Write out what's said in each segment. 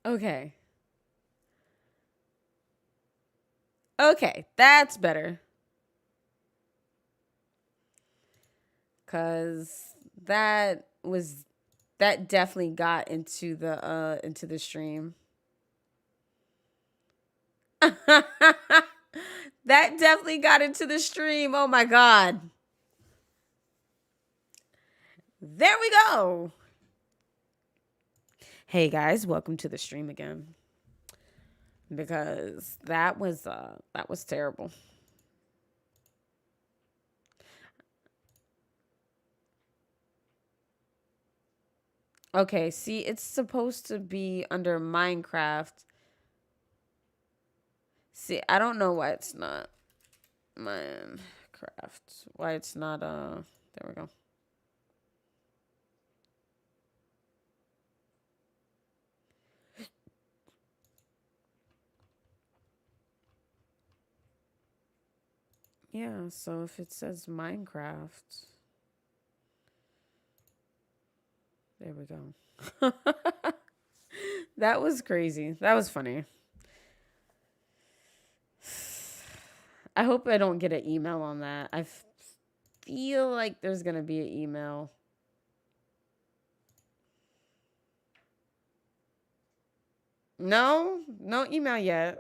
Okay. Okay, that's better. Cause that definitely got into the stream. That definitely got into the stream. Oh my god. There we go. Hey guys, welcome to the stream again. Because that was terrible. Okay, see, it's supposed to be under Minecraft. See, I don't know why it's not Minecraft. Why it's not there we go. Yeah, so if it says Minecraft, there we go. That was crazy. That was funny. I hope I don't get an email on that. I feel like there's going to be an email. No, no email yet.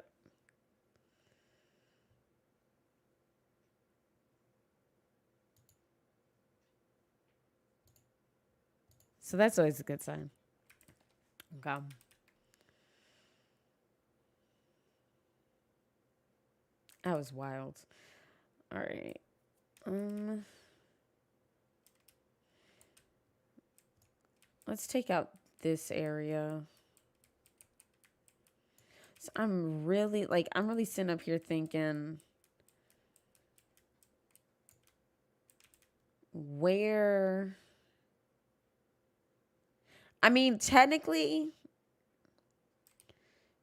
So that's always a good sign. Okay. That was wild. All right. Let's take out this area. So I'm really sitting up here thinking, where? I mean, technically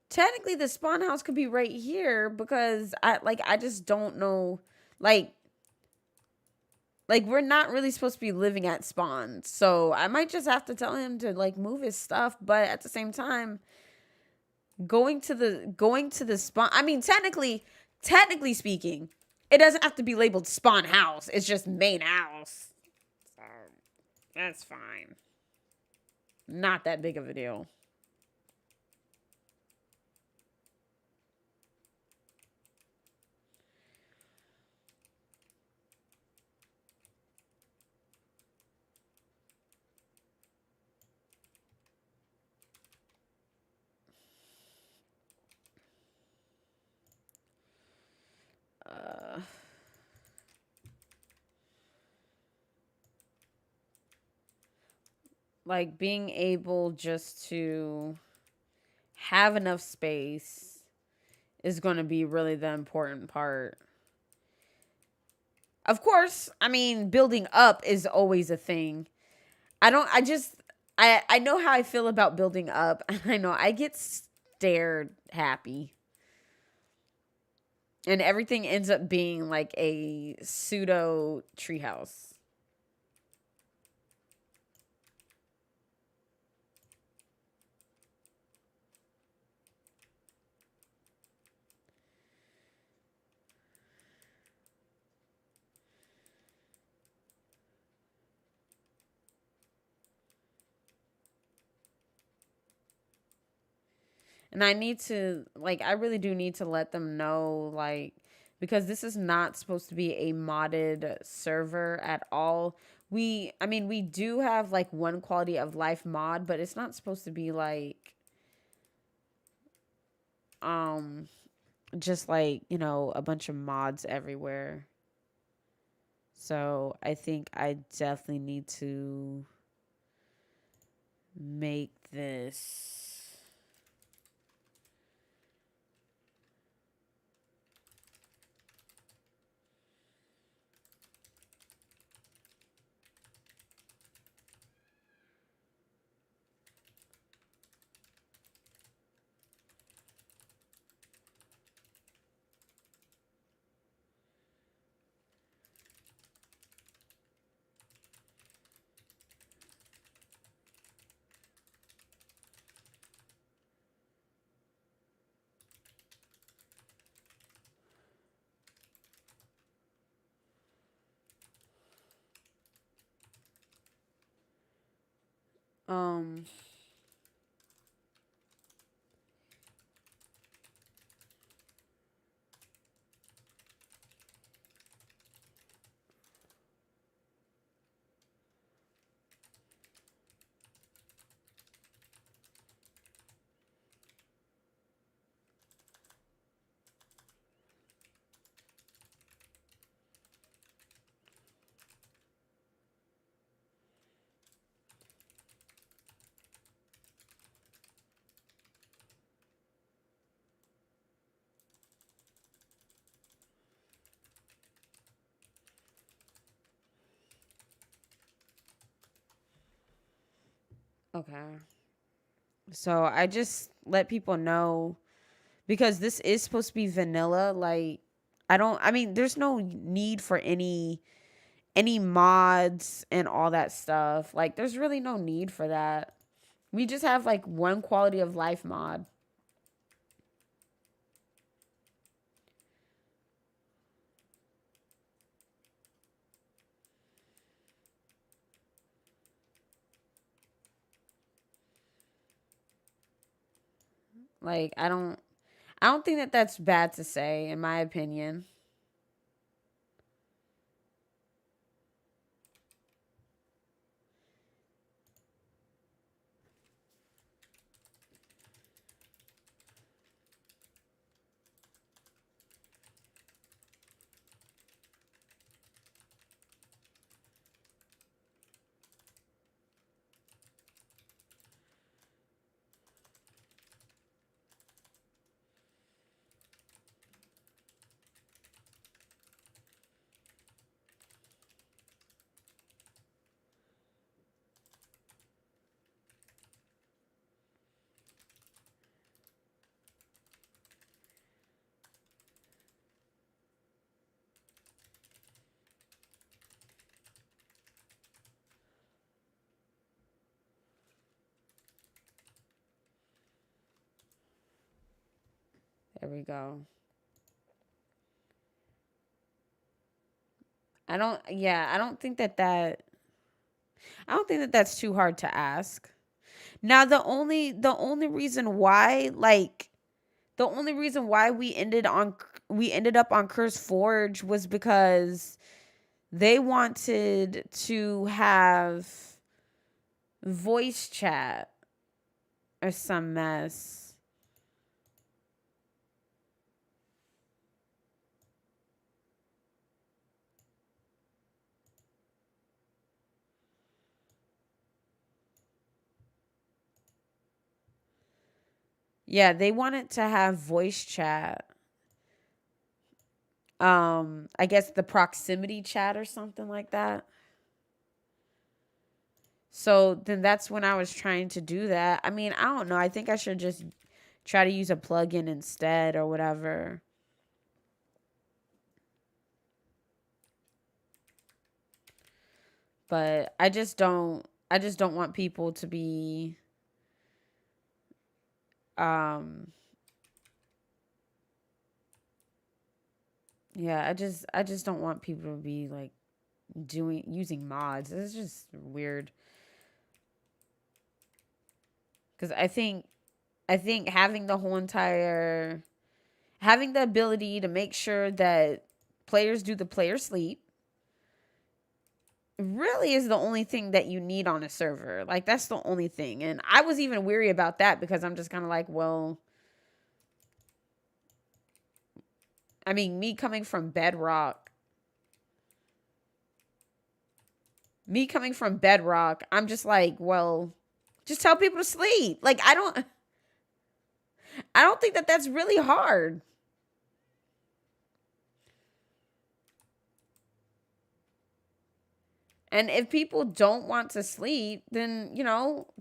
the spawn house could be right here because I just don't know, like we're not really supposed to be living at spawn. So I might just have to tell him to like move his stuff, but at the same time going to the spawn, I mean, technically speaking, it doesn't have to be labeled spawn house. It's just main house. So that's fine. Not that big of a deal. Like being able just to have enough space is going to be really the important part. Of course, I mean, building up is always a thing. I know how I feel about building up. I know I get scared happy. And everything ends up being like a pseudo treehouse. And I need to, like, I really do need to let them know, like, because this is not supposed to be a modded server at all. I mean, we do have, like, one quality of life mod, but it's not supposed to be, like, just, like, you know, a bunch of mods everywhere. So I think I definitely need to make this. Um, okay. So I just let people know because this is supposed to be vanilla. Like, I mean, there's no need for any mods and all that stuff. Like, there's really no need for that. We just have like one quality of life mod. Like, I don't think that that's bad to say in my opinion. There we go. I don't think that that's too hard to ask. Now the only reason why like the only reason why we ended up on Curse Forge was because they wanted to have voice chat or some mess. Yeah, they wanted to have voice chat. I guess the proximity chat or something like that. So then that's when I was trying to do that. I mean, I don't know. I think I should just try to use a plugin instead or whatever. But I just don't want people to be um yeah, I just don't want people to be like doing using mods. It's just weird cuz I think having the ability to make sure that players do the player sleep really is the only thing that you need on a server. Like that's the only thing. And I was even weary about that because I'm just kind of like, well, I mean, me coming from Bedrock, I'm just like, well, just tell people to sleep. Like I don't think that that's really hard. And if people don't want to sleep, then,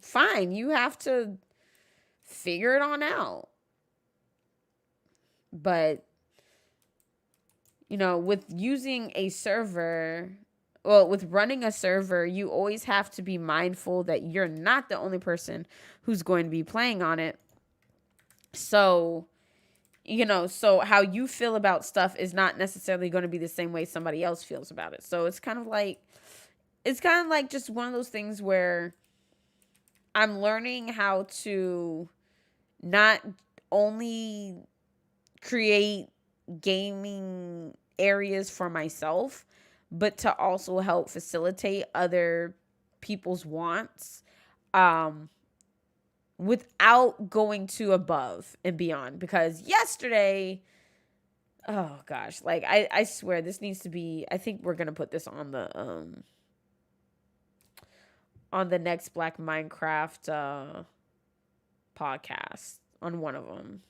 fine, you have to figure it on out. But, with using a server, well, with running a server, you always have to be mindful that you're not the only person who's going to be playing on it. So, so how you feel about stuff is not necessarily going to be the same way somebody else feels about it. So it's kind of like just one of those things where I'm learning how to not only create gaming areas for myself, but to also help facilitate other people's wants, um, without going too above and beyond. Because yesterday, oh gosh, like I swear this needs to be, I think we're gonna put this on the next Black Minecraft podcast, on one of them.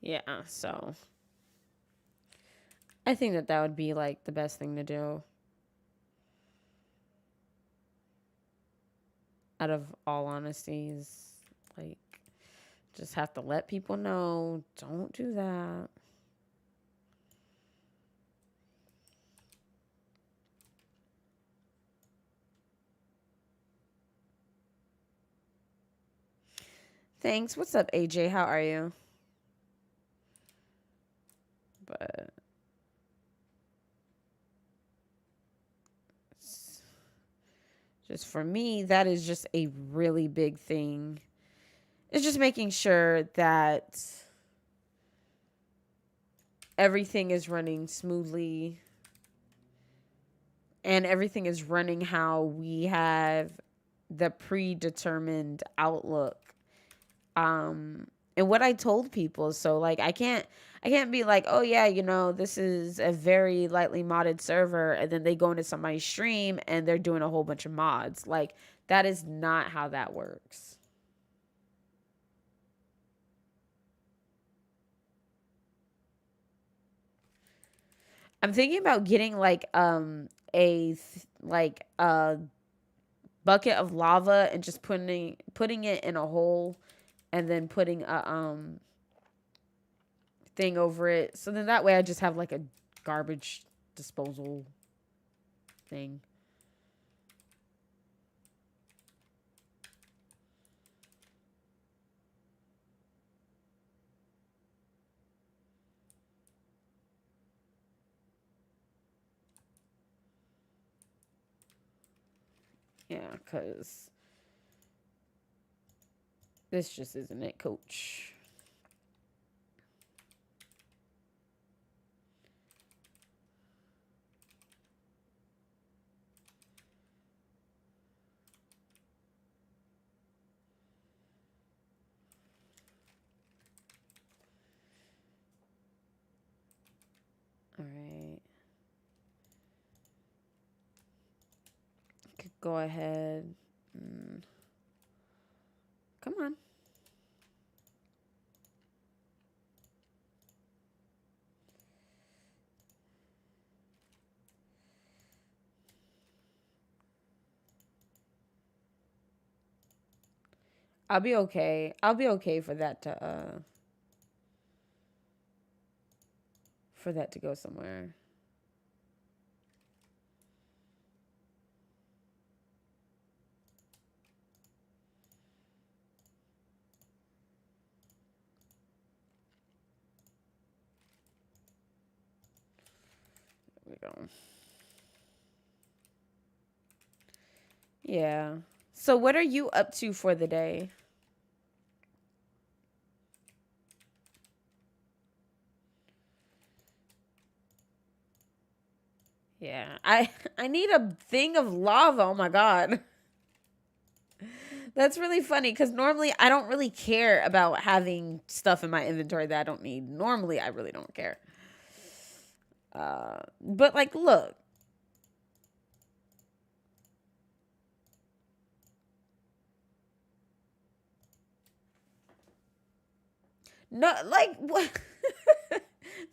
Yeah, so I think that that would be like the best thing to do, out of all honesties. Like, just have to let people know, don't do that. Thanks. What's up, AJ? How are you? But just for me, that is just a really big thing. It's just making sure that everything is running smoothly and everything is running how we have the predetermined outlook. And what I told people, so like I can't be like, oh yeah, this is a very lightly modded server, and then they go into somebody's stream and they're doing a whole bunch of mods. Like, that is not how that works. I'm thinking about getting like a bucket of lava and just putting it in a hole, and then putting a thing over it. So then that way I just have like a garbage disposal thing. Yeah, because this just isn't it, coach. All right. Could go ahead. Come on. I'll be okay. I'll be okay for that to go somewhere. There we go. Yeah. So what are you up to for the day? Yeah. I need a thing of lava. Oh my god. That's really funny because normally I don't really care about having stuff in my inventory that I don't need. Normally I really don't care. But like, look. No, like what?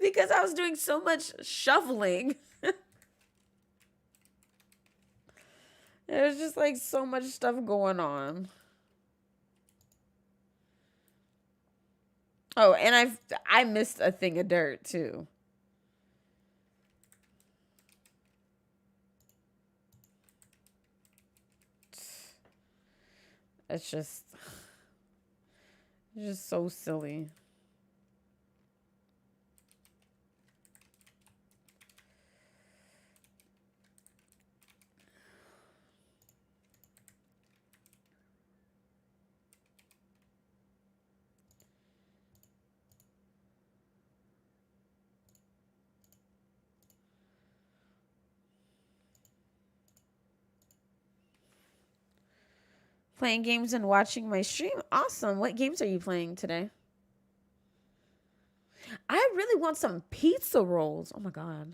Because I was doing so much shoveling. There's just like so much stuff going on. Oh, and I missed a thing of dirt too. It's just so silly. Playing games and watching my stream. Awesome. What games are you playing today? I really want some pizza rolls. Oh my God.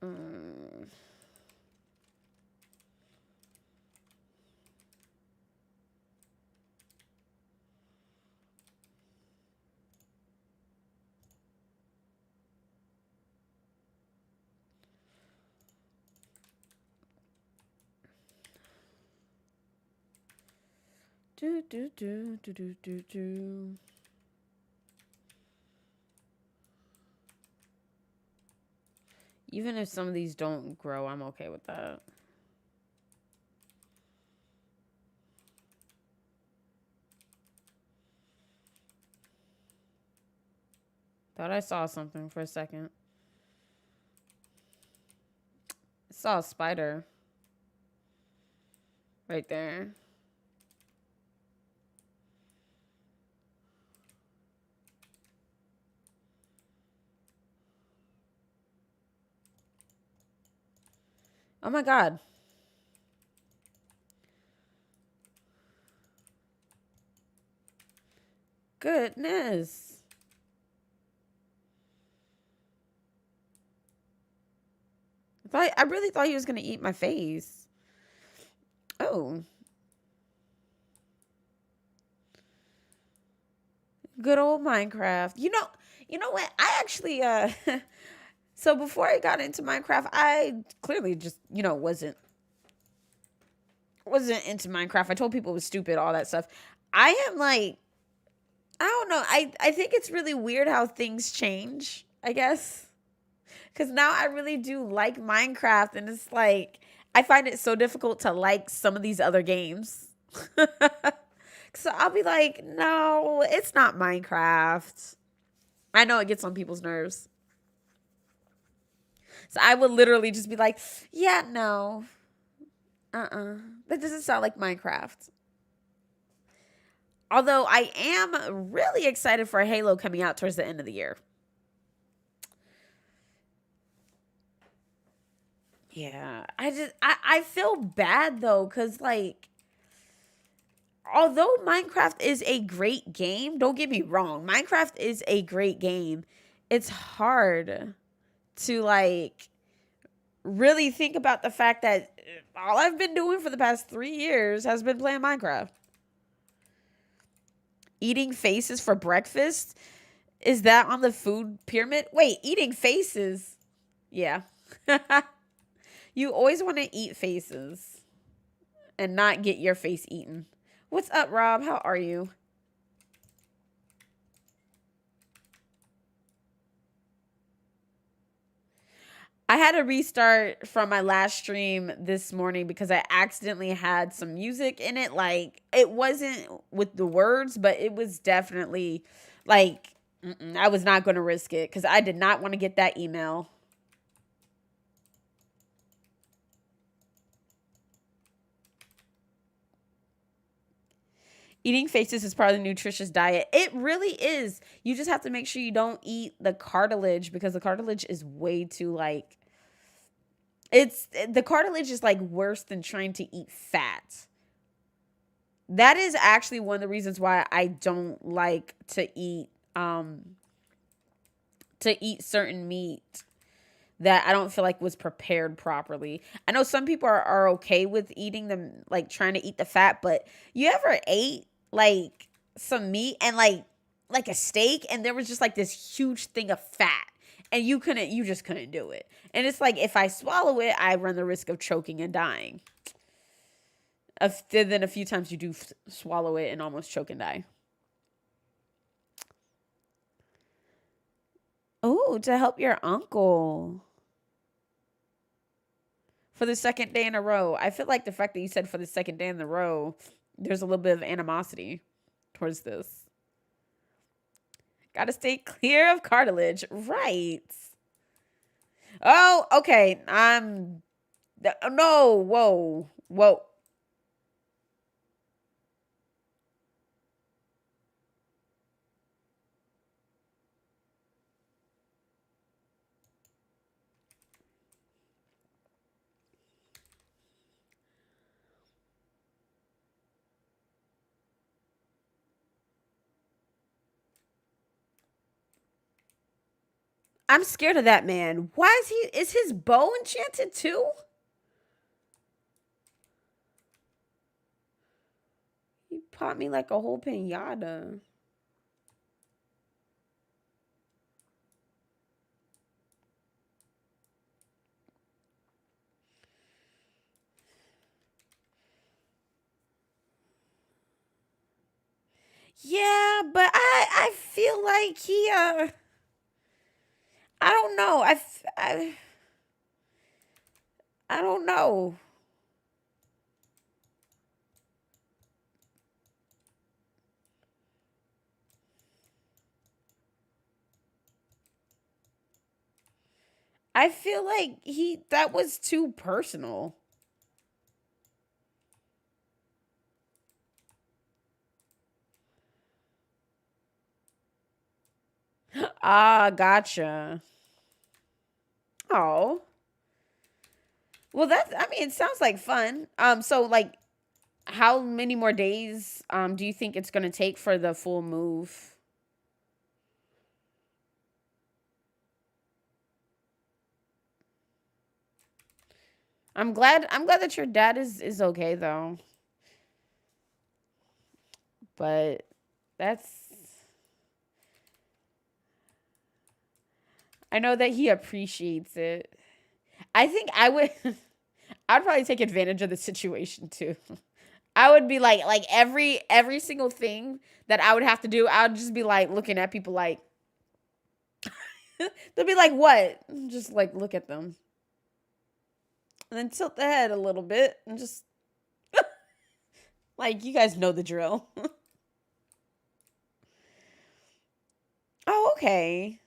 Mm. Do do do do do do do. Even if some of these don't grow, I'm okay with that. Thought I saw something for a second. I saw a spider. Right there. Oh my God. Goodness. I really thought he was gonna eat my face. Oh. Good old Minecraft. You know what? I actually so before I got into Minecraft, I clearly just, wasn't into Minecraft. I told people it was stupid, all that stuff. I am like, I don't know. I think it's really weird how things change, I guess. Cuz now I really do like Minecraft, and it's like I find it so difficult to like some of these other games. So I'll be like, "No, it's not Minecraft." I know it gets on people's nerves. So I would literally just be like, "Yeah, no. That doesn't sound like Minecraft." Although I am really excited for Halo coming out towards the end of the year. Yeah, I feel bad though, cause like, although Minecraft is a great game, don't get me wrong, Minecraft is a great game. It's hard to like really think about the fact that all I've been doing for the past 3 years has been playing Minecraft. Eating faces for breakfast? Is that on the food pyramid? Wait, eating faces? Yeah. You always want to eat faces and not get your face eaten. What's up, Rob? How are you? I had to restart from my last stream this morning because I accidentally had some music in it. Like, it wasn't with the words, but it was definitely like, I was not going to risk it because I did not want to get that email. Eating faces is part of the nutritious diet. It really is. You just have to make sure you don't eat the cartilage because the cartilage is way too like, the cartilage is like worse than trying to eat fat. That is actually one of the reasons why I don't like to eat certain meat that I don't feel like was prepared properly. I know some people are okay with eating them, like trying to eat the fat, but you ever ate like some meat and like a steak and there was just like this huge thing of fat and you just couldn't do it. And it's like if I swallow it, I run the risk of choking and dying. Then a few times you do swallow it and almost choke and die. Oh, to help your uncle. For the second day in a row. I feel like the fact that you said for the second day in a row, there's a little bit of animosity towards this. Gotta stay clear of cartilage. Right. Oh, okay. No, whoa. Whoa. I'm scared of that man. Why is his bow enchanted too? He popped me like a whole pinata. Yeah, but I feel like I don't know. I don't know. I feel like that was too personal. Ah, gotcha. Oh. Well, I mean, it sounds like fun. So like how many more days do you think it's going to take for the full move? I'm glad that your dad is okay though. But that's I know that he appreciates it. I think I would I'd probably take advantage of the situation too. I would be like every single thing that I would have to do, I would just be like looking at people like they'll be like, "What?" Just like look at them. And then tilt the head a little bit and just like you guys know the drill. Oh, okay.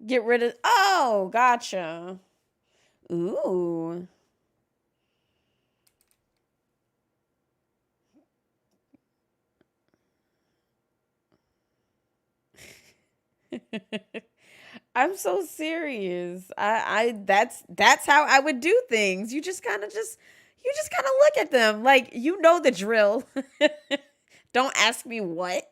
Get rid of Oh, gotcha. Ooh. I'm so serious. That's how I would do things. You just kind of look at them like you know the drill. Don't ask me what.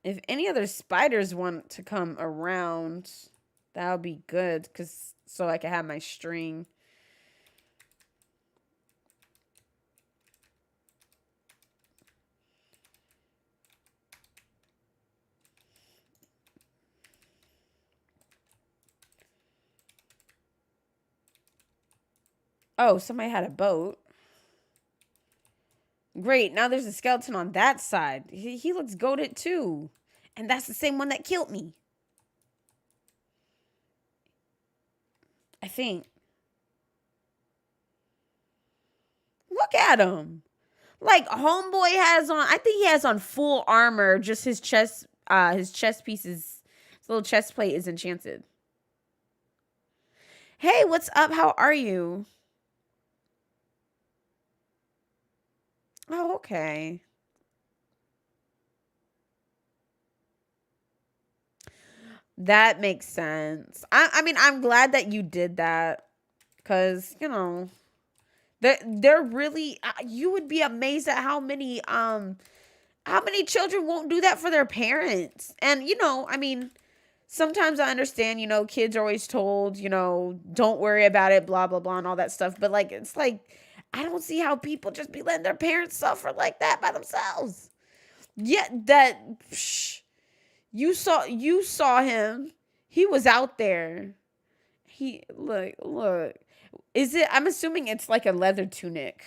If any other spiders want to come around, that would be good cuz so I can have my string. Oh, somebody had a boat. Great. Now there's a skeleton on that side. He looks goated too. And that's the same one that killed me. I think. Look at him. Like homeboy has on, I think he has on full armor, just his chest pieces, his little chest plate is enchanted. Hey, what's up? How are you? Oh, okay. That makes sense. I mean, I'm glad that you did that because, you know, they're really, you would be amazed at how many children won't do that for their parents. And, you know, I mean, sometimes I understand, you know, kids are always told, you know, don't worry about it, blah, blah, blah, and all that stuff. But, like, it's like, I don't see how people just be letting their parents suffer like that by themselves. Yeah, you saw him. He was out there. Look. Is it, I'm assuming it's like a leather tunic.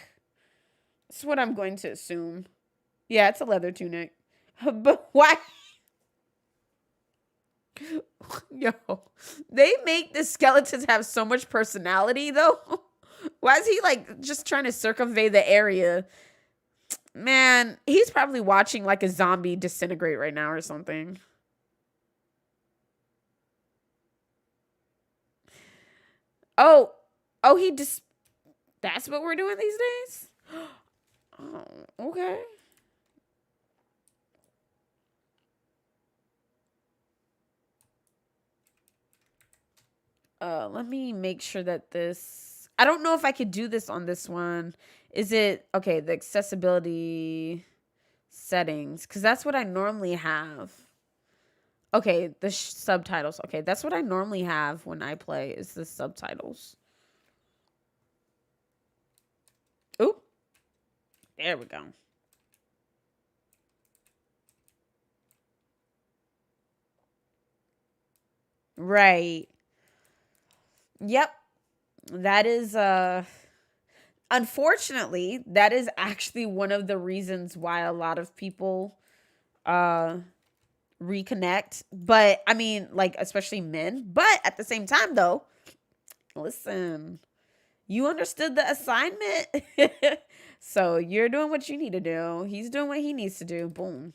That's what I'm going to assume. Yeah, it's a leather tunic. But why? Yo, they make the skeletons have so much personality though. Why is he like just trying to circumvent the area? Man, he's probably watching like a zombie disintegrate right now or something. Oh, he just, that's what we're doing these days? Oh, okay. Let me make sure that this, I don't know if I could do this on this one. Is it, okay, the accessibility settings, because that's what I normally have. Okay, the subtitles. Okay, that's what I normally have when I play is the subtitles. Oop. There we go. Right. Yep. That is unfortunately, that is actually one of the reasons why a lot of people uh reconnect. But I mean, like especially men, but at the same time though, listen, you understood the assignment. So you're doing what you need to do. He's doing what he needs to do. Boom.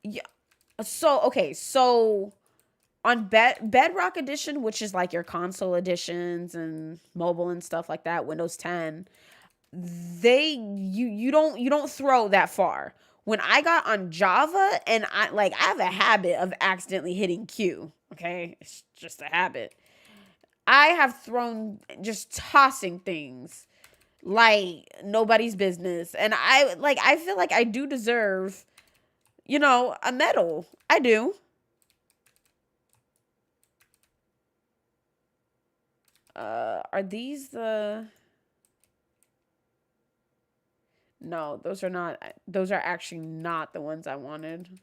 Yeah. So, okay. So on Bedrock Edition, which is like your console editions and mobile and stuff like that, Windows 10, you don't throw that far. When I got on Java, and I have a habit of accidentally hitting Q. Okay, it's just a habit. I have thrown, just tossing things like nobody's business, and I feel like I do deserve, you know, a medal. I do. Are these the? No, those are not. Those are actually not the ones I wanted.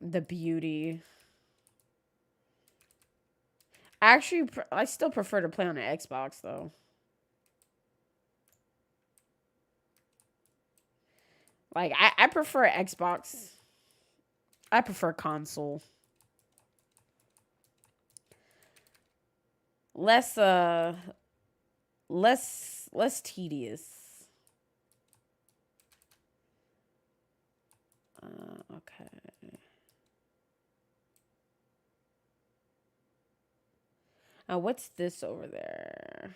The beauty. Actually, I still prefer to play on an Xbox though. Like I prefer Xbox. I prefer console. Less less tedious. Okay. Now what's this over there?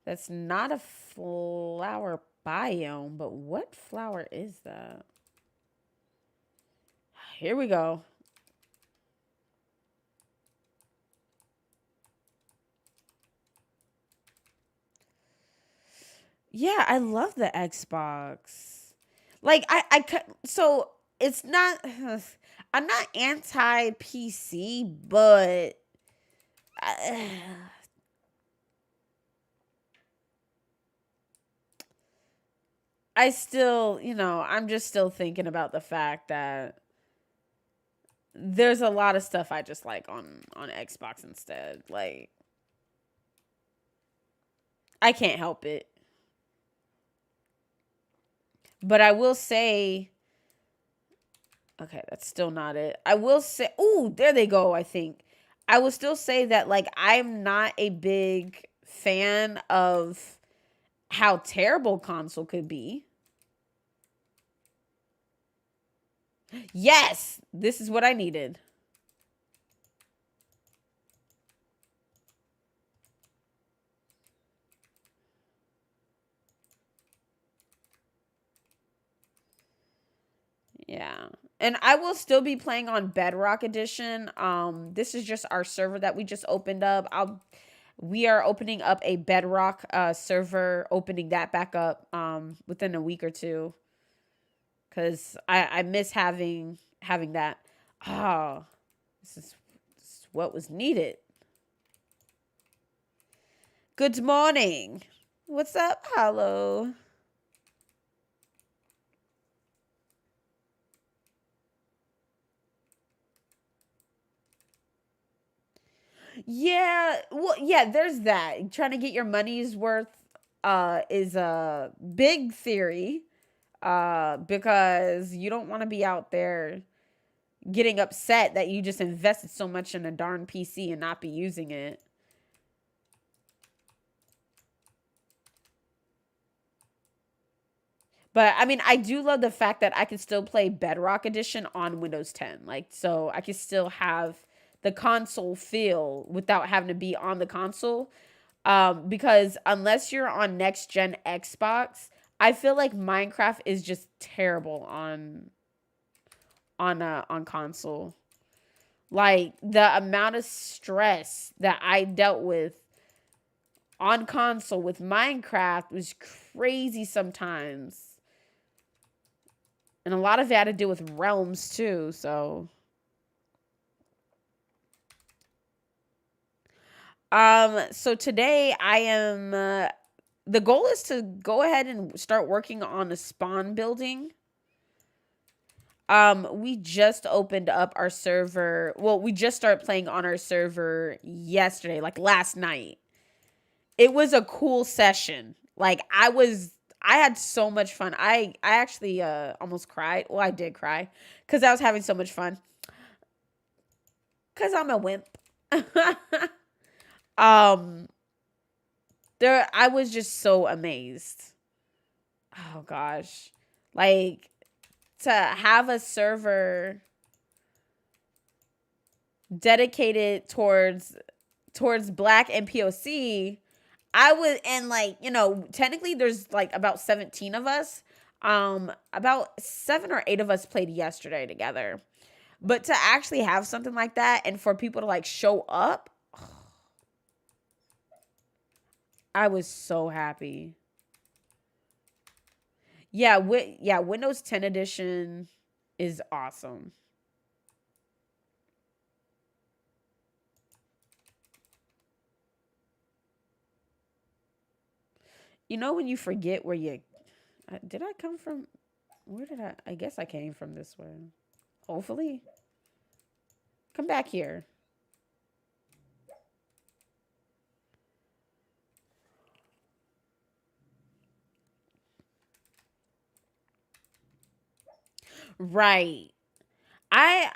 That's not a flower biome, but what flower is that? Here we go. Yeah, I love the Xbox. Like so it's not I'm not anti PC, but I, I still, I'm just still thinking about the fact that there's a lot of stuff I just like on Xbox instead. Like, I can't help it. But I will say, okay, that's still not it. I will say, ooh, there they go, I think. I will still say that, like, I'm not a big fan of how terrible console could be. Yes, this is what I needed. Yeah. And I will still be playing on Bedrock Edition. This is just our server that we just opened up. We are opening up a Bedrock server, opening that back up within a week or two. Cause I miss having that. Oh, this is what was needed. Good morning. What's up? Hello. Yeah, well, yeah, there's that. Trying to get your money's worth is a big theory. Because you don't want to be out there getting upset that you just invested so much in a darn PC and not be using it. But I mean, I do love the fact that I can still play Bedrock Edition on Windows 10. Like, so I can still have the console feel without having to be on the console. Because unless you're on next gen Xbox, I feel like Minecraft is just terrible on console. Like, the amount of stress that I dealt with on console with Minecraft was crazy sometimes. And a lot of it had to do with realms too, so so today I am the goal is to go ahead and start working on the spawn building. We just opened up our server. Well, we just started playing on our server yesterday, like last night. It was a cool session. Like, I had so much fun. I actually almost cried. Well, I did cry cuz I was having so much fun. Cuz I'm a wimp. um there I was just so amazed. Oh gosh. Like, to have a server dedicated towards black and POC, I would, and like, technically there's like about 17 of us. About 7 or 8 of us played yesterday together. But to actually have something like that and for people to like show up, I was so happy. Yeah, Windows 10 edition is awesome. You know when you forget where you did I come from? Where did I guess I came from this way. Hopefully. Come back here. Right. I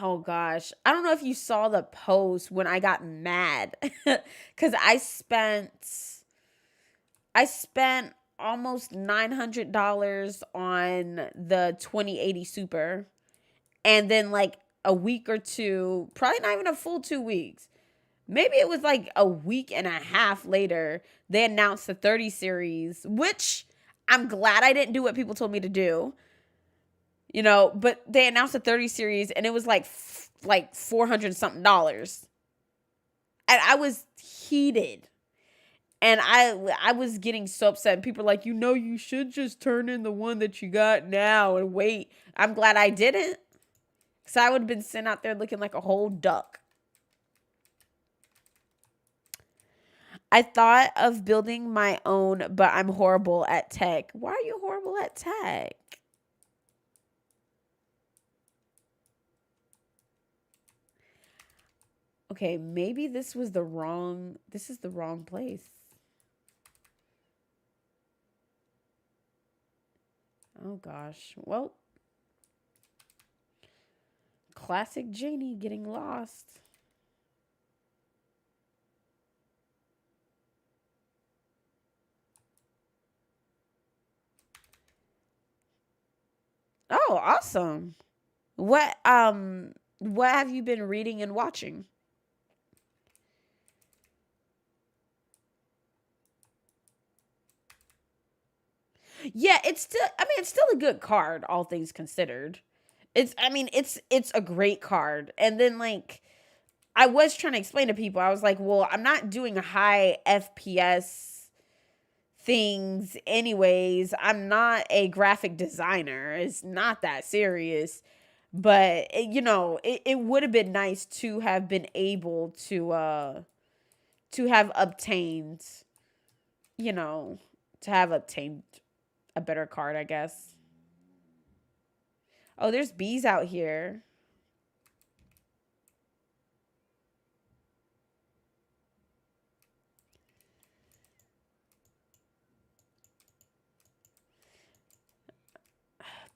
oh gosh. I don't know if you saw the post when I got mad cuz I spent almost $900 on the 2080 Super, and then like a week or two, probably not even a full 2 weeks. Maybe it was like a week and a half later, they announced the 30 series, which I'm glad I didn't do what people told me to do. But they announced the 30 series and it was like 400 something dollars. And I was heated. And I was getting so upset. And people are like, you should just turn in the one that you got now and wait. I'm glad I didn't. Because I would have been sitting out there looking like a whole duck. I thought of building my own, but I'm horrible at tech. Why are you horrible still at tech. Okay, maybe this is the wrong place. Oh gosh. Well, classic Janey getting lost. Oh, awesome. What have you been reading and watching? Yeah, it's still a good card, all things considered. It's a great card. And then like I was trying to explain to people, I was like, well, I'm not doing high FPS things anyways. I'm not a graphic designer. It's not that serious. But it would have been nice to have been able to have obtained, you know, to have obtained a better card, I guess. Oh, there's bees out here.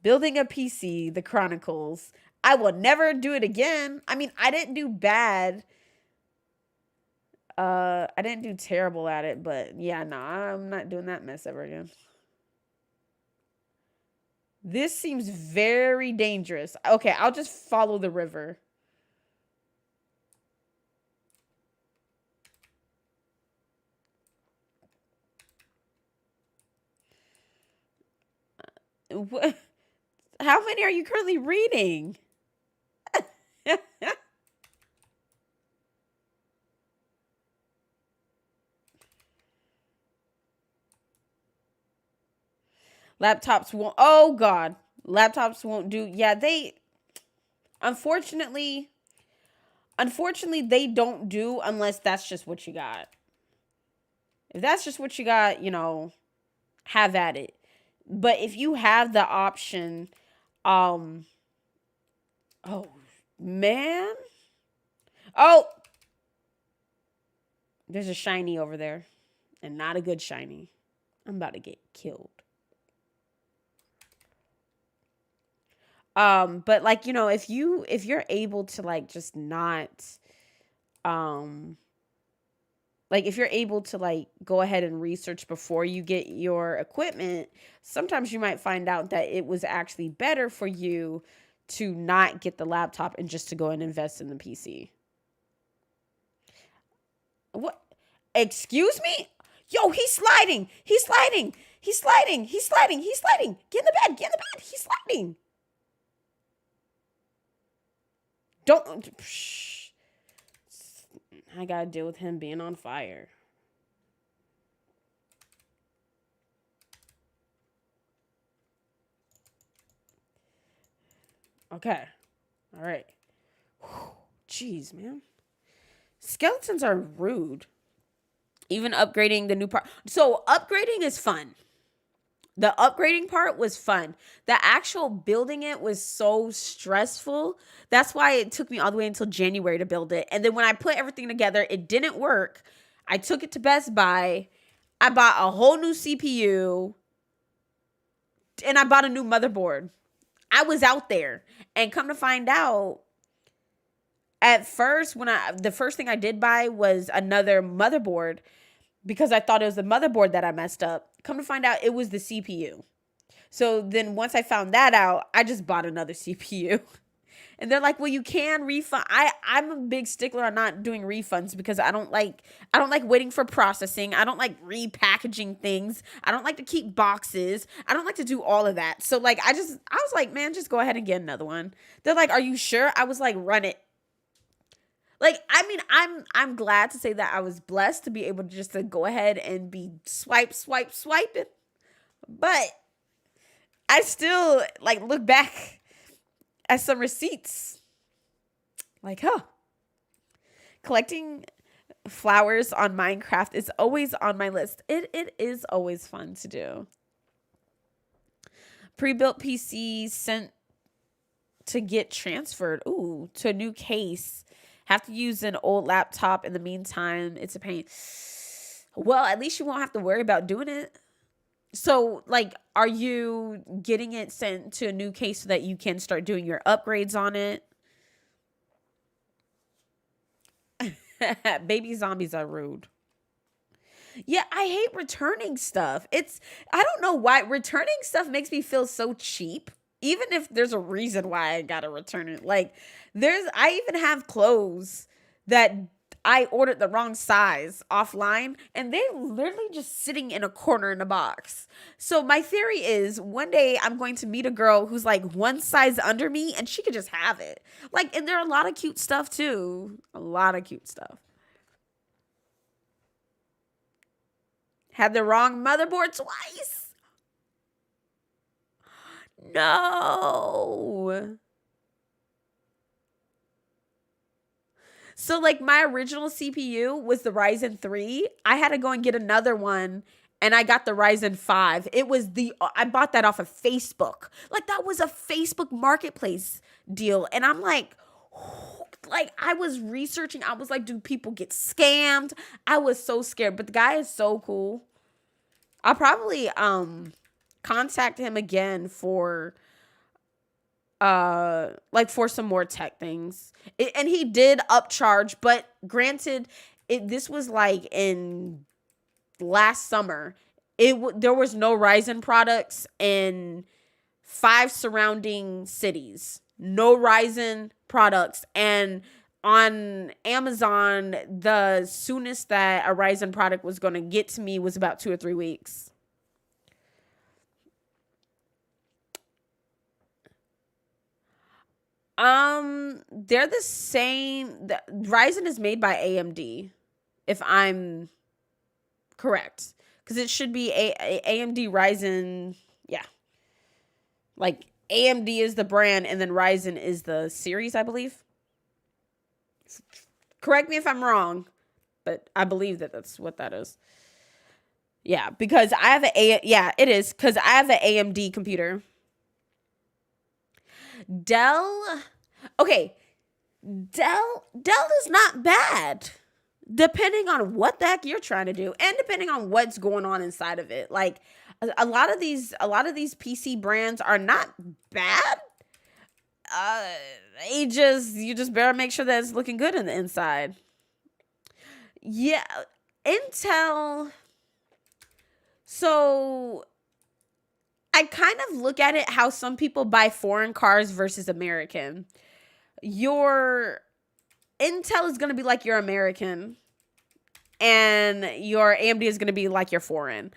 Building a PC, The Chronicles. I will never do it again. I mean, I didn't do bad. I didn't do terrible at it, but yeah, no, I'm not doing that mess ever again. This seems very dangerous. Okay, I'll just follow the river. What? How many are you currently reading? Laptops won't. Oh God, laptops won't do. Yeah, they. Unfortunately, they don't do unless that's just what you got. If that's just what you got, have at it. But if you have the option, oh man, oh, there's a shiny over there, and not a good shiny. I'm about to get killed. But like, if you're able to like just not like if you're able to like go ahead and research before you get your equipment, sometimes you might find out that it was actually better for you to not get the laptop and just to go and invest in the PC. What? Excuse me? Yo, he's sliding. He's sliding. He's sliding. He's sliding. He's sliding. Get in the bed. Get in the bed. He's sliding. Don't. Psh. I gotta deal with him being on fire. Okay. All right. Jeez, man. Skeletons are rude. Even upgrading the new part. So upgrading is fun. The upgrading part was fun. The actual building it was so stressful. That's why it took me all the way until January to build it. And then when I put everything together, it didn't work. I took it to Best Buy. I bought a whole new CPU. And I bought a new motherboard. I was out there. And come to find out, at first, the first thing I did buy was another motherboard because I thought it was the motherboard that I messed up. Come to find out, it was the CPU. So then once I found that out, I just bought another CPU. And they're like, well, you can refund. I'm a big stickler on not doing refunds because I don't like waiting for processing. I don't like repackaging things. I don't like to keep boxes. I don't like to do all of that. So like I was like, man, just go ahead and get another one. They're like, are you sure? I was like, run it. Like, I mean, I'm glad to say that I was blessed to be able to just to go ahead and be swiping. But I still like look back at some receipts. Like, collecting flowers on Minecraft is always on my list. It is always fun to do. Pre-built PC sent to get transferred. Ooh, to a new case. Have to use an old laptop in the meantime. It's a pain. Well, at least you won't have to worry about doing it. So, like, are you getting it sent to a new case so that you can start doing your upgrades on it? Baby zombies are rude. Yeah, I hate returning stuff. I don't know why returning stuff makes me feel so cheap. Even if there's a reason why I gotta return it. Like, I even have clothes that I ordered the wrong size offline, and they're literally just sitting in a corner in a box. So my theory is one day I'm going to meet a girl who's like one size under me, and she could just have it. Like, and there are a lot of cute stuff too. A lot of cute stuff. Had the wrong motherboard twice. No. So, like, my original CPU was the Ryzen 3. I had to go and get another one, and I got the Ryzen 5. I bought that off of Facebook. Like, that was a Facebook marketplace deal. And I'm like, I was researching. I was like, do people get scammed? I was so scared. But the guy is so cool. I'll probably contact him again for for some more tech things. And he did upcharge, but granted, this was like in last summer. There was no Ryzen products in 5 surrounding cities. No Ryzen products. And on Amazon, the soonest that a Ryzen product was going to get to me was about 2 or 3 weeks. They're the same. Ryzen is made by AMD, if I'm correct, because it should be AMD Ryzen. Yeah, like AMD is the brand, and then Ryzen is the series, I believe. Correct me if I'm wrong, but I believe that that's what that is. Yeah, because I have it is because I have an AMD computer. Dell is not bad, depending on what the heck you're trying to do and depending on what's going on inside of it. Like a lot of these PC brands are not bad. You just better make sure that it's looking good in the inside. Yeah, Intel. So I kind of look at it how some people buy foreign cars versus American. Your Intel is going to be like your American, and your AMD is going to be like your foreign.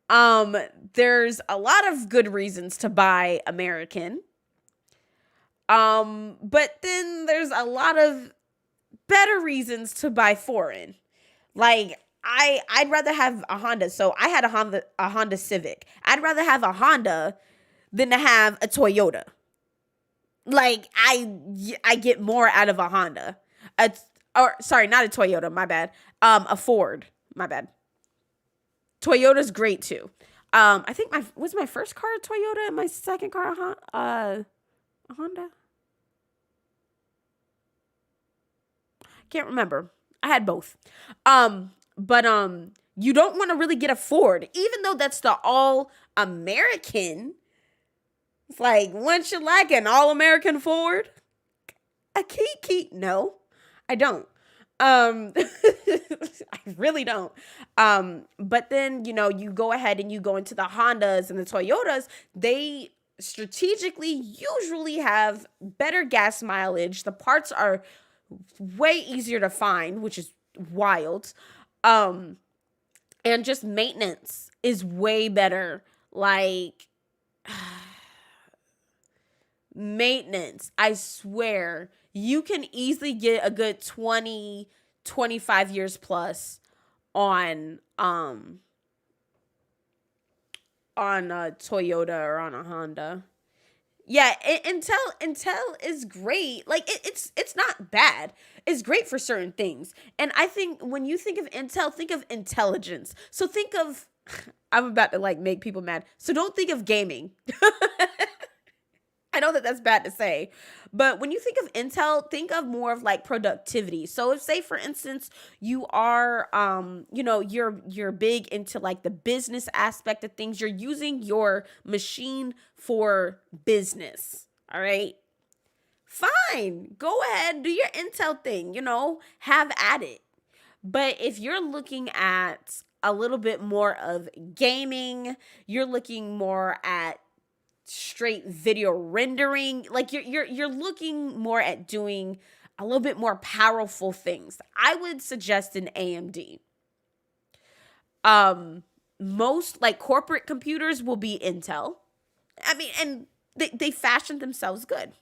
There's a lot of good reasons to buy American. But then there's a lot of better reasons to buy foreign. Like, I'd rather have a Honda. So I had a Honda Civic. I'd rather have a Honda than to have a Toyota. Like, I get more out of a Honda. Sorry, not a Toyota, my bad. A Ford, my bad. Toyota's great too. I think my first car a Toyota and my second car a Honda? Can't remember. I had both. But you don't want to really get a Ford, even though that's the all American. It's like, wouldn't you like an all American Ford? A Kiki? No, I don't. I really don't. But then, you go ahead and you go into the Hondas and the Toyotas. They strategically usually have better gas mileage. The parts are way easier to find, which is wild. And just maintenance is way better. Like, maintenance, I swear, you can easily get a good 20, 25 years plus on a Toyota or on a Honda. Yeah, Intel is great. Like, it's not bad. It's great for certain things. And I think when you think of Intel, think of intelligence. So think of I'm about to like make people mad. So don't think of gaming. I know that that's bad to say, but when you think of Intel, think of more of like productivity. So if say for instance, you are you're big into like the business aspect of things, you're using your machine for business. All right? Fine. Go ahead, do your Intel thing, have at it. But if you're looking at a little bit more of gaming, you're looking more at straight video rendering, like you're looking more at doing a little bit more powerful things, I would suggest an AMD. Most like corporate computers will be Intel. I mean, and they fashioned themselves good.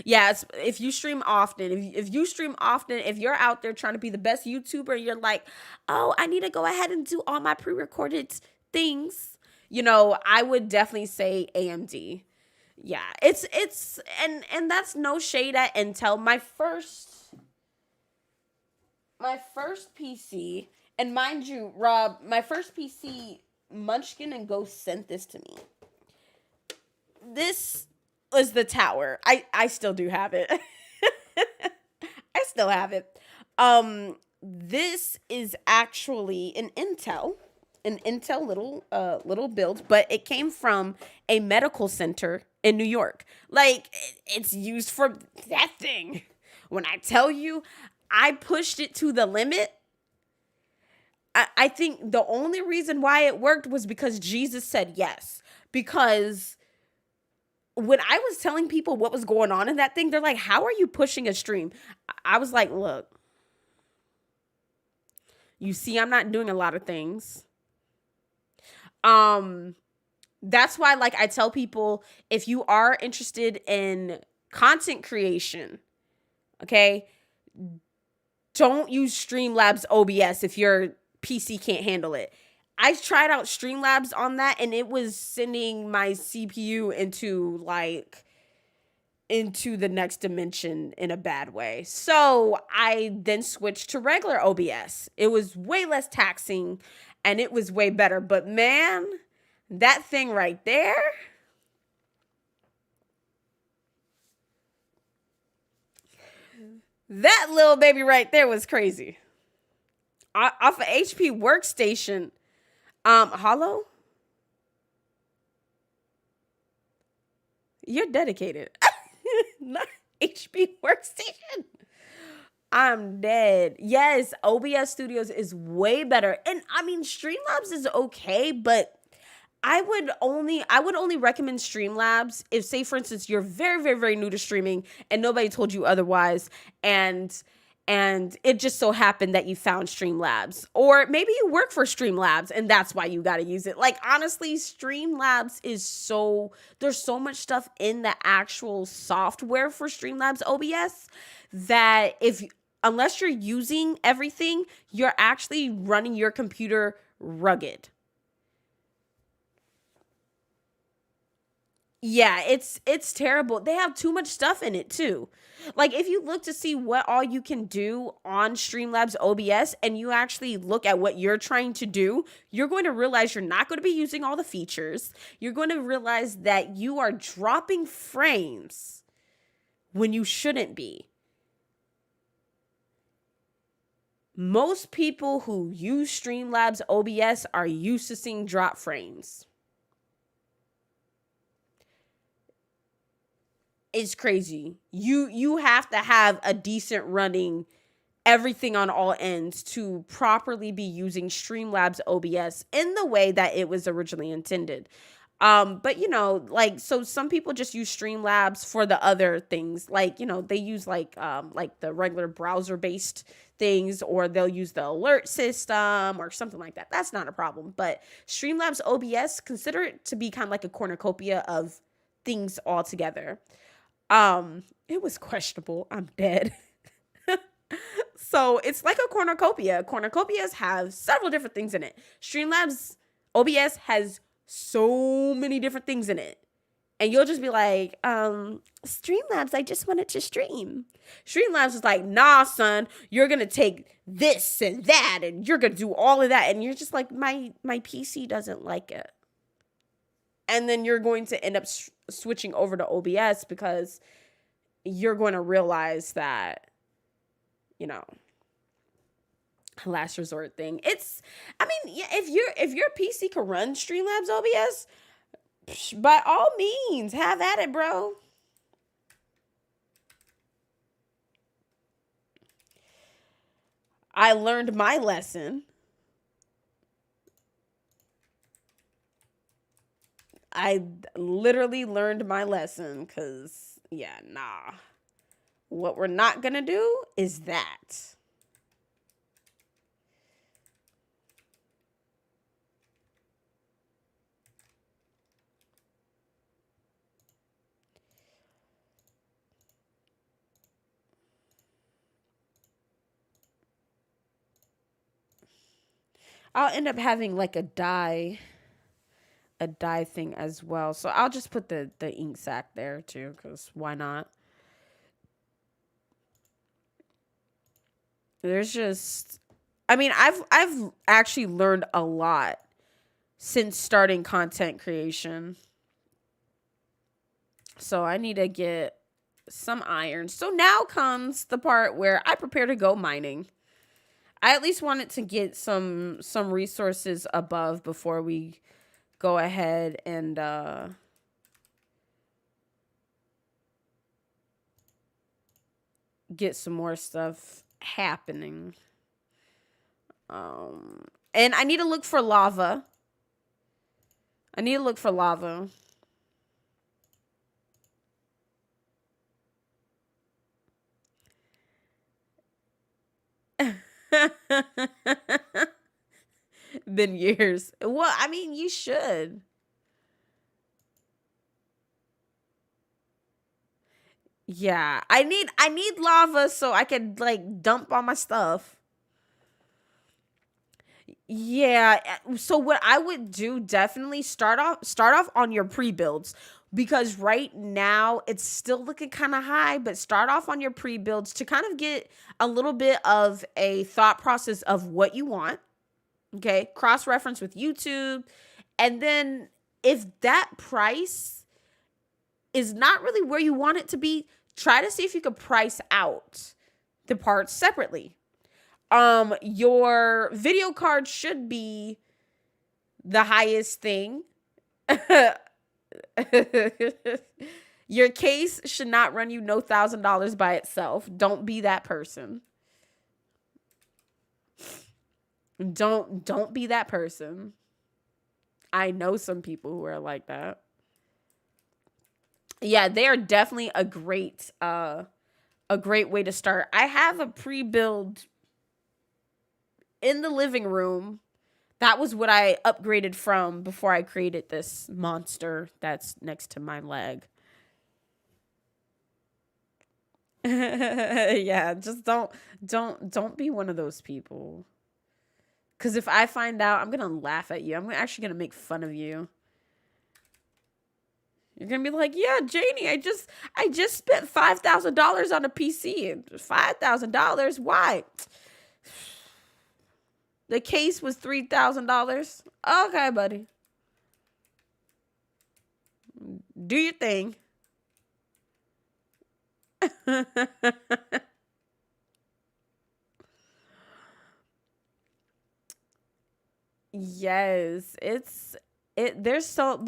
Yes, if you stream often, if you stream often, if you're out there trying to be the best YouTuber, you're like, oh, I need to go ahead and do all my pre-recorded things. I would definitely say AMD. Yeah, it's and that's no shade at Intel. My first PC, and mind you, Rob, my first PC, Munchkin and Ghost sent this to me. This was the tower. I still do have it. I still have it. This is actually an Intel little build, but it came from a medical center in New York. Like it's used for that thing. When I tell you, I pushed it to the limit. I think the only reason why it worked was because Jesus said yes. Because when I was telling people what was going on in that thing, they're like, how are you pushing a stream? I was like, look, you see, I'm not doing a lot of things. That's why, like, I tell people, if you are interested in content creation, okay, don't use Streamlabs OBS if your PC can't handle it. I tried out Streamlabs on that, and it was sending my CPU into the next dimension in a bad way. So I then switched to regular OBS. It was way less taxing, and it was way better. But man, that thing right there, that little baby right there was crazy. Off of HP Workstation. Hollow? You're dedicated. Not HP Workstation. I'm dead. Yes, OBS Studios is way better. And I mean, Streamlabs is okay, but I would only recommend Streamlabs if, say, for instance, you're very, very, very new to streaming and nobody told you otherwise, and it just so happened that you found Streamlabs, or maybe you work for Streamlabs and that's why you got to use it. Like, honestly, Streamlabs there's so much stuff in the actual software for Streamlabs OBS that unless you're using everything, you're actually running your computer rugged. Yeah, it's terrible. They have too much stuff in it too. Like if you look to see what all you can do on Streamlabs OBS and you actually look at what you're trying to do, you're going to realize you're not going to be using all the features. You're going to realize that you are dropping frames when you shouldn't be. Most people who use Streamlabs OBS are used to seeing drop frames. It's crazy. You have to have a decent running everything on all ends to properly be using Streamlabs OBS in the way that it was originally intended. But like, so some people just use Streamlabs for the other things. Like, they use like the regular browser based things, or they'll use the alert system or something like that. That's not a problem. But Streamlabs OBS, consider it to be kind of like a cornucopia of things all together. It was questionable. I'm dead. So it's like a cornucopia. Cornucopias have several different things in it. Streamlabs OBS has so many different things in it. And you'll just be like, Streamlabs, I just wanted to stream. Streamlabs is like, nah, son, you're going to take this and that, and you're going to do all of that. And you're just like, my PC doesn't like it. And then you're going to end up switching over to OBS because you're going to realize that, you know, last resort thing. It's, I mean, yeah, if your PC can run Streamlabs OBS, by all means, have at it, bro. I learned my lesson. I literally learned my lesson because, yeah, nah. What we're not going to do is that. I'll end up having like a dye thing as well. So I'll just put the ink sac there too, because why not? There's just, I mean, I've actually learned a lot since starting content creation. So I need to get some iron. So now comes the part where I prepare to go mining. I at least wanted to get some resources above before we go ahead and get some more stuff happening. And I need to look for lava. Been years. Well, I mean, you should. Yeah, I need lava so I can like dump all my stuff. Yeah, so what I would do, definitely start off on your pre-builds, because right now it's still looking kind of high, but start off on your pre-builds to kind of get a little bit of a thought process of what you want. Okay, cross-reference with YouTube, and then if that price is not really where you want it to be, try to see if you could price out the parts separately. Your video card should be the highest thing. Your case should not run you no $1,000 by itself. Don't be that person. Don't be that person. I know some people who are like that. Yeah, they are definitely a great way to start. I have a pre-build in the living room. That was what I upgraded from before I created this monster that's next to my leg. Yeah, just don't be one of those people. Because if I find out, I'm going to laugh at you. I'm actually going to make fun of you. You're going to be like, yeah, Janey, I just spent $5,000 on a PC. $5,000? Why? The case was $3,000. Okay, buddy. Do your thing. Yes, there's so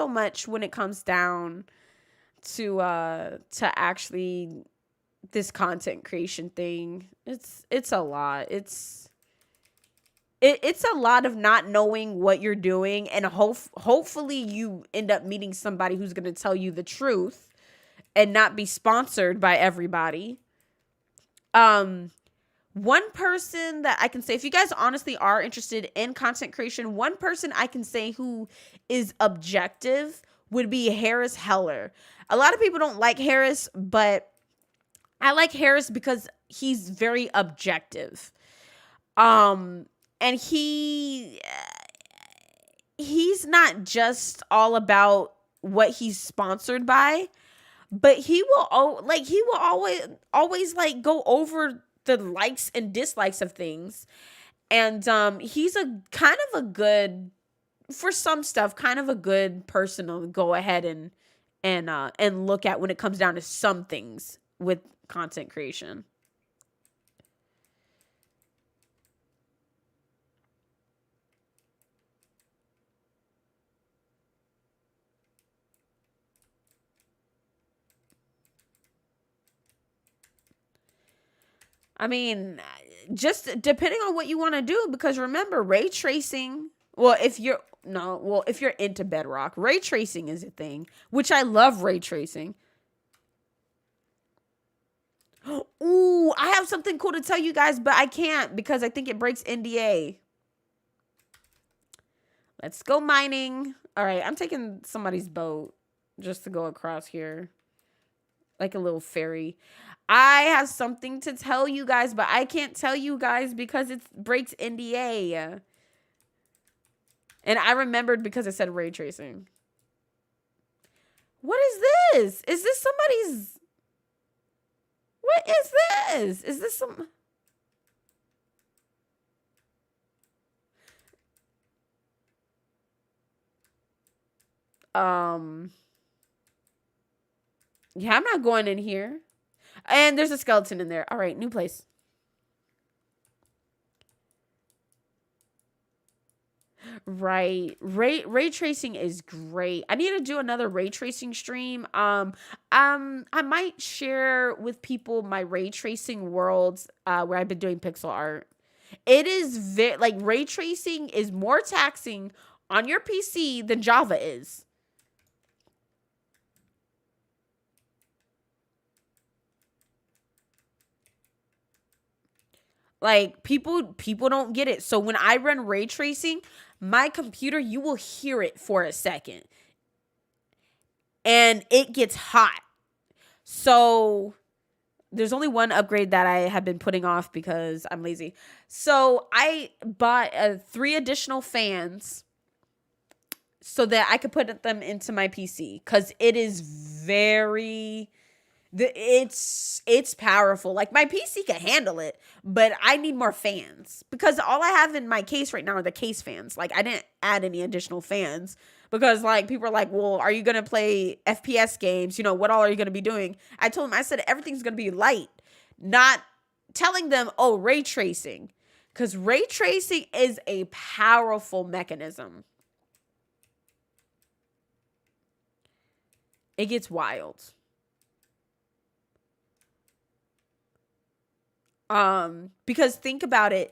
much when it comes down to actually this content creation thing. It's a lot. It's a lot of not knowing what you're doing, and hopefully you end up meeting somebody who's going to tell you the truth and not be sponsored by everybody. One person that I can say, if you guys honestly are interested in content creation, one person I can say who is objective would be Harris Heller. A lot of people don't like Harris, but I like Harris because he's very objective. And he's not just all about what he's sponsored by, but he will always like go over the likes and dislikes of things. And he's a kind of a good, for some stuff, kind of a good person to go ahead and look at when it comes down to some things with content creation. I mean, just depending on what you want to do, because remember, ray tracing, well, if you're into Bedrock, ray tracing is a thing, which I love ray tracing. Ooh, I have something cool to tell you guys, but I can't because I think it breaks NDA. Let's go mining. All right, I'm taking somebody's boat just to go across here. Like a little ferry. I have something to tell you guys, but I can't tell you guys because it breaks NDA. And I remembered because it said ray tracing. What is this? Is this somebody's... What is this? Is this some... Yeah, I'm not going in here. And there's a skeleton in there. All right, new place. Right. Ray tracing is great. I need to do another ray tracing stream. I might share with people my ray tracing worlds where I've been doing pixel art. It is like ray tracing is more taxing on your PC than Java is. Like people don't get it. So when I run ray tracing, my computer, you will hear it for a second. And it gets hot. So there's only one upgrade that I have been putting off because I'm lazy. So I bought 3 additional fans so that I could put them into my PC because it is very... It's powerful. Like my PC can handle it, but I need more fans because all I have in my case right now are the case fans. Like I didn't add any additional fans because like people are like, well, are you going to play FPS games? You know, what all are you going to be doing? I told them, I said, everything's going to be light, not telling them, oh, ray tracing, because ray tracing is a powerful mechanism. It gets wild. Because think about it,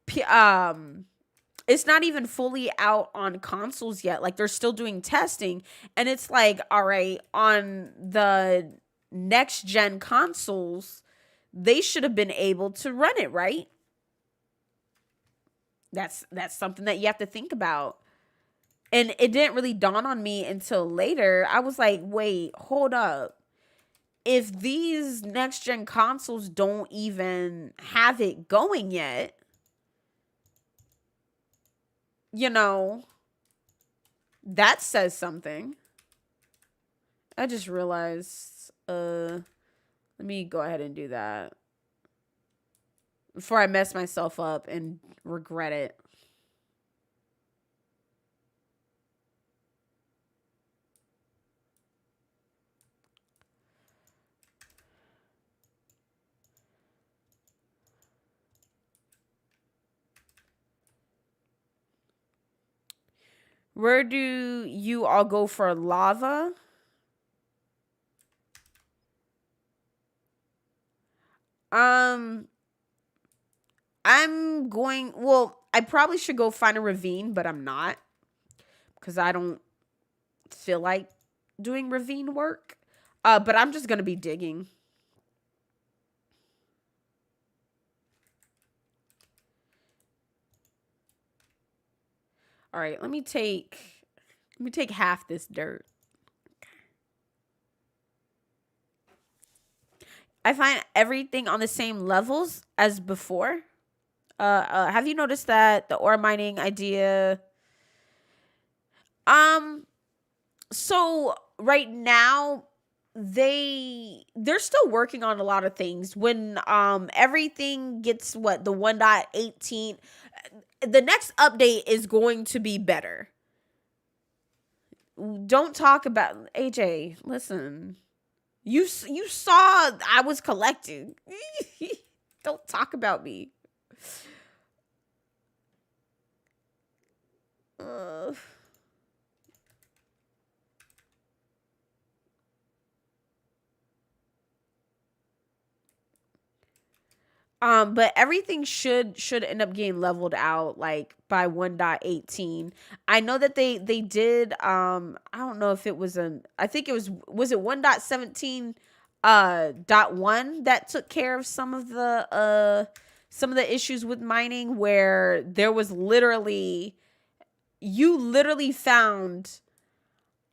it's not even fully out on consoles yet. Like they're still doing testing, and it's like, all right, on the next gen consoles, they should have been able to run it, right? That's something that you have to think about. And it didn't really dawn on me until later. I was like, wait, hold up. If these next gen consoles don't even have it going yet, you know, that says something. I just realized, let me go ahead and do that before I mess myself up and regret it. Where do you all go for lava? I'm going, well, I probably should go find a ravine, but I'm not because I don't feel like doing ravine work. But I'm just going to be digging. All right, let me take half this dirt. I find everything on the same levels as before. Have you noticed that the ore mining idea? So right now they're still working on a lot of things. When everything gets what the 1.18, the next update is going to be better. Don't talk about AJ. Listen, you saw I was collecting. Don't talk about me. Uh, but everything should end up getting leveled out like by 1.18. I know that they did I don't know if it was I think it was it 1.17 dot one that took care of some of the issues with mining, where there was literally you literally found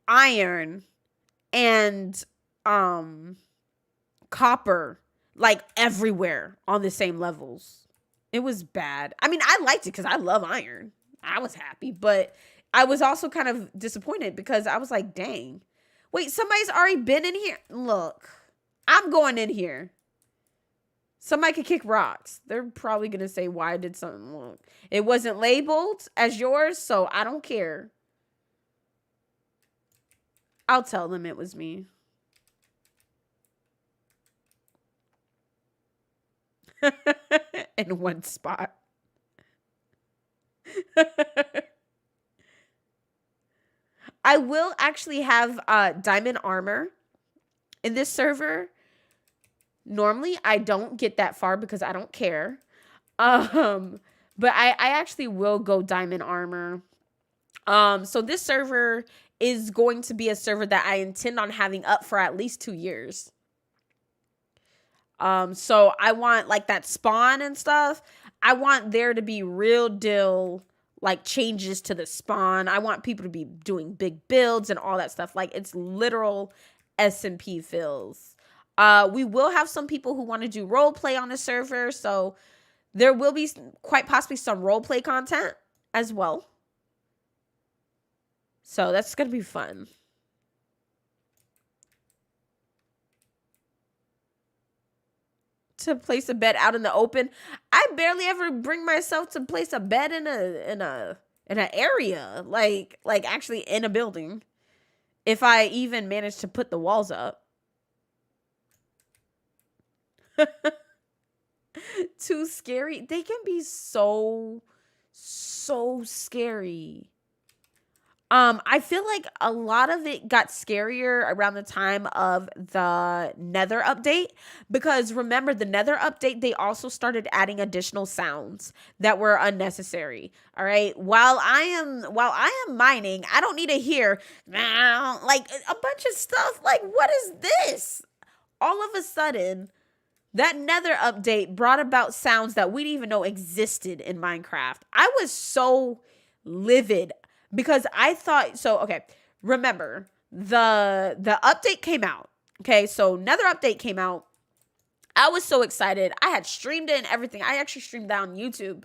iron and copper like everywhere on the same levels. It was bad. I mean, I liked it because I love iron. I was happy, but I was also kind of disappointed because I was like, dang, wait, somebody's already been in here. Look, I'm going in here. Somebody could kick rocks. They're probably going to say, why did something look? It wasn't labeled as yours, so I don't care. I'll tell them it was me. In one spot. I will actually have diamond armor in this server. Normally, I don't get that far because I don't care. But I actually will go diamond armor. So this server is going to be a server that I intend on having up for at least 2 years. So I want like that spawn and stuff. I want there to be real deal like changes to the spawn. I want people to be doing big builds and all that stuff. Like it's literal SMP fills. We will have some people who want to do role play on the server, so there will be quite possibly some role play content as well. So that's gonna be fun. To place a bed out in the open. I barely ever bring myself to place a bed in an area, like actually in a building. If I even manage to put the walls up. Too scary. They can be so scary. I feel like a lot of it got scarier around the time of the Nether update, because remember the Nether update, they also started adding additional sounds that were unnecessary. All right. While I am mining, I don't need to hear like a bunch of stuff. Like, what is this? All of a sudden, that Nether update brought about sounds that we didn't even know existed in Minecraft. I was so livid. Because I thought, so, okay, remember, the update came out, okay? So, Nether update came out. I was so excited. I had streamed it and everything. I actually streamed that on YouTube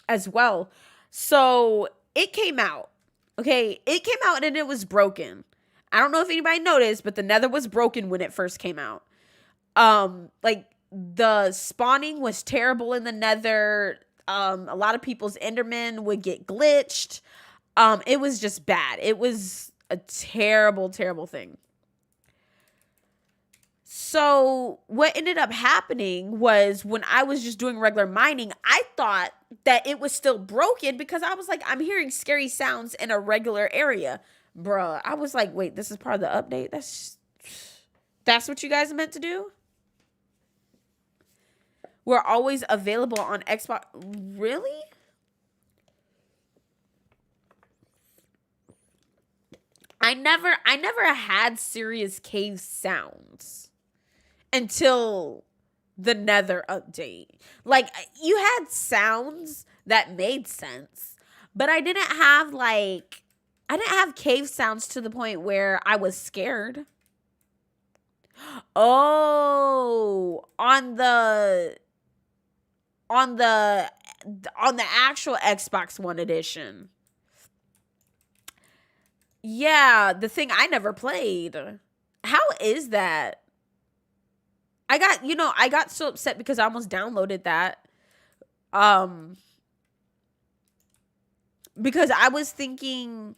as well. So, it came out, okay? It came out and it was broken. I don't know if anybody noticed, but the Nether was broken when it first came out. Like, the spawning was terrible in the Nether. A lot of people's Endermen would get glitched. It was just bad. It was a terrible, terrible thing. So what ended up happening was when I was just doing regular mining, I thought that it was still broken because I was like, I'm hearing scary sounds in a regular area. Bruh, I was like, wait, this is part of the update? That's what you guys meant to do? We're always available on Xbox. Really? I never had serious cave sounds until the Nether update. Like, you had sounds that made sense, but I didn't have cave sounds to the point where I was scared. Oh, on the actual Xbox One edition. Yeah, the thing I never played. How is that? I got so upset because I almost downloaded that. Um, because I was thinking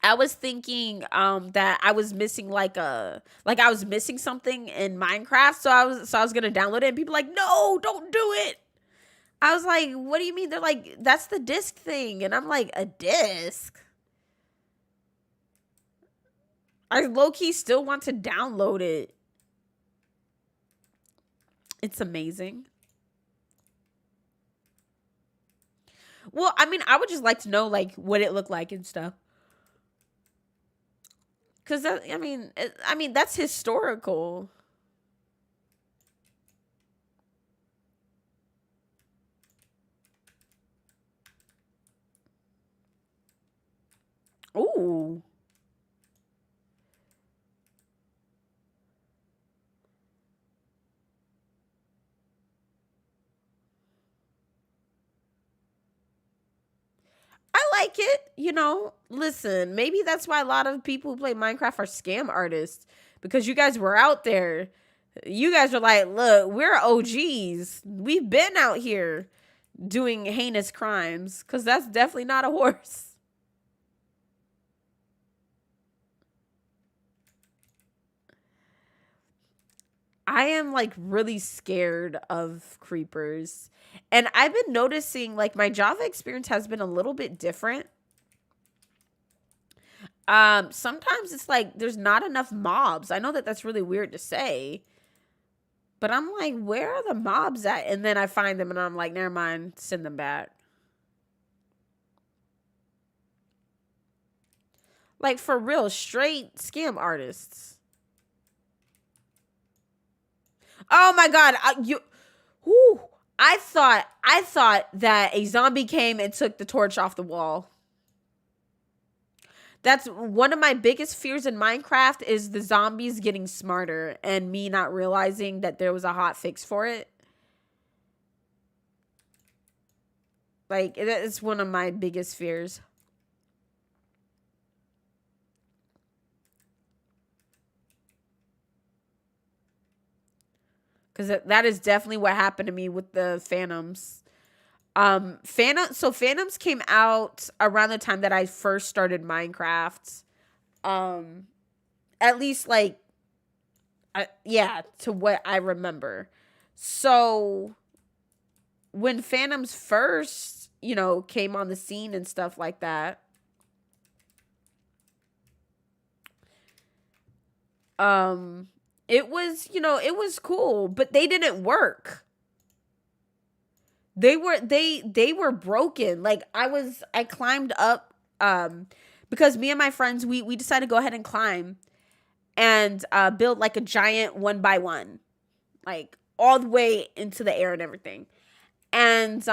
that I was missing I was missing something in Minecraft, so I was gonna download it, and people like, no, don't do it. I was like, what do you mean? They're like, that's the disc thing, and I'm like, a disc? I low key still want to download it. It's amazing. Well, I mean, I would just like to know like what it looked like and stuff. Cause I mean that's historical. Ooh, I like it. Listen, maybe that's why a lot of people who play Minecraft are scam artists because you guys were out there. You guys are like, look, we're OGs. We've been out here doing heinous crimes because that's definitely not a horse. I am like really scared of creepers. And I've been noticing like my Java experience has been a little bit different. Sometimes it's like there's not enough mobs. I know that that's really weird to say, but I'm like, where are the mobs at? And then I find them and I'm like, never mind, send them back. Like for real, straight scam artists. Oh my god, whew, I thought that a zombie came and took the torch off the wall. That's one of my biggest fears in Minecraft is the zombies getting smarter and me not realizing that there was a hot fix for it. Like it's one of my biggest fears. Cuz that is definitely what happened to me with the phantoms. Phantoms came out around the time that I first started Minecraft. Um at least like yeah, to what I remember. So when phantoms first, came on the scene and stuff like that, um it was cool, but they didn't work. They were broken. Like I climbed up because me and my friends we decided to go ahead and climb and build like a giant one by one, like all the way into the air and everything. And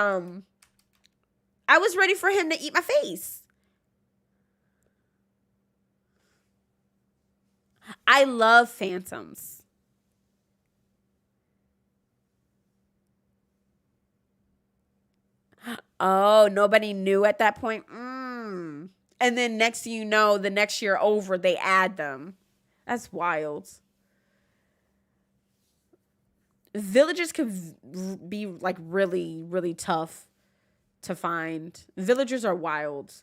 I was ready for him to eat my face. I love phantoms. Oh, nobody knew at that point. And then next thing you know, the next year over, they add them. That's wild. Villagers can be like really, really tough to find. Villagers are wild.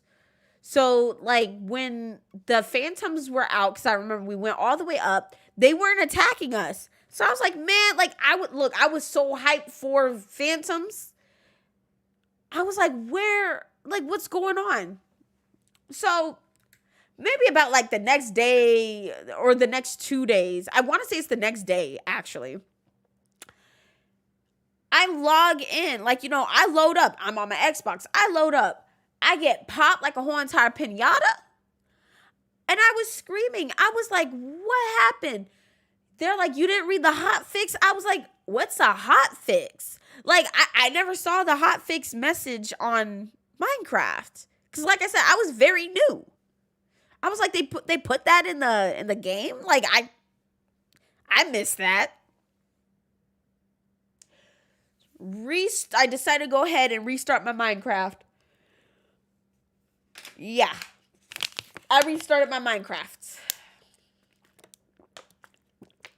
So, like, when the phantoms were out, because I remember we went all the way up, they weren't attacking us. So I was like, man, like, I was so hyped for phantoms. I was like, what's going on? So maybe about like the next day or the next 2 days. I want to say it's the next day, actually. I log in, like, I load up. I'm on my Xbox. I load up. I get popped like a whole entire pinata. And I was screaming. I was like, what happened? They're like, you didn't read the hot fix? I was like, what's a hot fix? Like, I never saw the hot fix message on Minecraft. Because like I said, I was very new. I was like, they put that in the game? Like, I missed that. I decided to go ahead and restart my Minecraft. Yeah. I restarted my Minecraft.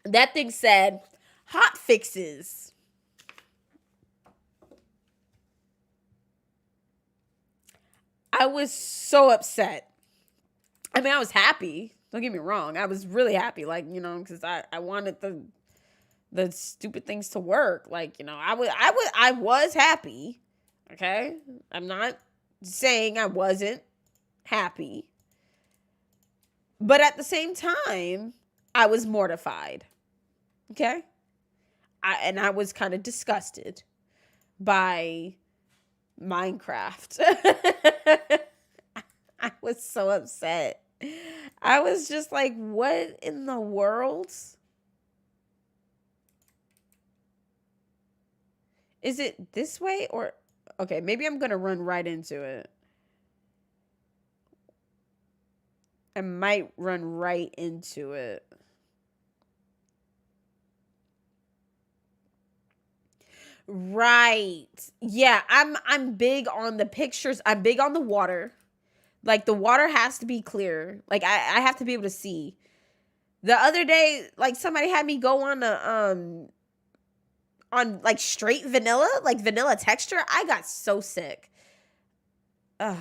That thing said, hot fixes. I was so upset. I mean, I was happy. Don't get me wrong. I was really happy, like, you know, because I wanted the stupid things to work. Like, you know, I was happy. Okay? I'm not saying I wasn't happy. But at the same time, I was mortified. Okay? I was kind of disgusted by Minecraft. I was so upset. I was just like, what in the world? Is it this way or okay, maybe I'm going to run right into it. I might run right into it. Right. Yeah, I'm big on the pictures. I'm big on the water. Like the water has to be clear. Like I have to be able to see. The other day, like somebody had me go on like straight vanilla, like vanilla texture. I got so sick. Ugh.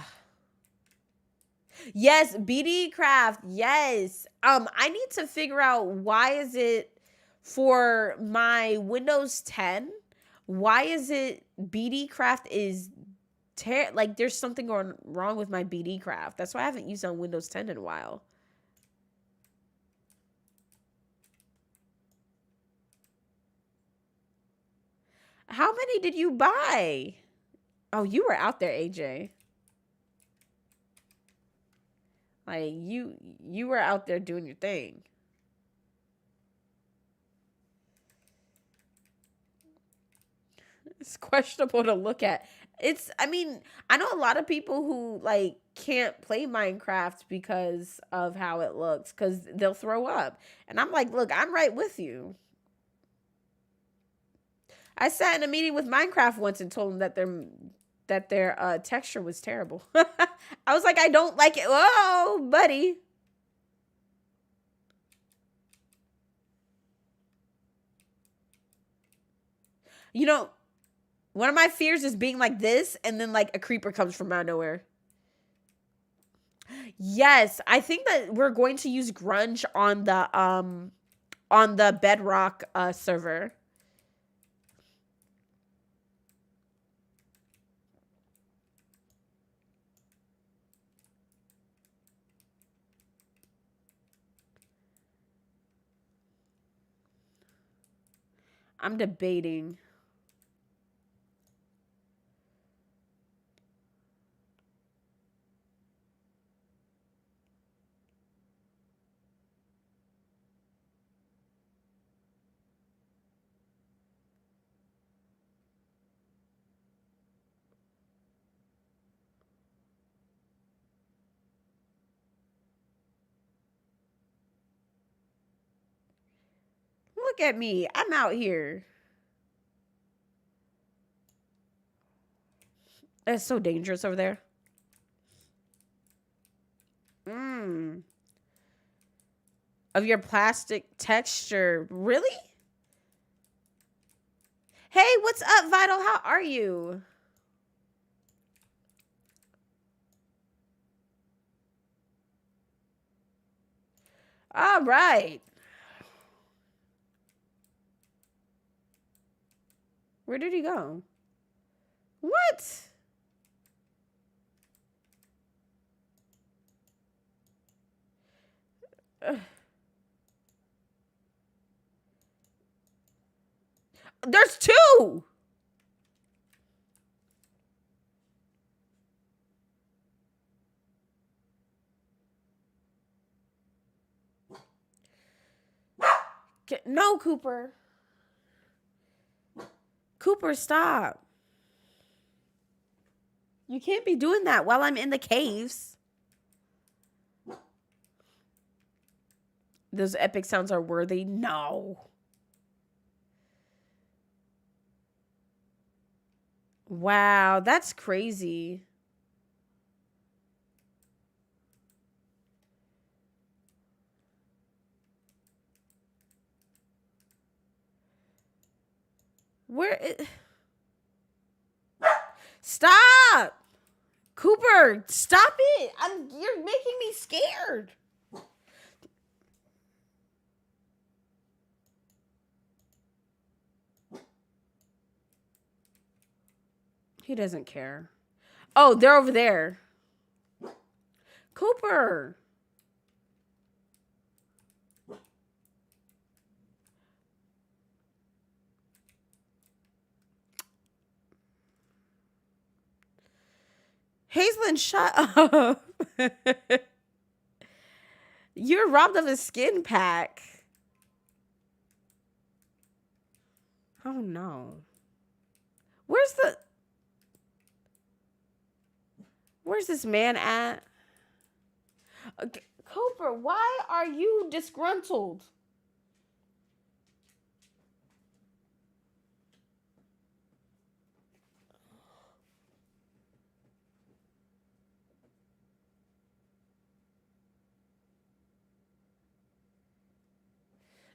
Yes, BD Craft. Yes. I need to figure out why is it for my Windows 10? Why is it BD Craft is like there's something going wrong with my BD Craft. That's why I haven't used on Windows 10 in a while. How many did you buy? Oh, you were out there, AJ. Like you were out there doing your thing. It's questionable to look at. I mean, I know a lot of people who like can't play Minecraft because of how it looks cuz they'll throw up. And I'm like, "Look, I'm right with you." I sat in a meeting with Minecraft once and told them that their texture was terrible. I was like, "I don't like it." Whoa, buddy. You know, one of my fears is being like this and then like a creeper comes from out of nowhere. Yes, I think that we're going to use grunge on the Bedrock server. I'm debating. Look at me. I'm out here. It's so dangerous over there. Mm. Of your plastic texture. Really? Hey, what's up, Vital? How are you? All right. Where did he go? What? Ugh. There's two. No, Cooper. Cooper, stop. You can't be doing that while I'm in the caves. Those epic sounds are worthy. No. Wow, that's crazy. Where is... Stop! Cooper, stop it! You're making me scared. He doesn't care. Oh, they're over there. Cooper. Hazelin, shut up. You're robbed of a skin pack. Oh, no. Where's this man at? Okay. Cooper, why are you disgruntled?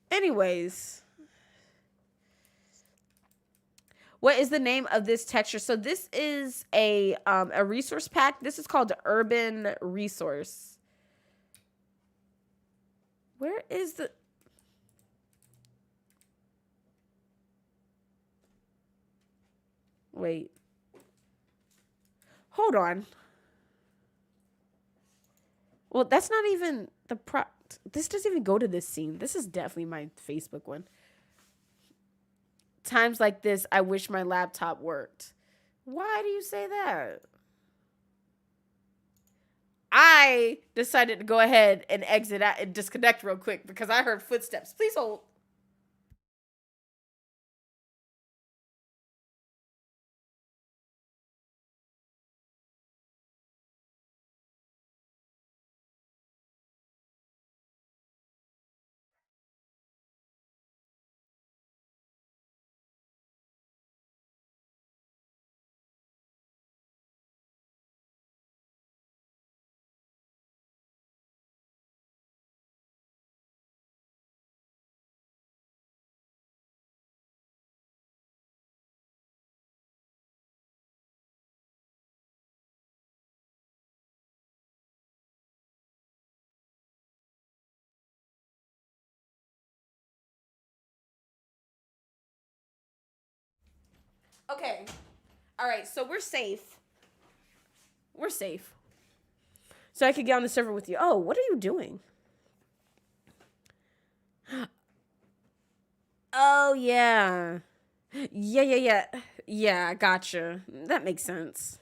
Anyways, what is the name of this texture? So this is a resource pack. This is called Urban Resource. Where is the... Wait. Hold on. Well, that's not even the this doesn't even go to this scene. This is definitely my Facebook one. Times like this, I wish my laptop worked. Why do you say that? I decided to go ahead and exit out and disconnect real quick because I heard footsteps. Please hold. Okay. All right. So we're safe. We're safe. So I could get on the server with you. Oh, what are you doing? Oh, yeah. Yeah. Yeah, gotcha. That makes sense.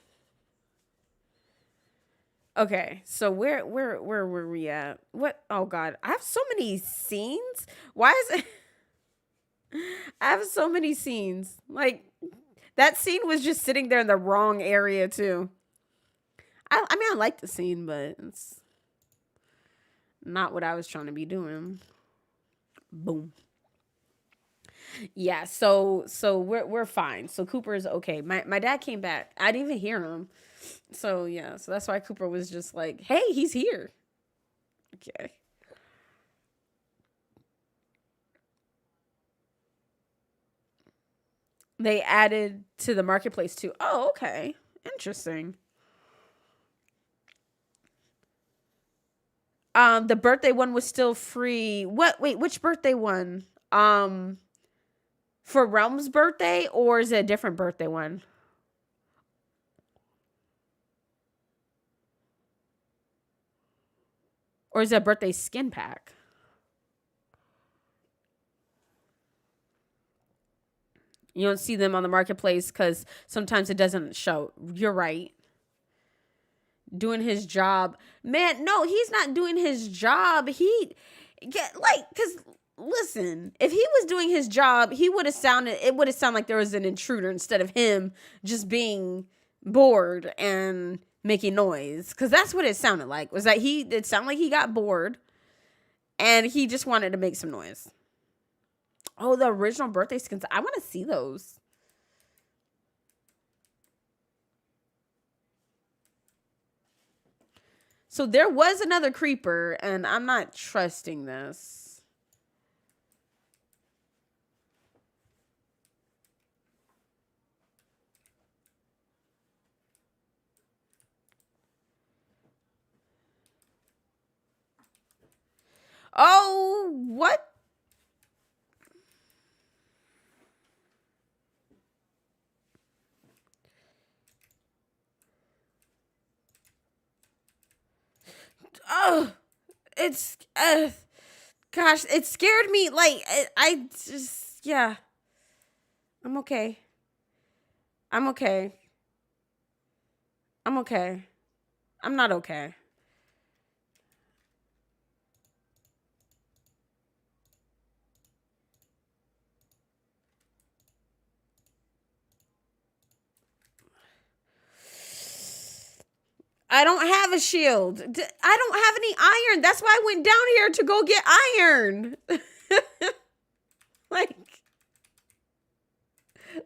Okay, so where were we at? What? Oh God, I have so many scenes. Why is it? I have so many scenes. Like that scene was just sitting there in the wrong area too. I mean, I like the scene, but it's not what I was trying to be doing. Boom. Yeah, so we're fine. So Cooper is okay. My dad came back. I didn't even hear him. So yeah, so that's why Cooper was just like, "Hey, he's here." Okay. They added to the marketplace too. Oh, okay. Interesting. The birthday one was still free. What? Wait, which birthday one? For Realm's birthday, or is it a different birthday one? Or is it a birthday skin pack? You don't see them on the marketplace because sometimes it doesn't show. You're right. Doing his job. Man, no, he's not doing his job. Because listen, if he was doing his job, it would have sounded like there was an intruder instead of him just being bored and making noise. Because that's what it sounded like. It sounded like he got bored and he just wanted to make some noise. Oh, the original birthday skins. I want to see those. So there was another creeper, and I'm not trusting this. Oh, what? Oh, it's gosh, it scared me. Like I just yeah. I'm okay. I'm okay. I'm okay. I'm not okay. I don't have a shield. I don't have any iron. That's why I went down here to go get iron. Like,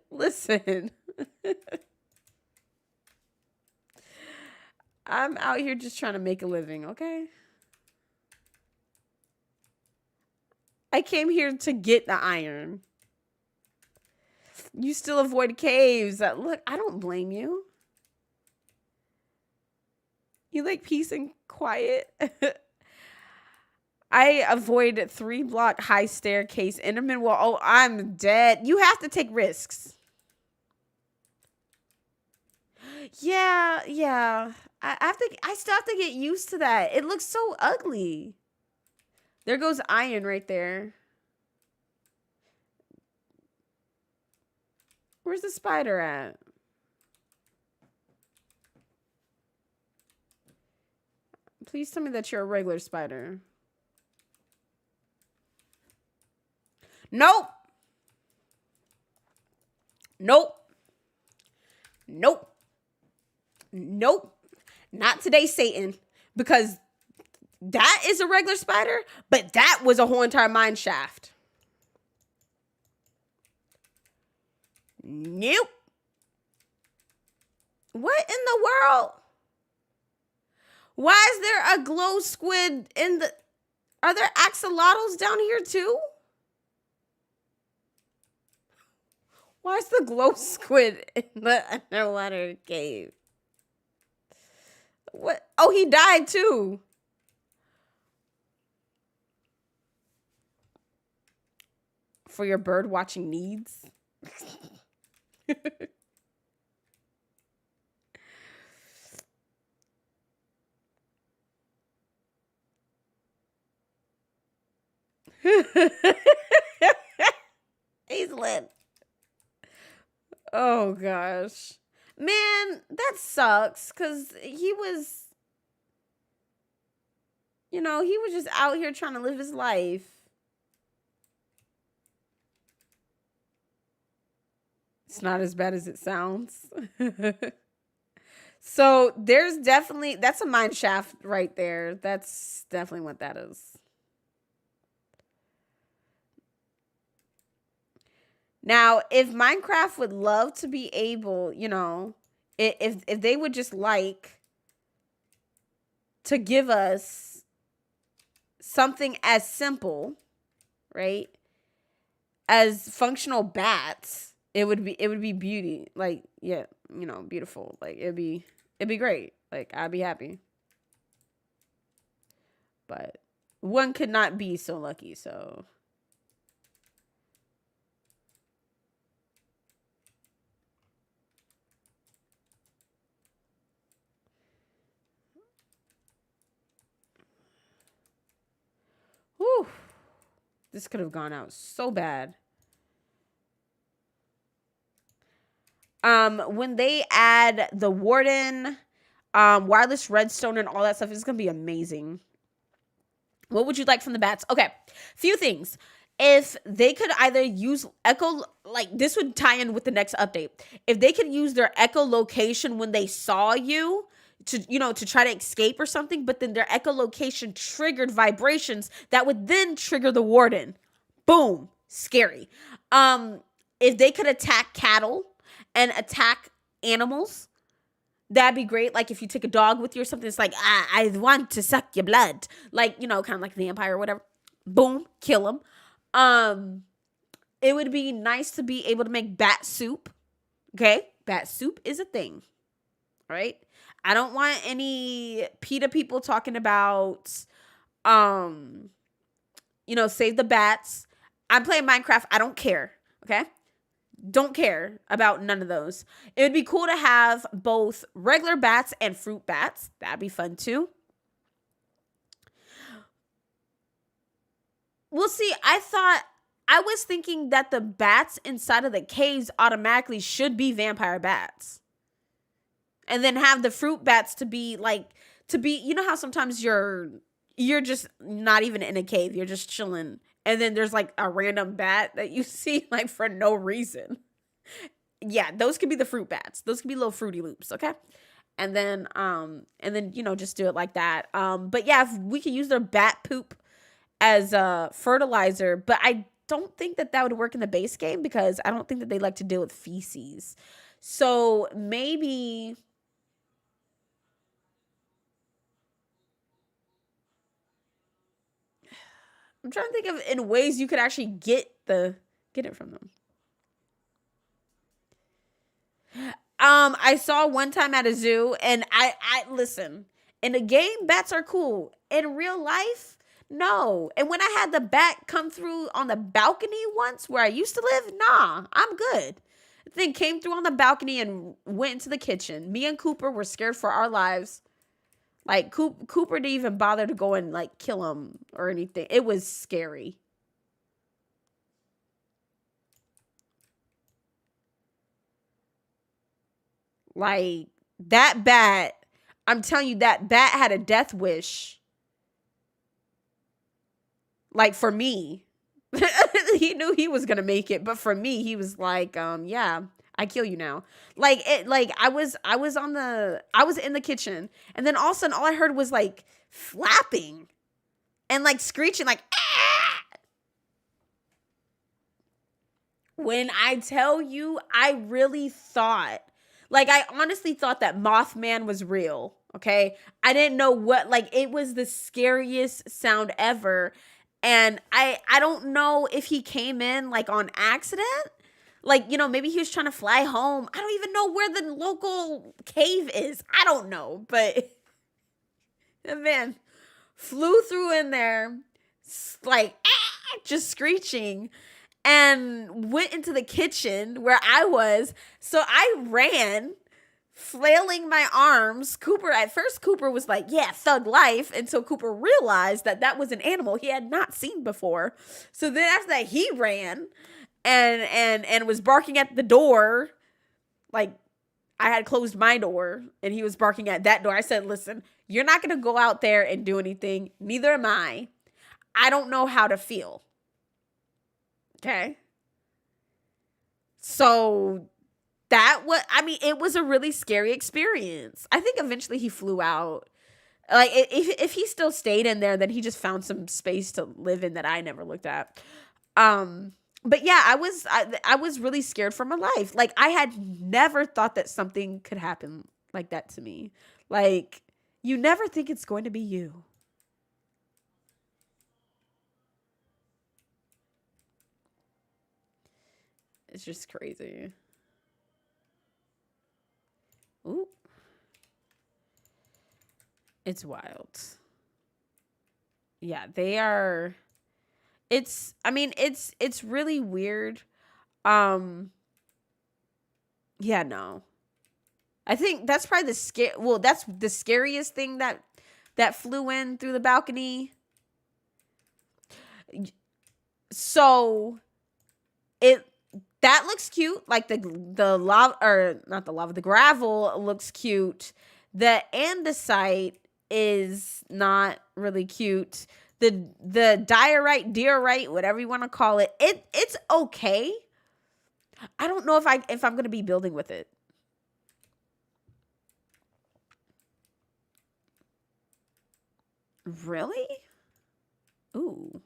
listen. I'm out here just trying to make a living, okay? I came here to get the iron. You still avoid caves. Look, I don't blame you. You like peace and quiet. I avoid 3-block high staircase, Enderman wall. Oh, I'm dead. You have to take risks. Yeah, yeah. I still have to get used to that. It looks so ugly. There goes iron right there. Where's the spider at? Please tell me that you're a regular spider. Nope. Nope. Nope. Nope. Not today, Satan. Because that is a regular spider, but that was a whole entire mine shaft. Nope. What in the world? Why is there a glow squid in the... Are there axolotls down here too? Why is the glow squid in the underwater cave? What? Oh, he died too. For your bird watching needs. He's lit. Oh gosh. Man, that sucks because he was, he was just out here trying to live his life. It's not as bad as it sounds. So there's definitely, that's a mine shaft right there. That's definitely what that is. Now, if Minecraft would love to be able, if they would just like to give us something as simple, right, as functional bats, it would be beauty. Like, yeah, beautiful. Like it'd be great. Like I'd be happy. But one could not be so lucky, so whew. This could have gone out so bad. When they add the warden, wireless redstone and all that stuff, it's gonna be amazing. What would you like from the bats? Okay, few things. If they could either use echo, like this would tie in with the next update. If they could use their echolocation when they saw you to try to escape or something, but then their echolocation triggered vibrations that would then trigger the warden. Boom, scary. If they could attack cattle and attack animals, that'd be great. Like if you take a dog with you or something, it's like, I want to suck your blood. Like, kind of like vampire or whatever. Boom, kill him. It would be nice to be able to make bat soup. Okay? Bat soup is a thing. Right? I don't want any PETA people talking about save the bats. I'm playing Minecraft. I don't care. Okay. Don't care about none of those. It would be cool to have both regular bats and fruit bats. That'd be fun too. We'll see. I was thinking that the bats inside of the caves automatically should be vampire bats. And then have the fruit bats to be you know how sometimes you're just not even in a cave, you're just chilling. And then there's like a random bat that you see like for no reason. Yeah, those could be the fruit bats. Those could be little Fruity Loops, okay? And then just do it like that. But yeah, if we could use their bat poop as fertilizer, but I don't think that would work in the base game because I don't think that they like to deal with feces. So maybe I'm trying to think of in ways you could actually get it from them. I saw one time at a zoo, and I listen. In the game, bats are cool. In real life, no. And when I had the bat come through on the balcony once where I used to live, nah, I'm good. The thing came through on the balcony and went into the kitchen. Me and Cooper were scared for our lives. Like, Cooper didn't even bother to go and, like, kill him or anything. It was scary. Like, that bat, I'm telling you, that bat had a death wish. Like, for me. He knew he was going to make it. But for me, he was like, yeah. I kill you now. Like I was in the kitchen, and then all of a sudden all I heard was like flapping and like screeching like ah! When I tell you, I honestly thought that Mothman was real. Okay. I didn't know it was the scariest sound ever. And I don't know if he came in like on accident. Like, maybe he was trying to fly home. I don't even know where the local cave is. I don't know. But the man flew through in there, like, just screeching, and went into the kitchen where I was. So I ran, flailing my arms. At first, Cooper was like, yeah, thug life. Until Cooper realized that was an animal he had not seen before. So then after that, he ran. And was barking at the door. Like, I had closed my door and he was barking at that door. I said, listen, you're not going to go out there and do anything. Neither am I. I don't know how to feel. Okay. So it was a really scary experience. I think eventually he flew out. Like, if he still stayed in there, then he just found some space to live in that I never looked at. But yeah, I was really scared for my life. Like, I had never thought that something could happen like that to me. Like, you never think it's going to be you. It's just crazy. Ooh. It's wild. Yeah, they are. It's really weird. Yeah, no. I think that's probably that's the scariest thing that flew in through the balcony. So that looks cute. Like the lava, or not the lava, the gravel looks cute. The andesite is not really cute. The diorite, whatever you want to call it, it's okay. I don't know if I'm gonna be building with it. Really? Ooh.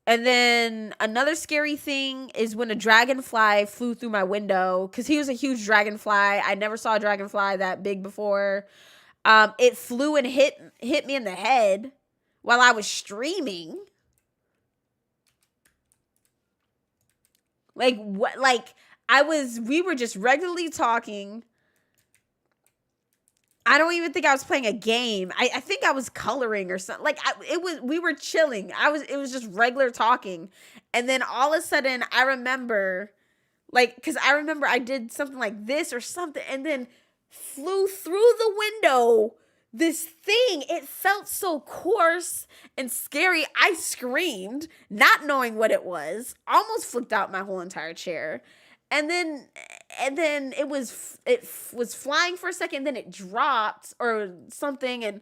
And then another scary thing is when a dragonfly flew through my window, because he was a huge dragonfly. I never saw a dragonfly that big before. It flew and hit me in the head while I was streaming. Like, what? Like, we were just regularly talking, I don't even think I was playing a game. I think I was coloring or something. Like we were chilling. It was just regular talking. And then all of a sudden I remember like, cause I remember I did something like this or something and then flew through the window this thing. It felt so coarse and scary. I screamed, not knowing what it was, almost flipped out my whole entire chair. And then it was flying for a second, then it dropped or something, and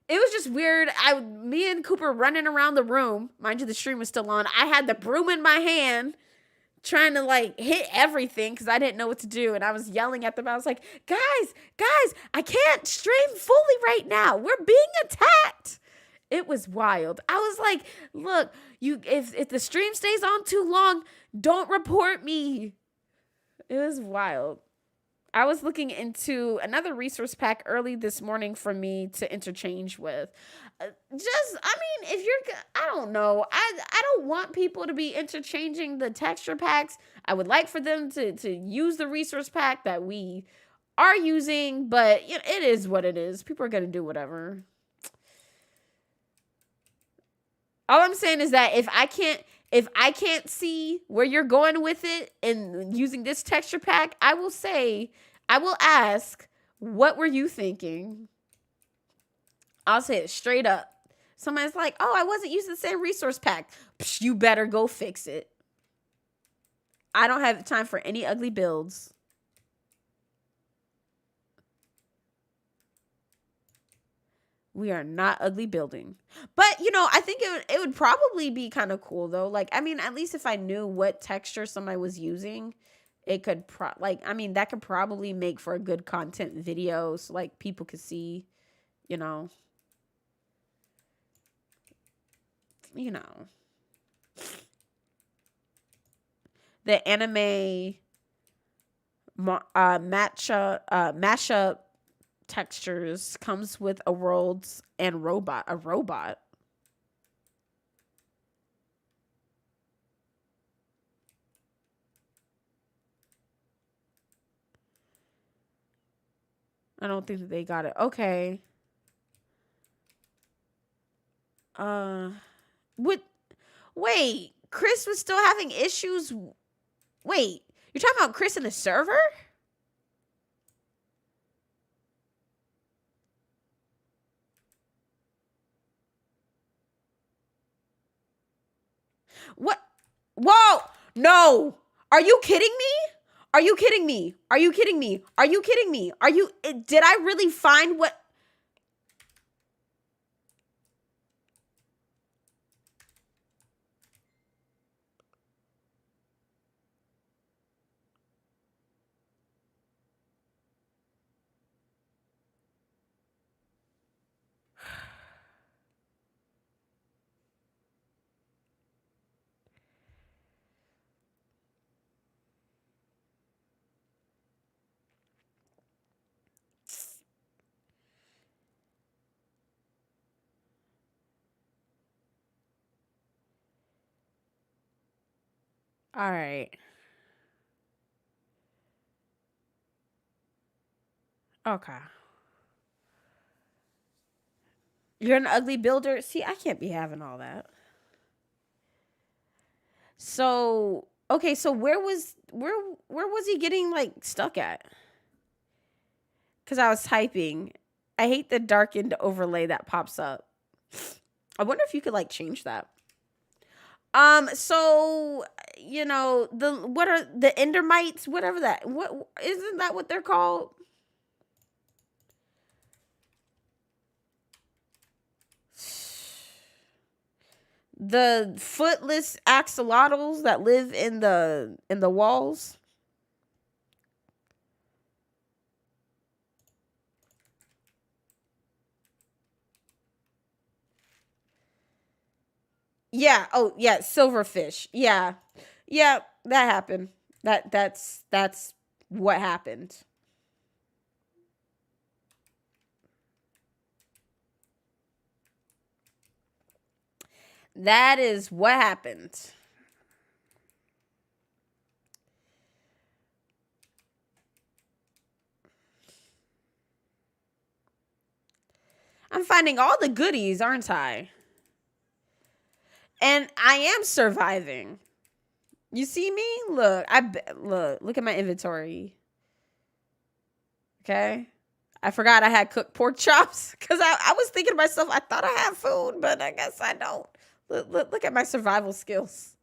it was just weird. Me and Cooper running around the room. Mind you, the stream was still on. I had the broom in my hand, trying to like hit everything because I didn't know what to do, and I was yelling at them. I was like, guys, I can't stream fully right now. We're being attacked. It was wild. I was like, look, if the stream stays on too long, don't report me. It was wild. I was looking into another resource pack early this morning for me to interchange with. If you're, I don't know. I don't want people to be interchanging the texture packs. I would like for them to use the resource pack that we are using, but it is what it is. People are going to do whatever. All I'm saying is that if I can't see where you're going with it and using this texture pack, I will ask, what were you thinking? I'll say it straight up. Somebody's like, oh, I wasn't using the same resource pack. Psh, you better go fix it. I don't have time for any ugly builds. We are not ugly building. But, I think it would probably be kind of cool, though. Like, I mean, at least if I knew what texture somebody was using, it could, that could probably make for a good content video. So, like, people could see, the anime mashup textures comes with a world and a robot. I don't think that they got it. Okay. Wait, Chris was still having issues. Wait, you're talking about Chris in the server? What? Whoa! No! Are you kidding me? Are you kidding me? Are you kidding me? Are you kidding me? Did I really find what? All right. Okay. You're an ugly builder. See, I can't be having all that. So, okay, so where was he getting like stuck at? Cuz I was typing. I hate the darkened overlay that pops up. I wonder if you could like change that. So, what are the endermites, whatever that. What isn't that what they're called? The footless axolotls that live in the walls. Yeah. Oh, yeah. Silverfish. Yeah. Yeah. That happened. That's what happened. That is what happened. I'm finding all the goodies, aren't I? And I am surviving. You see me? Look, look at my inventory. Okay. I forgot I had cooked pork chops because I was thinking to myself, I thought I had food, but I guess I don't. Look at my survival skills.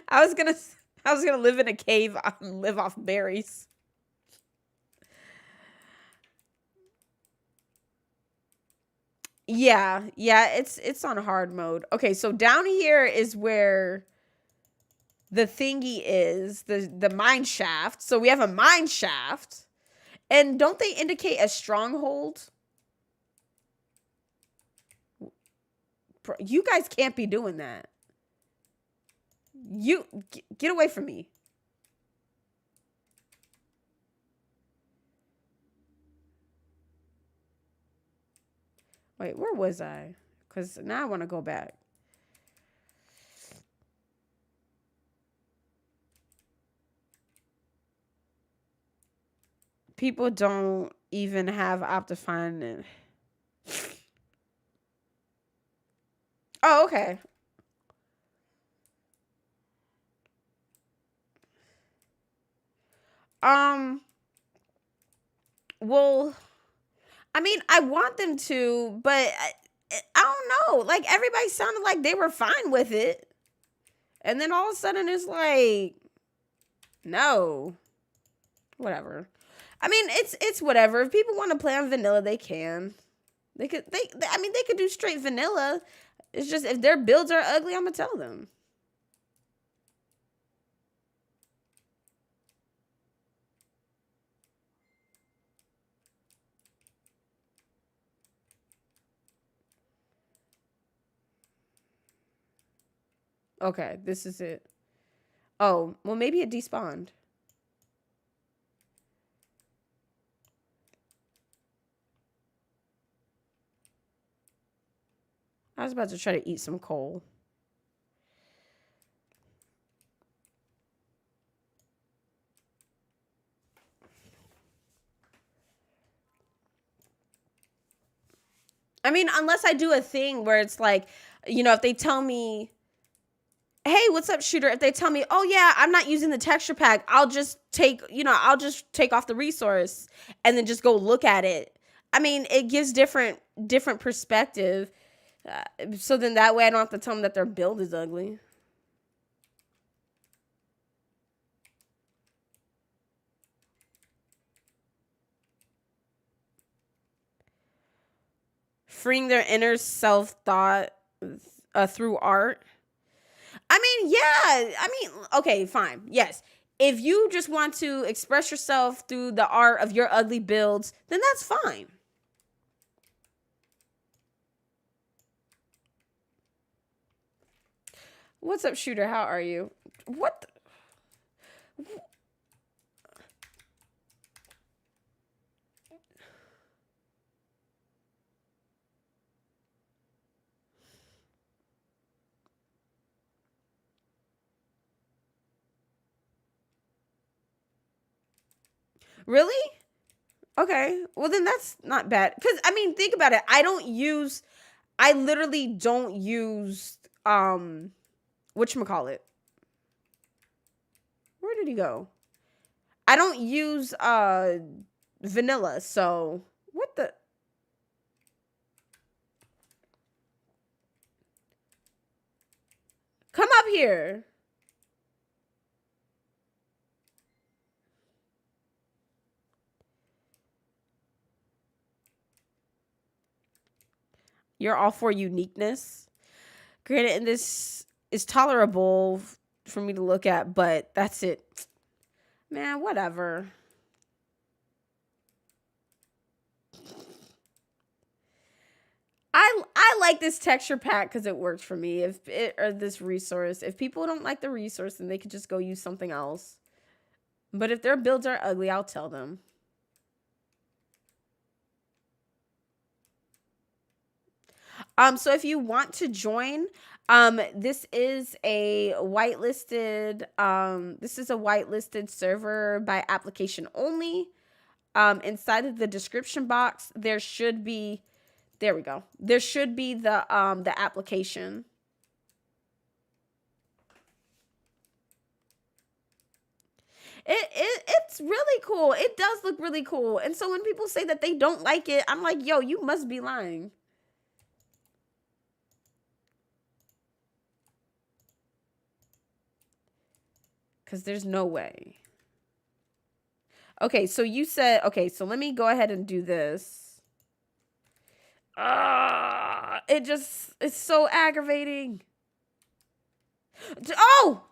I was gonna live in a cave and live off berries. Yeah, it's on hard mode. Okay, so down here is where the thingy is, the mine shaft. So we have a mine shaft. And don't they indicate a stronghold? You guys can't be doing that. You get away from me. Wait, where was I? Because now I want to go back. People don't even have Optifine. Oh, okay. Well, I mean, I want them to, but I don't know. Like, everybody sounded like they were fine with it. And then all of a sudden it's like, no. Whatever. I mean, it's whatever. If people want to play on vanilla, they can. They could do straight vanilla. It's just if their builds are ugly, I'm gonna tell them. Okay, this is it. Oh, well, maybe it despawned. I was about to try to eat some coal. I mean, unless I do a thing where it's like, you know, if they tell me, hey, what's up, shooter? If they tell me, oh yeah, I'm not using the texture pack, I'll just take off the resource and then just go look at it. I mean, it gives different perspective. So then that way I don't have to tell them that their build is ugly. Freeing their inner self-thought through art. I mean, yeah. I mean, okay, fine. Yes. If you just want to express yourself through the art of your ugly builds, then that's fine. What's up, shooter? How are you? What? Really? Okay. Well, then that's not bad. Because, I mean, think about it. I literally don't use, whatchamacallit. Where did he go? I don't use, vanilla. So, what the? Come up here. You're all for uniqueness. Granted, and this is tolerable for me to look at, but that's it. Man, whatever. I like this texture pack because it works for me. If it or this resource, if people don't like the resource, then they could just go use something else. But if their builds are ugly, I'll tell them. So if you want to join, this is a whitelisted server by application only. inside of the description box, there should be, there we go. There should be the application. It's really cool. It does look really cool. And so when people say that they don't like it, I'm like, yo, you must be lying. Because there's no way. Okay, so you said, okay, so let me go ahead and do this. It's so aggravating. Oh!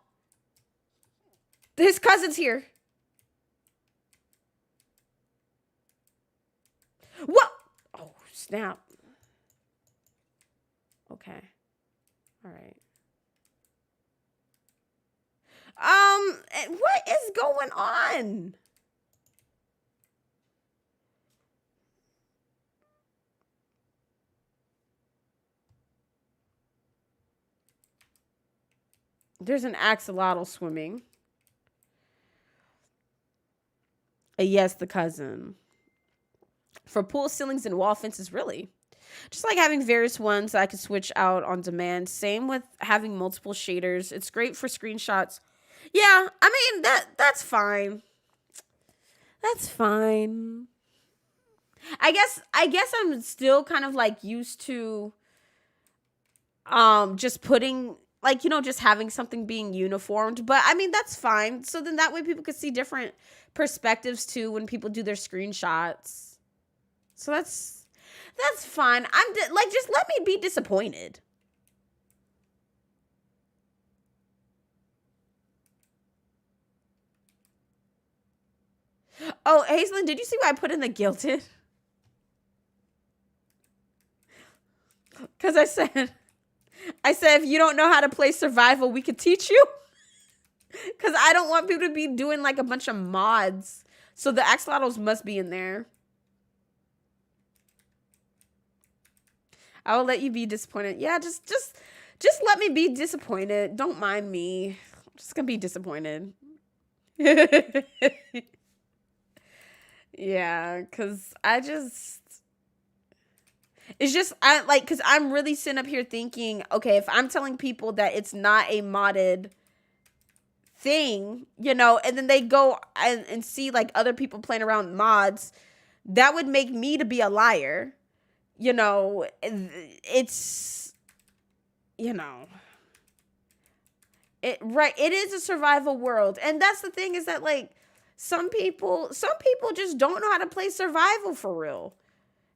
His cousin's here. What? Oh, snap. Okay. All right. What is going on? There's an axolotl swimming. Yes, the cousin. For pool ceilings and wall fences, really. Just like having various ones that I can switch out on demand. Same with having multiple shaders. It's great for screenshots. Yeah, I mean, that's fine. That's fine. I guess I'm still kind of like used to just putting, like, you know, just having something being uniformed. But I mean, that's fine. So then that way people could see different perspectives too when people do their screenshots. So that's fine. Like, just let me be disappointed. Oh, Hazelin, did you see what I put in the gilded? Because I said, if you don't know how to play survival, we could teach you. Because I don't want people to be doing like a bunch of mods. So the axolotls must be in there. I will let you be disappointed. Yeah, just let me be disappointed. Don't mind me. I'm just gonna be disappointed. Yeah, because because I'm really sitting up here thinking, okay, if I'm telling people that it's not a modded thing, you know, and then they go and see like other people playing around with mods, that would make me to be a liar. You know, it's, you know, it is a survival world. And that's the thing, is that like some people just don't know how to play survival for real.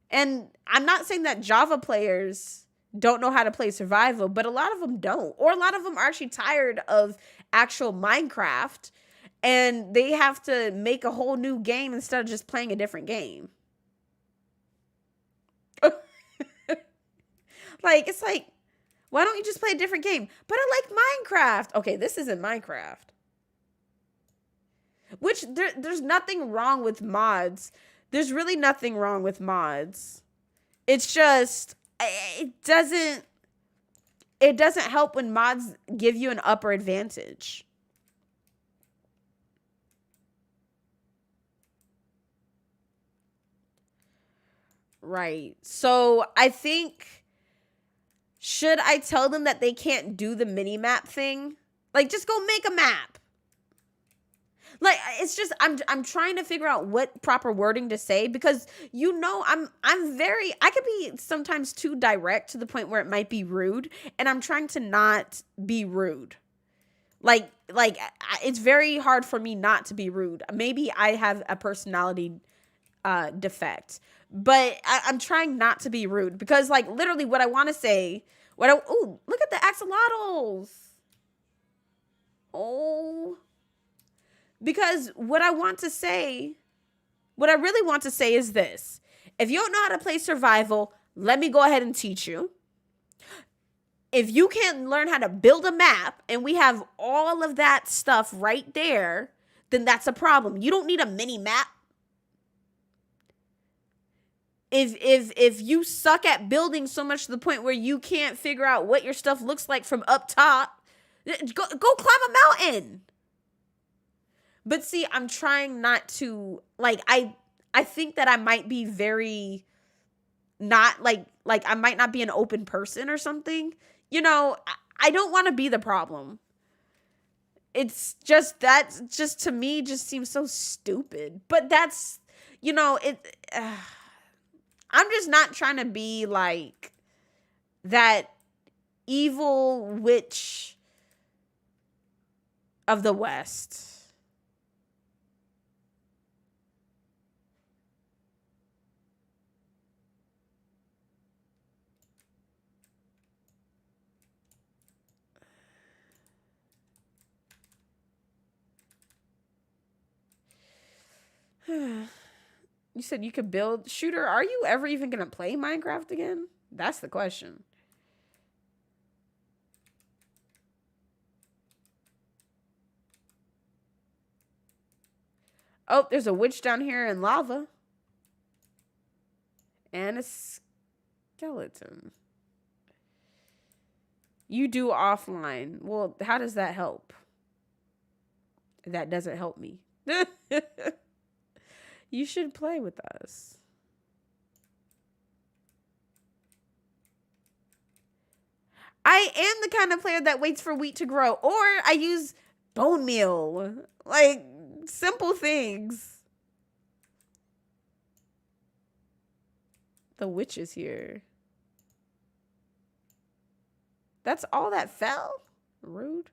And I'm not saying that Java players don't know how to play survival, but a lot of them don't. Or a lot of them are actually tired of actual Minecraft and they have to make a whole new game instead of just playing a different game. Like, it's like, why don't you just play a different game? But I like Minecraft. Okay, this isn't Minecraft. Which, there's nothing wrong with mods. There's really nothing wrong with mods. It's just, it doesn't help when mods give you an upper advantage. Right. So I think, should I tell them that they can't do the mini map thing? Like, just go make a map. Like, it's just, I'm trying to figure out what proper wording to say, because, you know, I could be sometimes too direct to the point where it might be rude, and I'm trying to not be rude. Like it's very hard for me not to be rude. Maybe I have a personality defect, but I'm trying not to be rude, because like literally what I want to say, ooh, look at the axolotls. Oh, because what I really want to say is this: if you don't know how to play survival, let me go ahead and teach you. If you can't learn how to build a map and we have all of that stuff right there, then that's a problem. You don't need a mini map. If you suck at building so much to the point where you can't figure out what your stuff looks like from up top, go climb a mountain. But see, I'm trying not to, like, I I think that I might be very not like I might not be an open person or something. You know, I don't want to be the problem. It's just that just to me just seems so stupid. But that's you know, I'm just not trying to be like that evil witch of the West. You said you could build shooter. Are you ever even gonna play Minecraft again? That's the question. Oh, there's a witch down here in lava. And a skeleton. You do offline. Well, how does that help? That doesn't help me. You should play with us. I am the kind of player that waits for wheat to grow, or I use bone meal. Like, simple things. The witch is here. That's all that fell? Rude.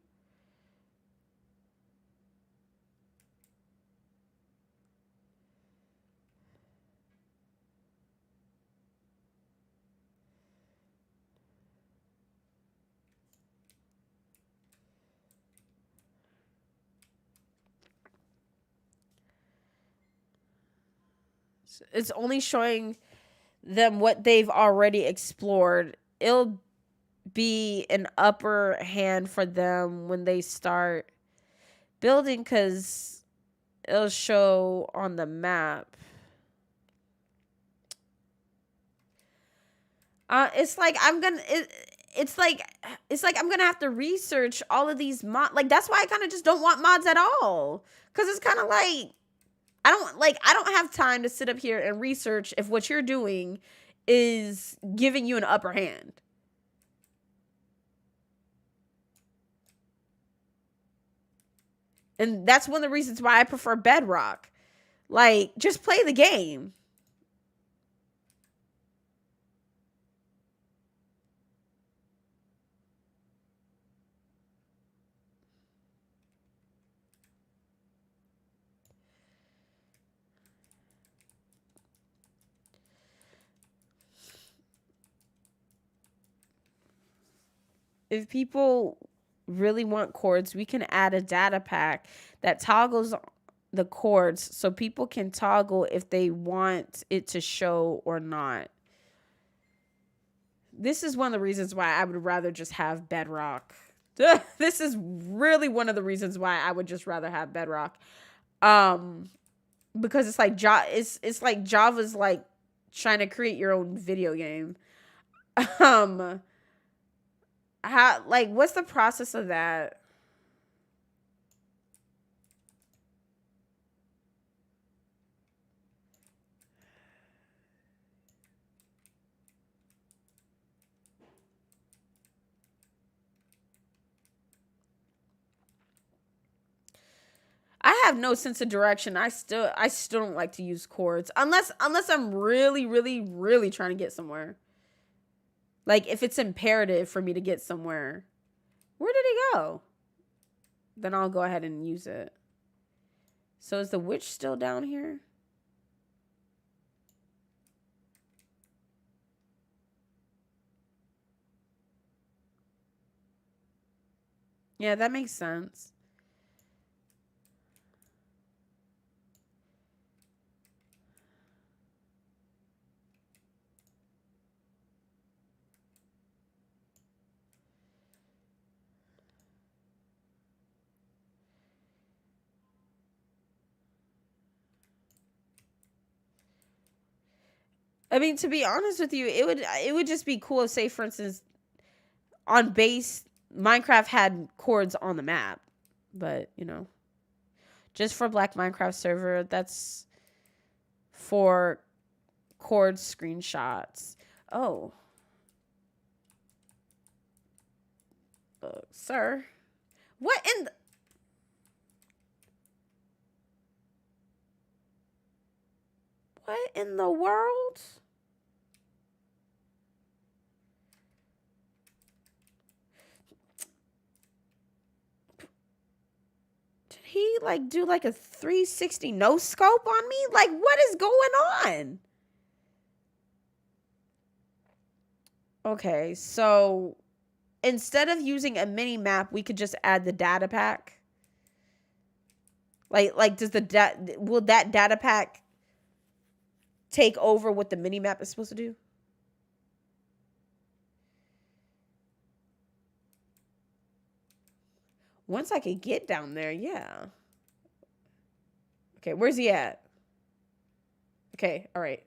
It's only showing them what they've already explored. It'll be an upper hand for them when they start building because it'll show on the map. It's like I'm gonna. It's like I'm gonna have to research all of these mods. Like that's why I kind of just don't want mods at all. Cause it's kind of like I don't have time to sit up here and research if what you're doing is giving you an upper hand. And that's one of the reasons why I prefer Bedrock. Like, just play the game. If people really want chords, we can add a data pack that toggles the chords so people can toggle if they want it to show or not. This is one of the reasons why I would rather just have Bedrock. This is really one of the reasons why I would just rather have Bedrock. Because it's like it's like Java's like trying to create your own video game. How like what's the process of that? I have no sense of direction. I still don't like to use chords unless I'm really trying to get somewhere. Like if it's imperative for me to get somewhere. Where did he go? Then I'll go ahead and use it. So is the witch still down here? Yeah, that makes sense. I mean, to be honest with you, it would just be cool if, say, for instance, on base, Minecraft had chords on the map. But, you know, just for Black Minecraft server, that's for cord screenshots. Oh. Sir. What in the... What in the world? Did he like do like a 360 no scope on me? Like, what is going on? Okay, so instead of using a mini map, we could just add the data pack. Like does the will that data pack take over what the mini map is supposed to do? Once I could get down there, yeah. Okay, where's he at? Okay, all right.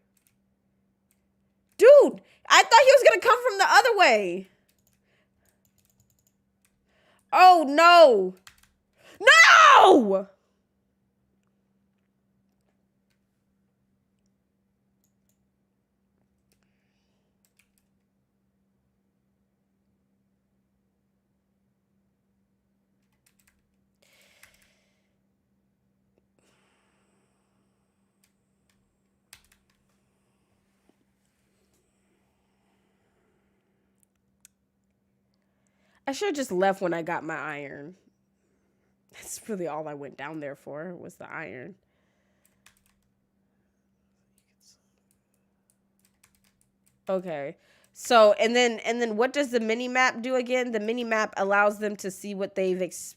Dude, I thought he was gonna come from the other way. Oh, no. No! I should have just left when I got my iron. That's really all I went down there for, was the iron. Okay. So, and then what does the mini map do again? The mini map allows them to see what they've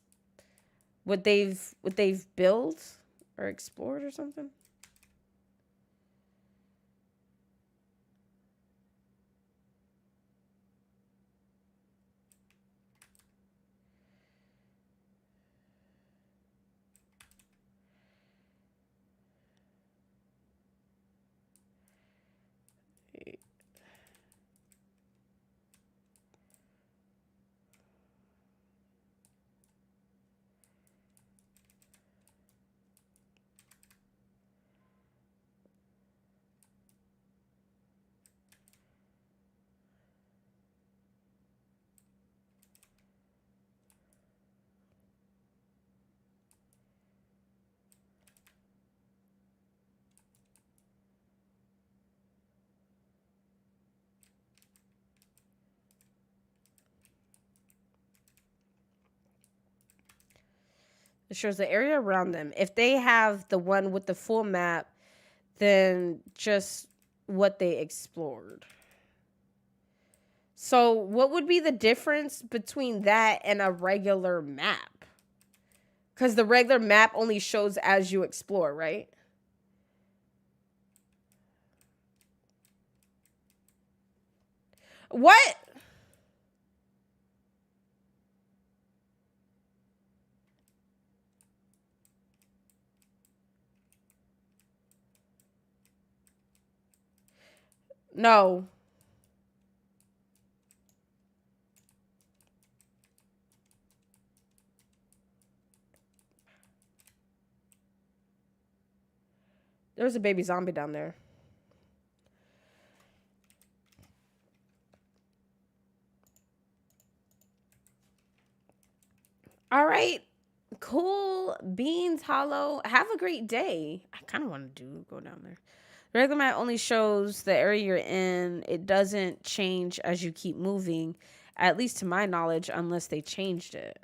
built or explored or something. It shows the area around them. If they have the one with the full map, then just what they explored. So what would be the difference between that and a regular map? Because the regular map only shows as you explore, right? What? No. There's a baby zombie down there. All right. Cool beans, Hollow. Have a great day. I kind of want to go down there. The regular map only shows the area you're in. It doesn't change as you keep moving, at least to my knowledge, unless they changed it.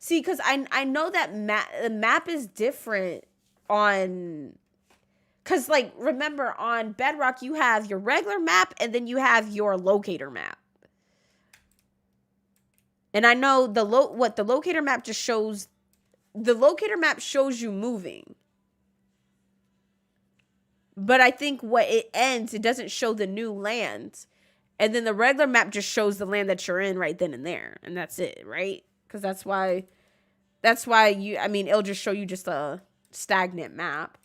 See, because I know that the map is different on... Because, like, remember, on Bedrock, you have your regular map, and then you have your locator map. And I know the locator map just shows... The locator map shows you moving. But I think what it ends, it doesn't show the new land. And then the regular map just shows the land that you're in right then and there. And that's it, right? Because that's why it'll just show you just a stagnant map.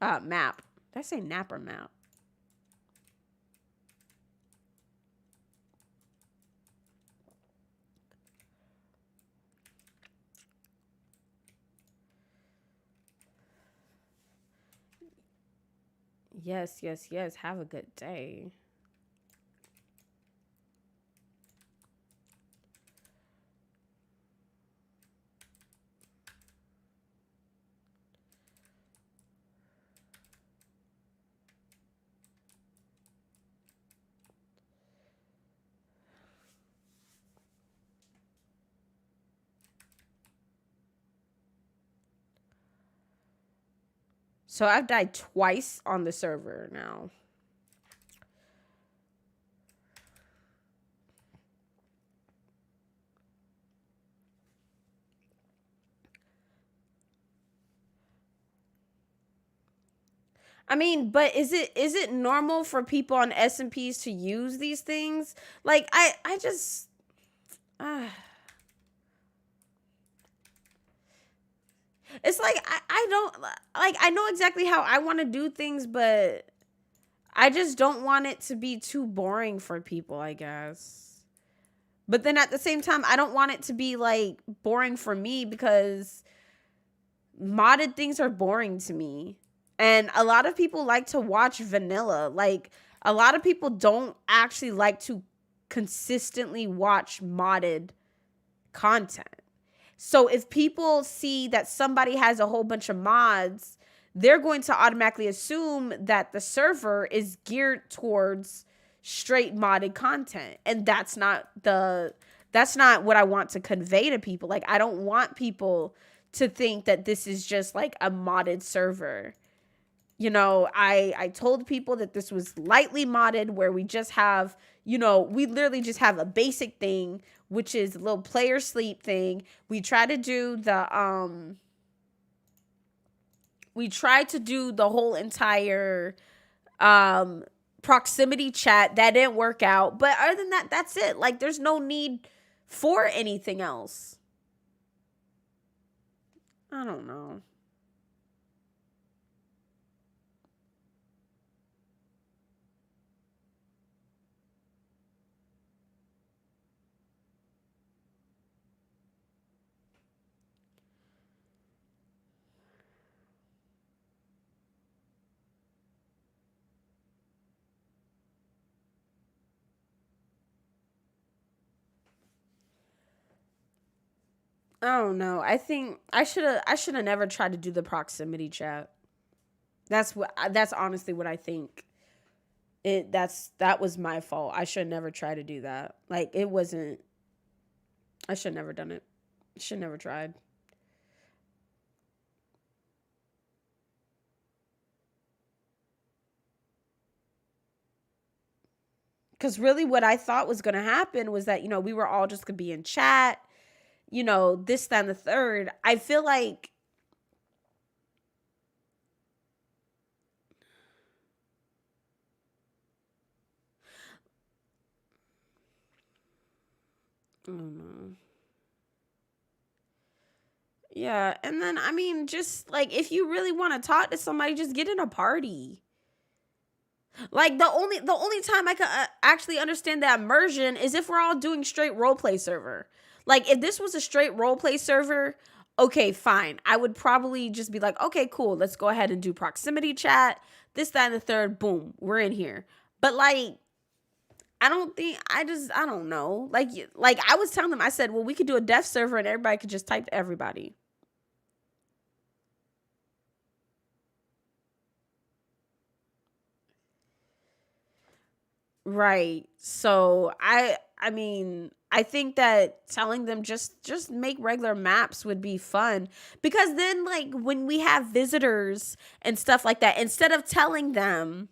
Map. Did I say nap or map? Yes, yes, yes. Have a good day. So I've died twice on the server now. I mean, but is it normal for people on SMPs to use these things? Like I just uh, it's like I don't like I know exactly how I want to do things, but I just don't want it to be too boring for people, I guess. But then at the same time, I don't want it to be like boring for me because modded things are boring to me. And a lot of people like to watch vanilla. Like a lot of people don't actually like to consistently watch modded content. So if people see that somebody has a whole bunch of mods, they're going to automatically assume that the server is geared towards straight modded content. And that's not what I want to convey to people. Like I don't want people to think that this is just like a modded server. I told people that this was lightly modded where we just have, we literally just have a basic thing, which is a little player sleep thing. We tried to do the whole entire proximity chat. That didn't work out. But other than that, that's it. Like there's no need for anything else. I don't know. I don't know. I think I should have never tried to do the proximity chat. That's honestly what I think. That was my fault. I should never try to do that. Like it wasn't I should never done it. Should never tried. Cuz really what I thought was going to happen was that, we were all just going to be in chat, this that and the third. I feel like I don't know. Yeah, and then I mean just like if you really want to talk to somebody just get in a party. Like the only time I could actually understand that immersion is if we're all doing straight roleplay server. Like if this was a straight roleplay server, okay, fine. I would probably just be like, okay, cool. Let's go ahead and do proximity chat. This, that, and the third. Boom, we're in here. But like, I don't know. Like I was telling them, I said, well, we could do a deaf server and everybody could just type to everybody. Right. So I mean, I think that telling them just make regular maps would be fun because then like when we have visitors and stuff like that, instead of telling them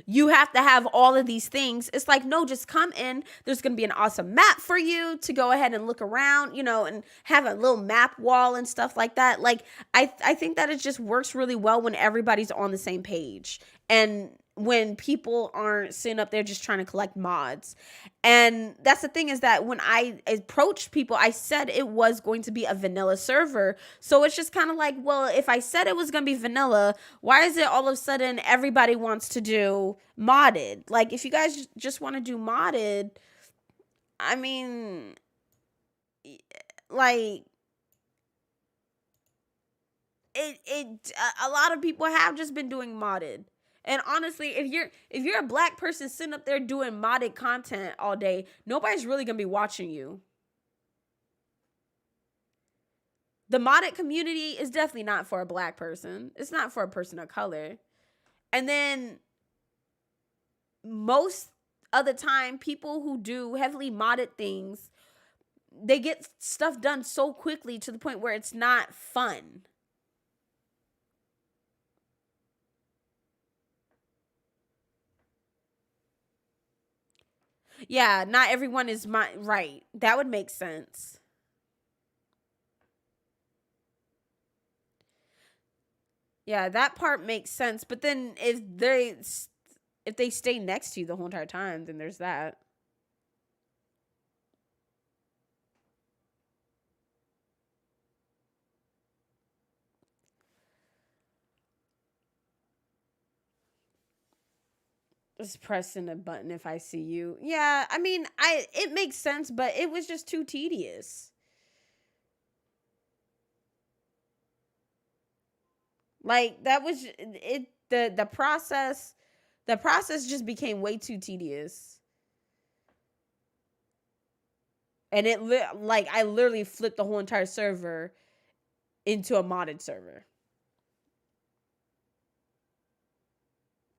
you have to have all of these things. It's like, no, just come in. There's going to be an awesome map for you to go ahead and look around, and have a little map wall and stuff like that. Like, I think that it just works really well when everybody's on the same page and when people aren't sitting up there just trying to collect mods. And that's the thing is that when I approached people, I said it was going to be a vanilla server. So it's just kind of like, well, if I said it was going to be vanilla, why is it all of a sudden everybody wants to do modded? Like, if you guys just want to do modded, I mean, like, a lot of people have just been doing modded. And honestly, if you're a black person sitting up there doing modded content all day, nobody's really gonna be watching you. The modded community is definitely not for a black person. It's not for a person of color. And then most of the time, people who do heavily modded things, they get stuff done so quickly to the point where it's not fun. Yeah, not everyone is right. That would make sense. Yeah, that part makes sense. But then if they stay next to you the whole entire time, then there's that. Just pressing a button if I see you. Yeah, I mean, it makes sense, but it was just too tedious. Like that was it. The process just became way too tedious. And like I literally flipped the whole entire server into a modded server.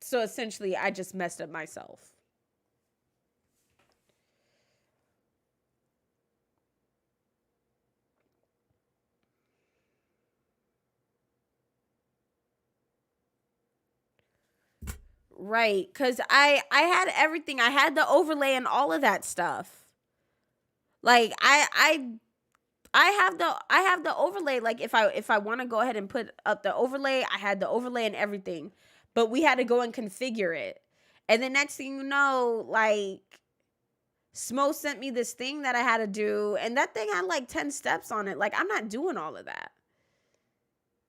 So essentially, I just messed up myself. Right, cuz I had everything. I had the overlay and all of that stuff. Like I have the overlay. Like if I want to go ahead and put up the overlay, I had the overlay and everything. But we had to go and configure it. And the next thing you know, like Smo sent me this thing that I had to do, and that thing had like 10 steps on it. Like I'm not doing all of that.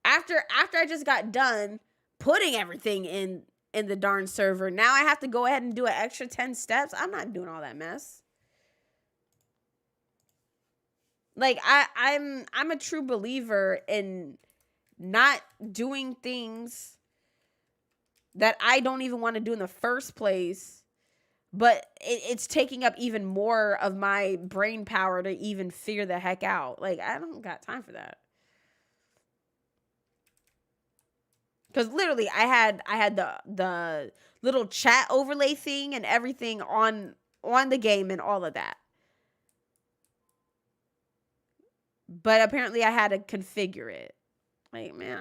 After I just got done putting everything in the darn server, now I have to go ahead and do an extra 10 steps. I'm not doing all that mess. Like I'm a true believer in not doing things that I don't even want to do in the first place, but it's taking up even more of my brain power to even figure the heck out. Like I don't got time for that. Cuz literally I had the little chat overlay thing and everything on the game and all of that. But apparently I had to configure it. Like, man,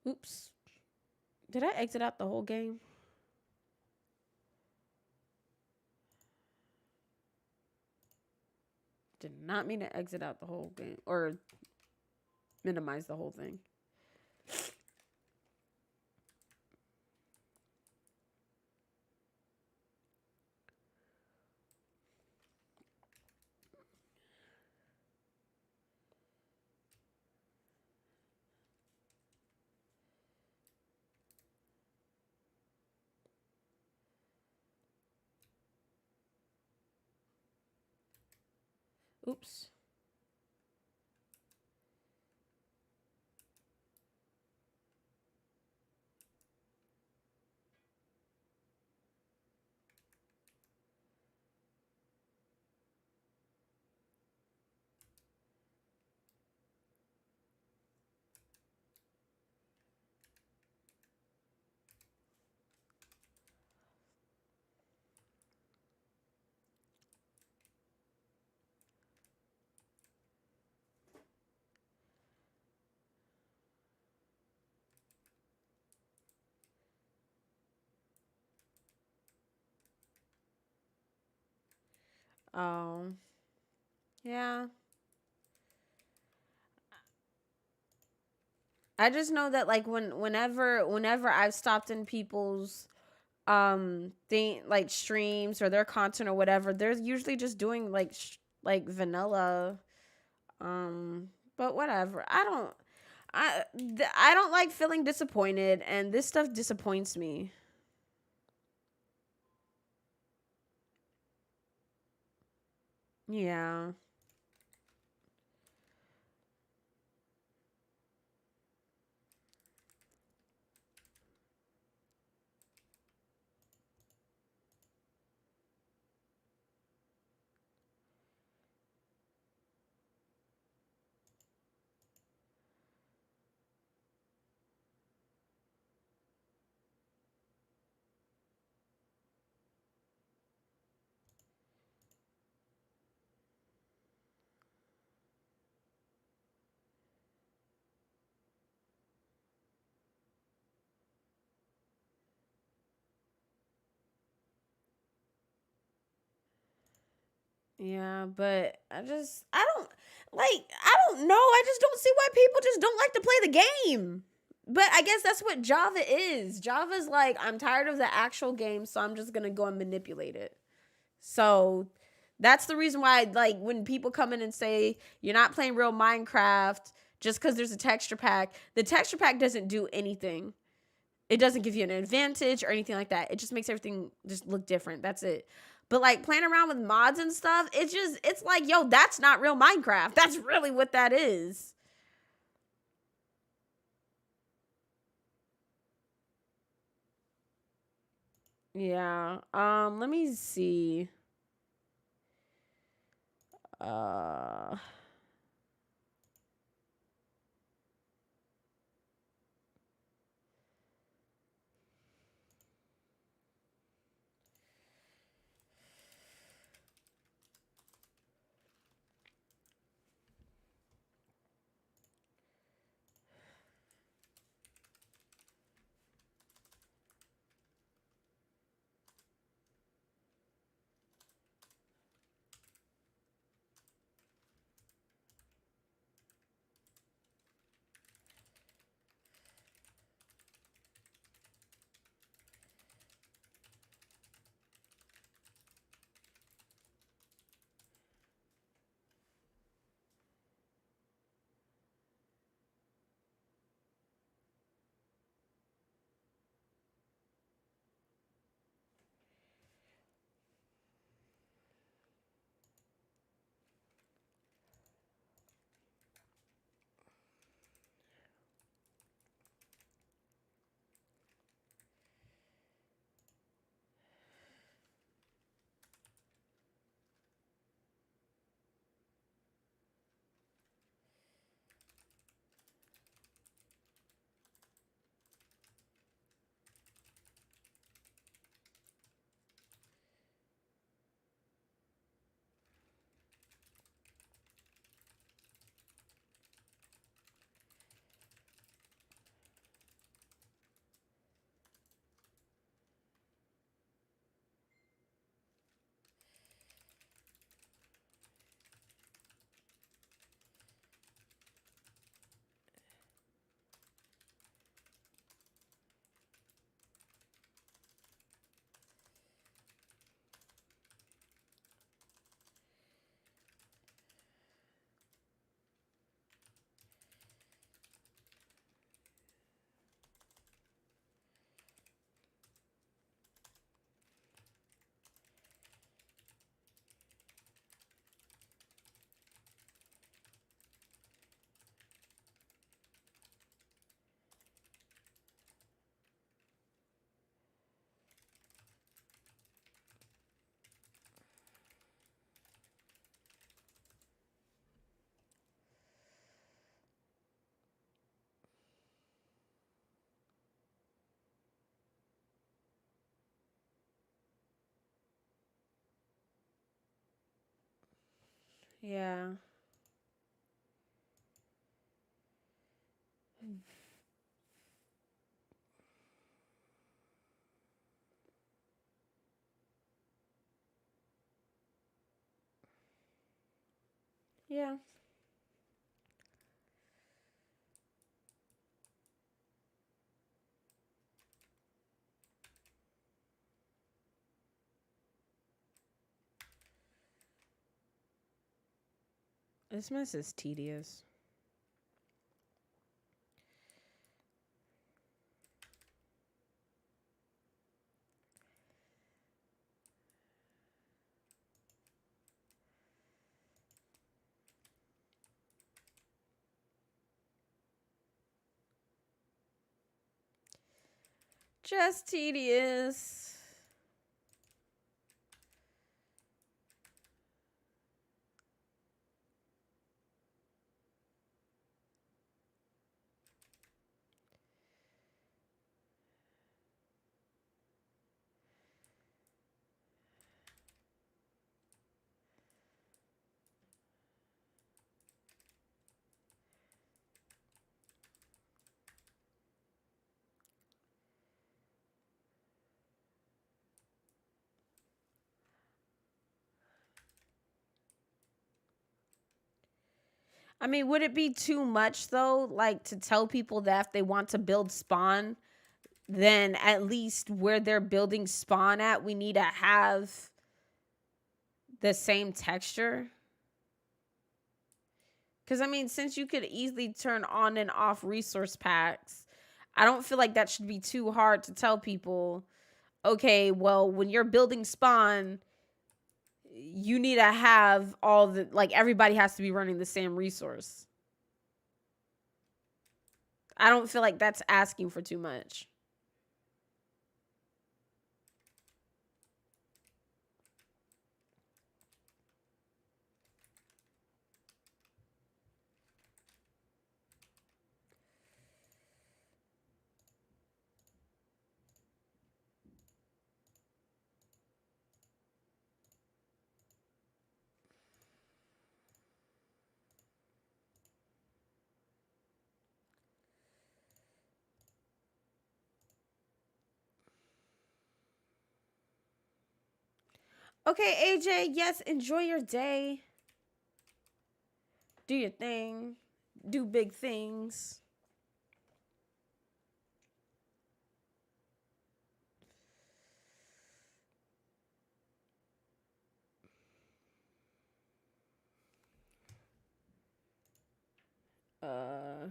oops. Did I exit out the whole game? Did not mean to exit out the whole game or minimize the whole thing. Oops. Oh, yeah. I just know that like whenever I've stopped in people's thing like streams or their content or whatever, they're usually just doing like like vanilla. But whatever. I don't like feeling disappointed, and this stuff disappoints me. Yeah. Yeah, but I don't know. I just don't see why people just don't like to play the game. But I guess that's what Java is. Java's like, I'm tired of the actual game, so I'm just gonna go and manipulate it. So that's the reason why, like, when people come in and say you're not playing real Minecraft just because there's a texture pack, the texture pack doesn't do anything. It doesn't give you an advantage or anything like that. It just makes everything just look different. That's it. But like playing around with mods and stuff, it's like, yo, that's not real Minecraft. That's really what that is. Yeah. Let me see. Uh yeah. Yeah. This mess is tedious. Just tedious. I mean, would it be too much though, like to tell people that if they want to build spawn, then at least where they're building spawn at, we need to have the same texture? Because I mean, since you could easily turn on and off resource packs, I don't feel like that should be too hard to tell people. Okay, well, when you're building spawn, you need to have all the, like, everybody has to be running the same resource. I don't feel like that's asking for too much. Okay, AJ, yes, enjoy your day. Do your thing. Do big things. Uh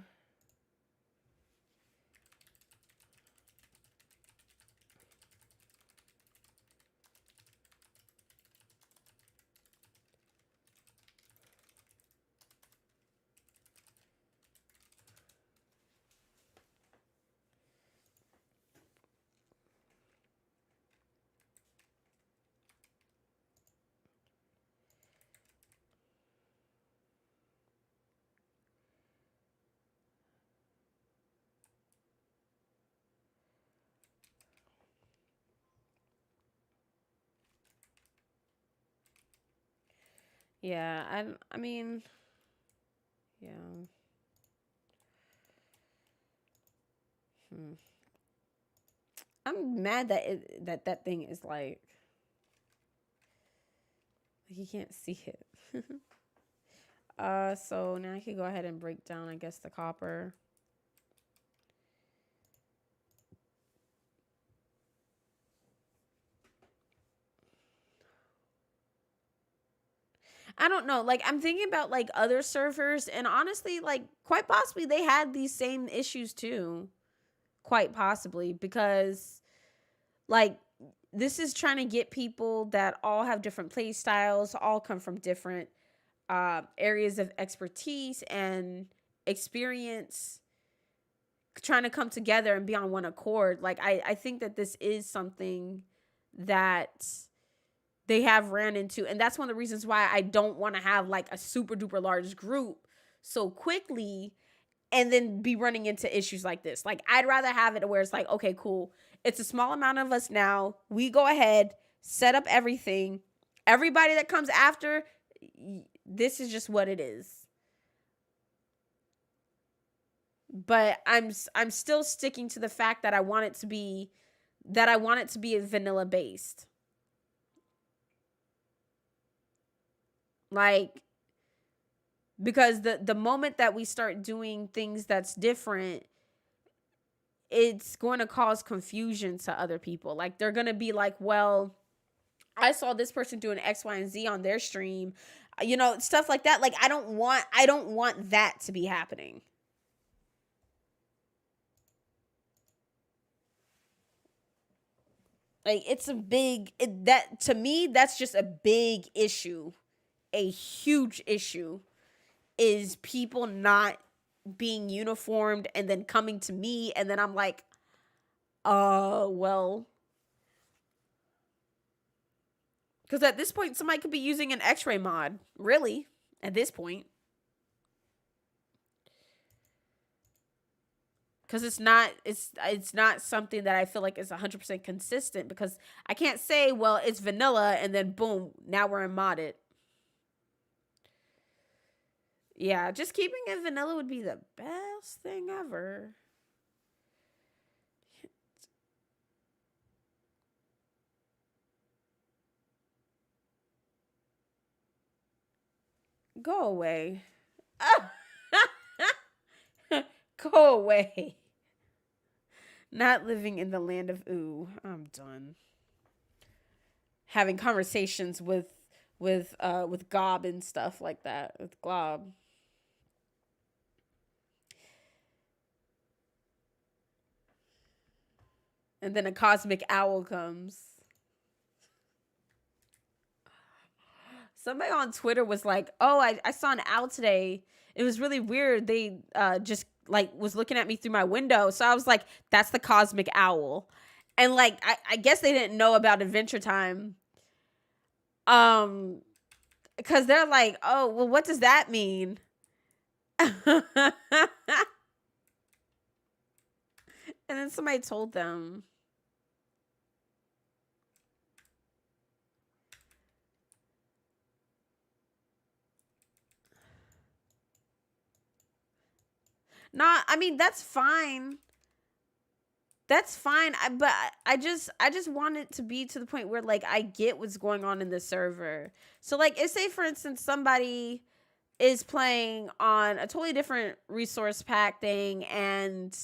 yeah, I mean, yeah. Hmm. I'm mad that that thing is like you can't see it. So now I can go ahead and break down, I guess, the copper. I don't know. Like, I'm thinking about like other servers, and honestly, like, quite possibly they had these same issues too. Quite possibly, because like this is trying to get people that all have different play styles, all come from different areas of expertise and experience, trying to come together and be on one accord. Like, I think that this is something that they have ran into, and that's one of the reasons why I don't want to have like a super duper large group so quickly and then be running into issues like this. Like, I'd rather have it where it's like, okay, cool, it's a small amount of us now, we go ahead, set up everything, everybody that comes after, this is just what it is. But I'm still sticking to the fact that I want it to be vanilla based. Like, because the moment that we start doing things that's different, it's going to cause confusion to other people. Like they're going to be like, well, I saw this person doing X, Y, and Z on their stream, you know, stuff like that. Like I don't want that to be happening. Like it's a big that to me that's just a big issue. A huge issue is people not being uniformed and then coming to me and then I'm like, well, because at this point somebody could be using an X-ray mod, really. At this point, because it's not something that I feel like is 100% consistent, because I can't say, well, it's vanilla and then boom, now we're in modded. Yeah, just keeping it vanilla would be the best thing ever. Go away. Go away. Not living in the land of ooh. I'm done. Having conversations with Gob and stuff like that. With Glob. And then a cosmic owl comes. Somebody on Twitter was like, oh, I saw an owl today. It was really weird. They just like was looking at me through my window. So I was like, that's the cosmic owl. And like I guess they didn't know about Adventure Time. Because they're like, oh, well, what does that mean? And then somebody told them. Nah, I mean, that's fine. That's fine. But I just want it to be to the point where like I get what's going on in the server. So like, say for instance somebody is playing on a totally different resource pack thing, and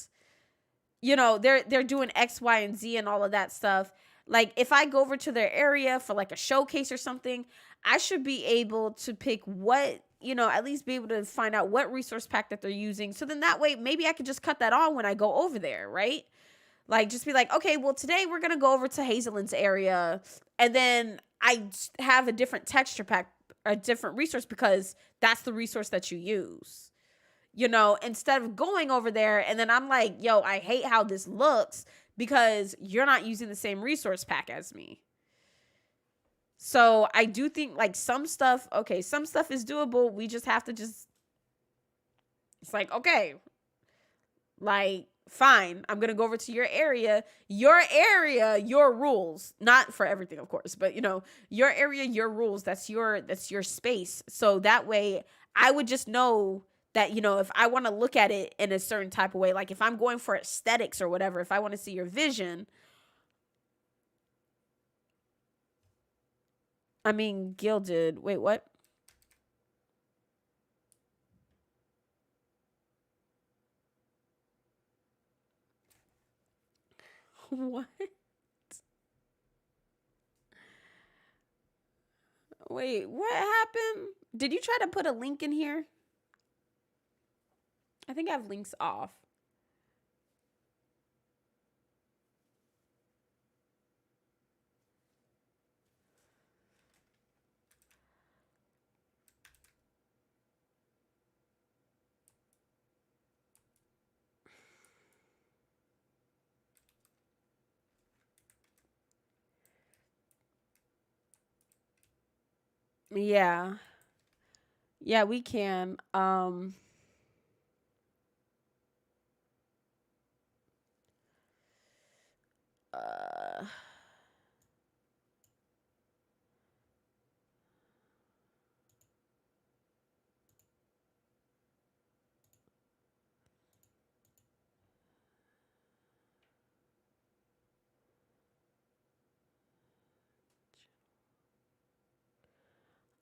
you know they're doing X, Y, and Z and all of that stuff. Like if I go over to their area for like a showcase or something, I should be able to pick what, you know, at least be able to find out what resource pack that they're using. So then that way maybe I could just cut that on when I go over there, right? Like just be like, okay, well today we're gonna go over to Hazelin's area, and then I have a different texture pack, a different resource, because that's the resource that you use. You know, instead of going over there and then I'm like, yo, I hate how this looks because you're not using the same resource pack as me. So I do think like some stuff, okay, some stuff is doable. We just have to just, it's like, okay, like, fine, I'm gonna go over to your area, your rules. Not for everything, of course, but you know, your area, your rules. That's your space. So that way, I would just know that, you know, if I want to look at it in a certain type of way, like if I'm going for aesthetics or whatever, if I want to see your vision. I mean, gilded. Wait, what? What? Wait, what happened? Did you try to put a link in here? I think I have links off. Yeah. Yeah, we can. Uh,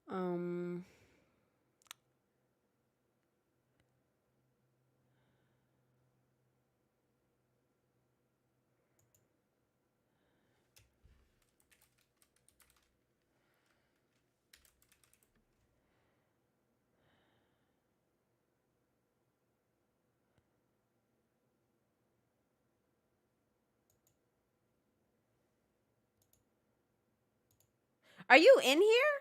um Are you in here?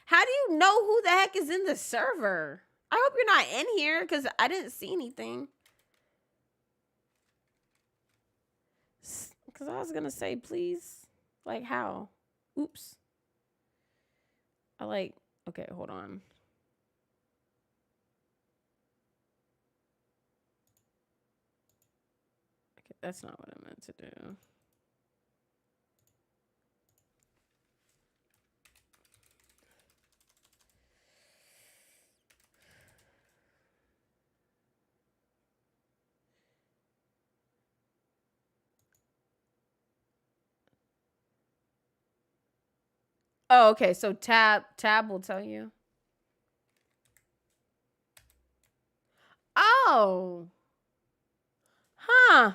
How do you know who the heck is in the server? I hope you're not in here because I didn't see anything. Because I was going to say, please. Like, how? Oops. Okay, hold on. Okay, that's not what I meant to do. Oh, okay. So tab will tell you. Oh. Huh.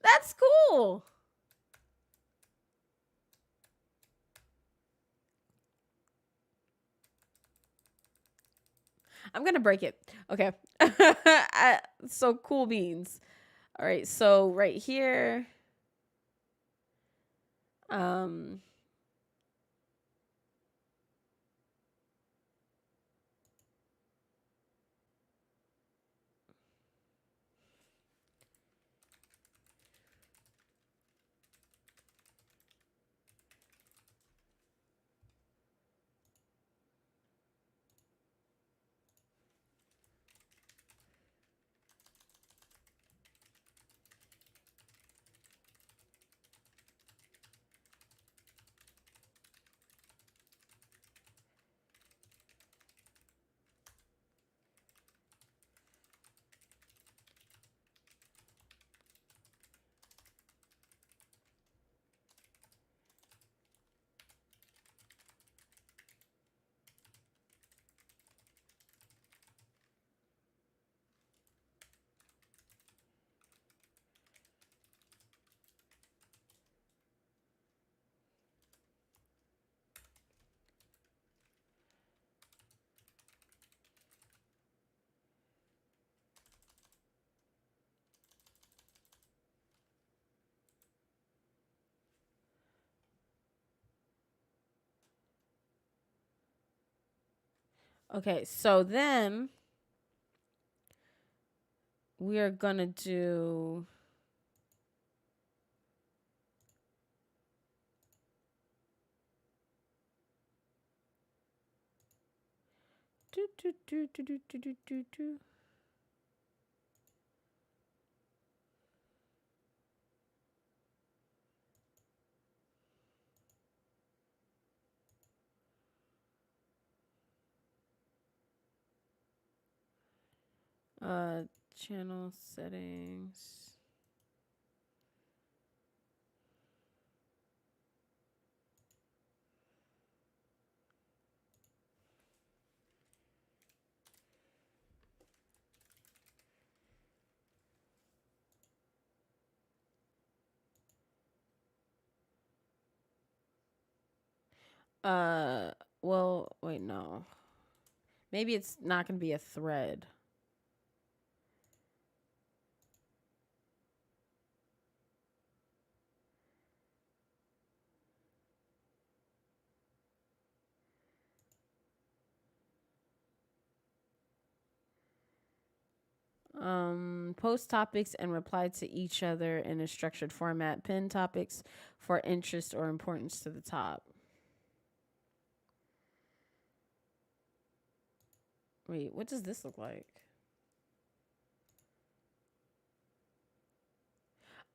That's cool. I'm going to break it. Okay. So cool beans. All right. So right here. Okay. So then we are going to do. Channel settings. Well, wait, no. Maybe it's not going to be a thread. Post topics and reply to each other in a structured format. Pin topics for interest or importance to the top. Wait, what does this look like?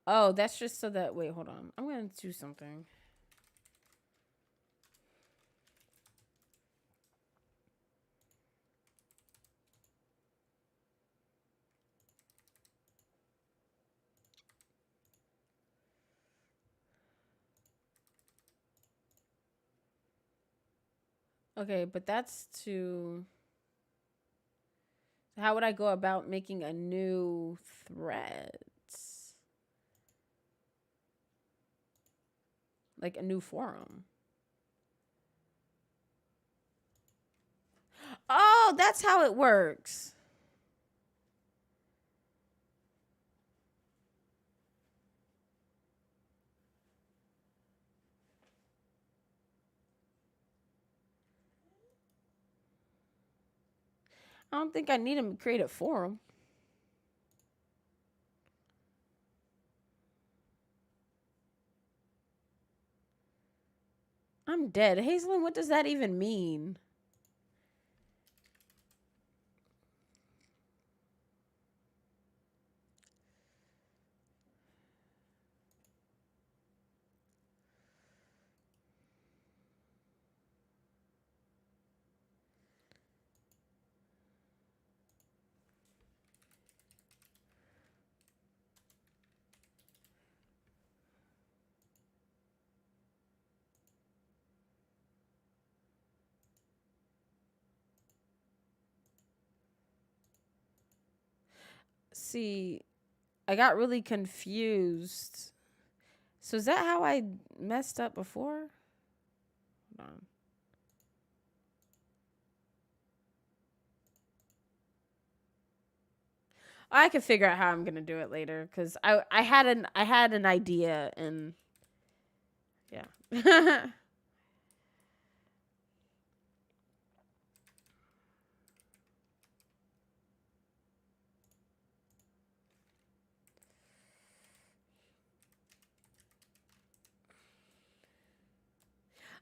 Oh, that's just so that. Wait, hold on. I'm going to do something. Okay, but that's to. How would I go about making a new thread? Like a new forum. Oh, that's how it works. I don't think I need him to create it for him. I'm dead. Hazelin, what does that even mean? See, I got really confused. So is that how I messed up before? Hold on. I can figure out how I'm gonna do it later because I had an idea and yeah.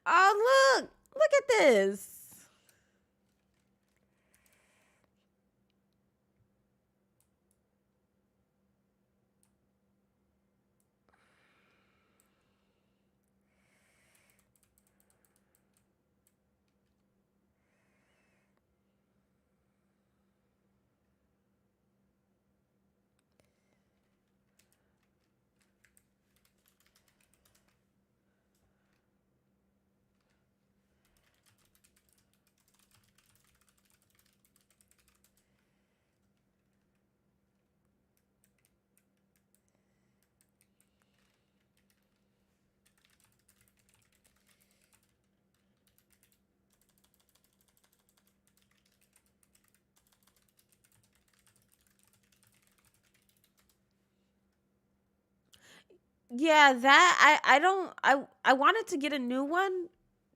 Oh look at this. Yeah, that I wanted to get a new one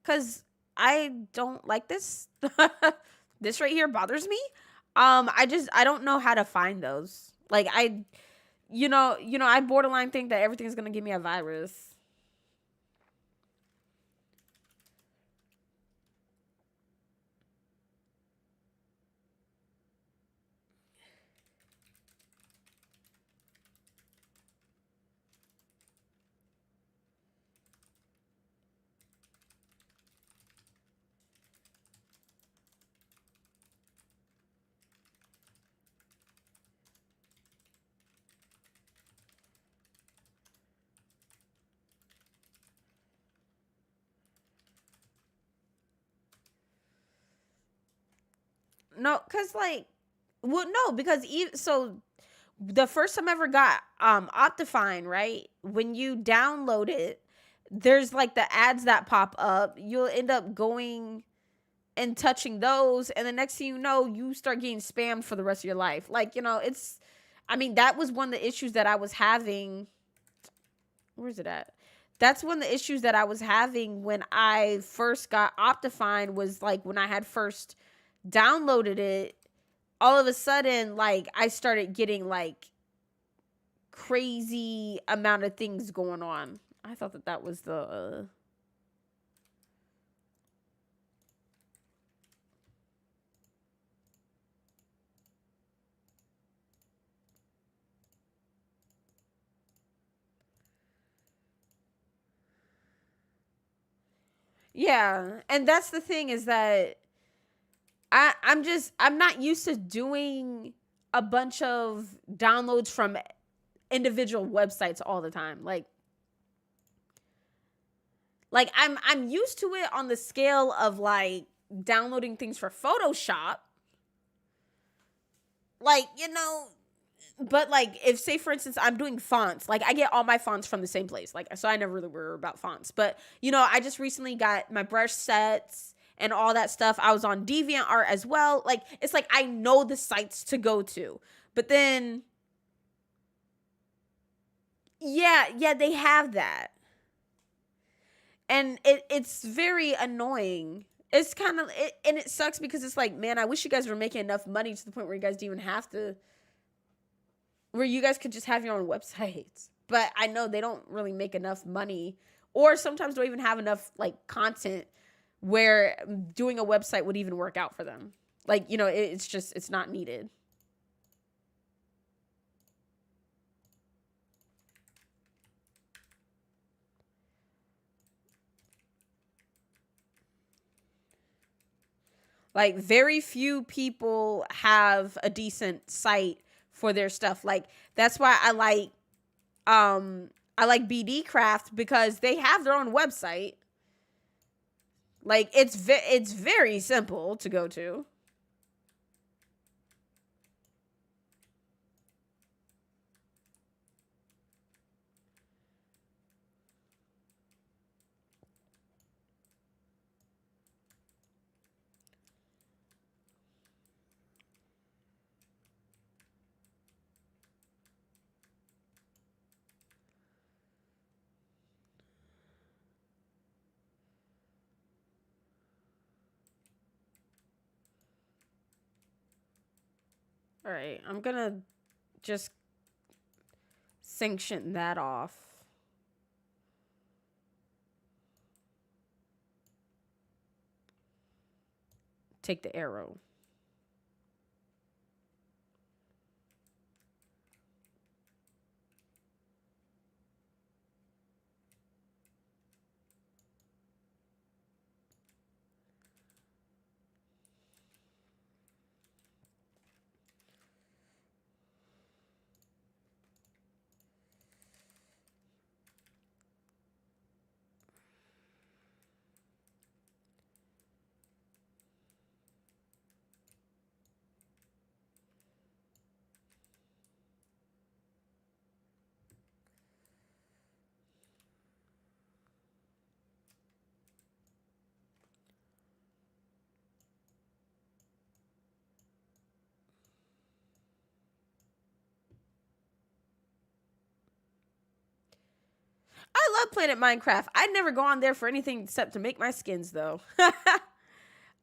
cuz I don't like this. This right here bothers me. I don't know how to find those. Like I borderline think that everything's going to give me a virus. No, cuz like well no, because so the first time I ever got Optifine, right? When you download it, there's like the ads that pop up. You'll end up going and touching those, and the next thing you know, you start getting spammed for the rest of your life. Like, it's I mean, that was one of the issues that I was having. Where's it at? That's one of the issues that I was having when I first got Optifine was like when I had first downloaded it, all of a sudden, like I started getting like crazy amount of things going on. I thought that was the yeah, and that's the thing is that I'm not used to doing a bunch of downloads from individual websites all the time. Like I'm used to it on the scale of like downloading things for Photoshop. Like, but like if say for instance I'm doing fonts, like I get all my fonts from the same place. Like so I never really worry about fonts. But I just recently got my brush sets and all that stuff. I was on DeviantArt as well. Like it's like I know the sites to go to. But then yeah, they have that. And it's very annoying. It's kind of it, and it sucks because it's like, man, I wish you guys were making enough money to the point where you guys didn't even have to, where you guys could just have your own websites. But I know they don't really make enough money, or sometimes don't even have enough like content where doing a website would even work out for them. Like, you know, it's just, it's not needed. Like, very few people have a decent site for their stuff. Like, that's why I like BD Craft, because they have their own website. Like, it's very simple to go to. All right, I'm gonna just sanction that off. Take the arrow. I love playing at Minecraft. I never go on there for anything except to make my skins, though.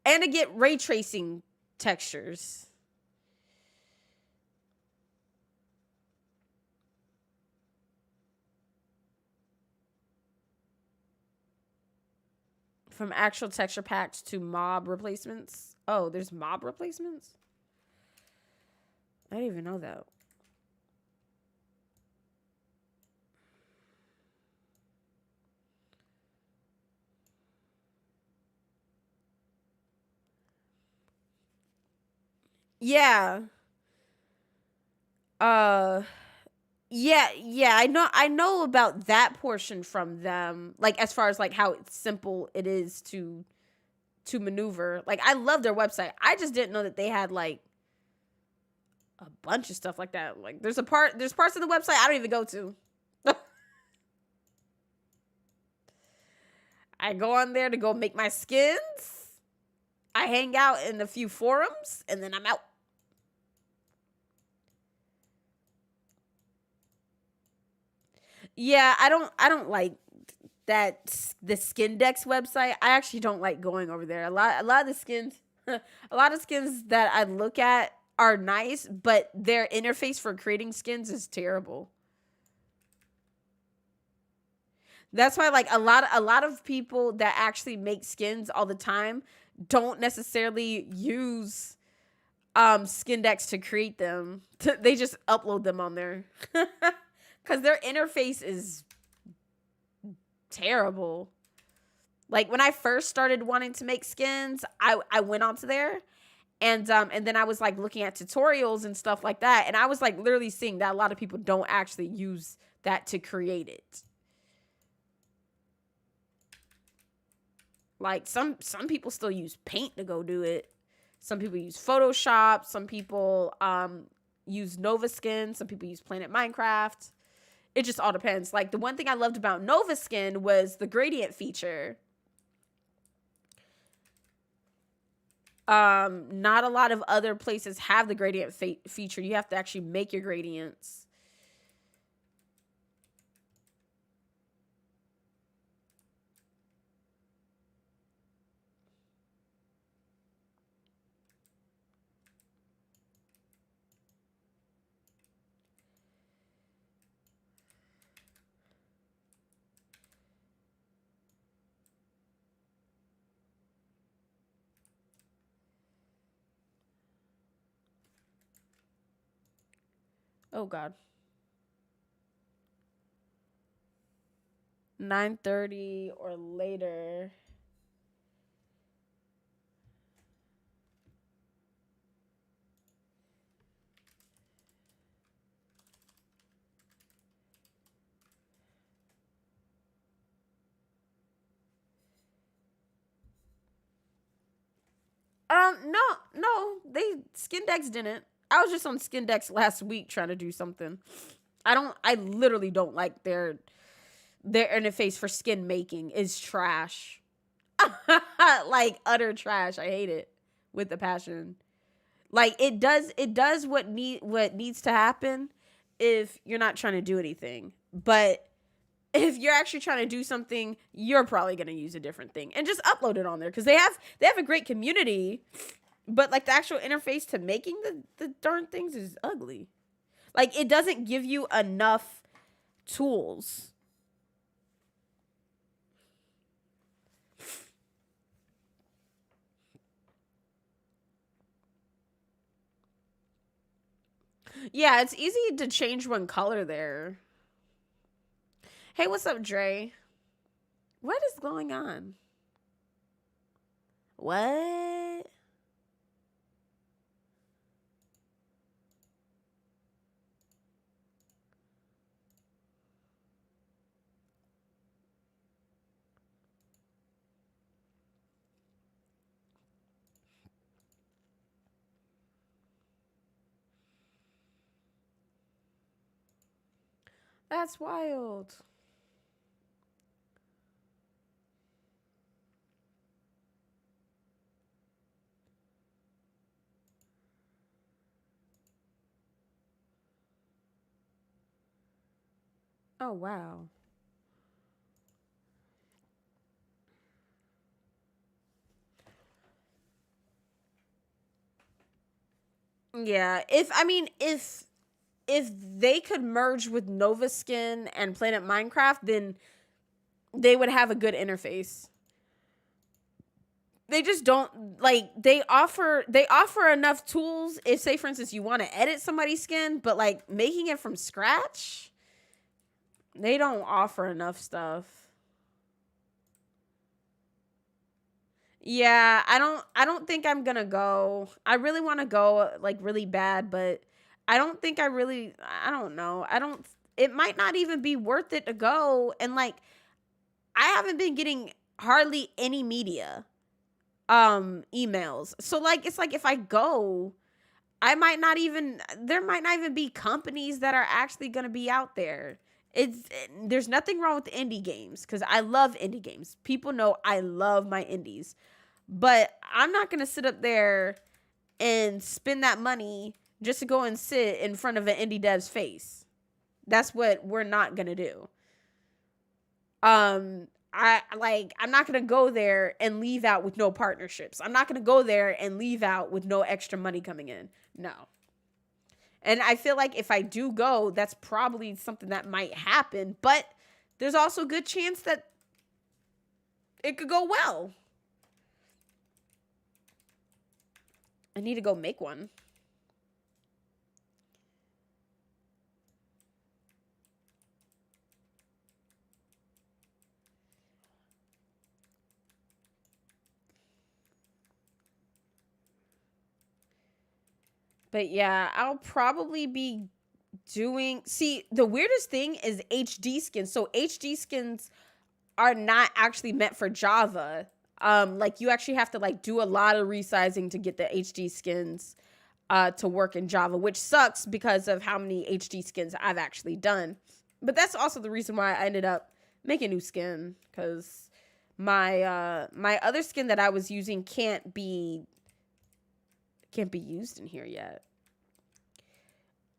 And to get ray tracing textures. From actual texture packs to mob replacements. Oh, there's mob replacements? I didn't even know that. Yeah. Uh yeah, I know about that portion from them. Like, as far as like how simple it is to maneuver. Like, I love their website. I just didn't know that they had like a bunch of stuff like that. Like, there's parts of the website I don't even go to. I go on there to go make my skins. I hang out in a few forums, and then I'm out. Yeah, I don't like the Skindex website. I actually don't like going over there. A lot of the skins a lot of skins that I look at are nice, but their interface for creating skins is terrible. That's why, like, a lot of people that actually make skins all the time don't necessarily use Skindex to create them. They just upload them on there. Cuz their interface is terrible. Like, when I first started wanting to make skins, I went onto there, and then I was like looking at tutorials and stuff like that, and I was like literally seeing that a lot of people don't actually use that to create it. Like, some people still use Paint to go do it. Some people use Photoshop. Some people use Nova Skin. Some people use Planet Minecraft. It just all depends. Like, the one thing I loved about Nova Skin was the gradient feature. Not a lot of other places have the gradient feature. You have to actually make your gradients. Oh God. 9:30 or later. No, no, they Skindex didn't. I was just on Skindex last week trying to do something. I literally don't like their interface for skin making is trash. Like utter trash. I hate it with a passion. Like it does what needs to happen if you're not trying to do anything. But if you're actually trying to do something, you're probably going to use a different thing and just upload it on there cuz they have a great community, but like the actual interface to making the darn things is ugly. Like it doesn't give you enough tools. Yeah, it's easy to change one color there. Hey, what's up, Dre? What is going on? What? That's wild. Oh, wow. Yeah, if they could merge with Nova Skin and Planet Minecraft, then they would have a good interface. They just don't like they offer enough tools if say for instance you want to edit somebody's skin, but like making it from scratch, they don't offer enough stuff. Yeah, I don't think I'm gonna go. I really want to go like really bad, but I don't think I don't know. I don't it might not even be worth it to go, and like I haven't been getting hardly any media emails. So like it's like if I go, I might not even there might not even be companies that are actually going to be out there. There's nothing wrong with indie games cuz I love indie games. People know I love my indies. But I'm not going to sit up there and spend that money just to go and sit in front of an indie dev's face. That's what we're not going to do. I'm not going to go there and leave out with no partnerships. I'm not going to go there and leave out with no extra money coming in. No. And I feel like if I do go, that's probably something that might happen, but there's also a good chance that it could go well. I need to go make one. But yeah, I'll probably be doing. See, the weirdest thing is HD skins. So HD skins are not actually meant for Java. Like you actually have to like do a lot of resizing to get the HD skins to work in Java, which sucks because of how many HD skins I've actually done. But that's also the reason why I ended up making a new skin, because my other skin that I was using can't be used in here yet.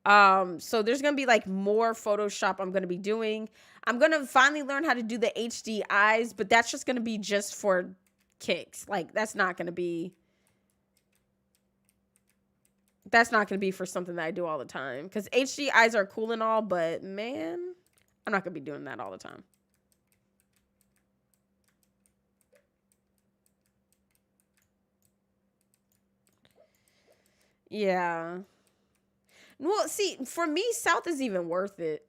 So there's gonna be like more Photoshop I'm gonna be doing. I'm gonna finally learn how to do the HD eyes, but that's just gonna be just for kicks. Like that's not gonna be for something that I do all the time. Because HD eyes are cool and all, but man, I'm not gonna be doing that all the time. Yeah. Well, see, for me, South is even worth it.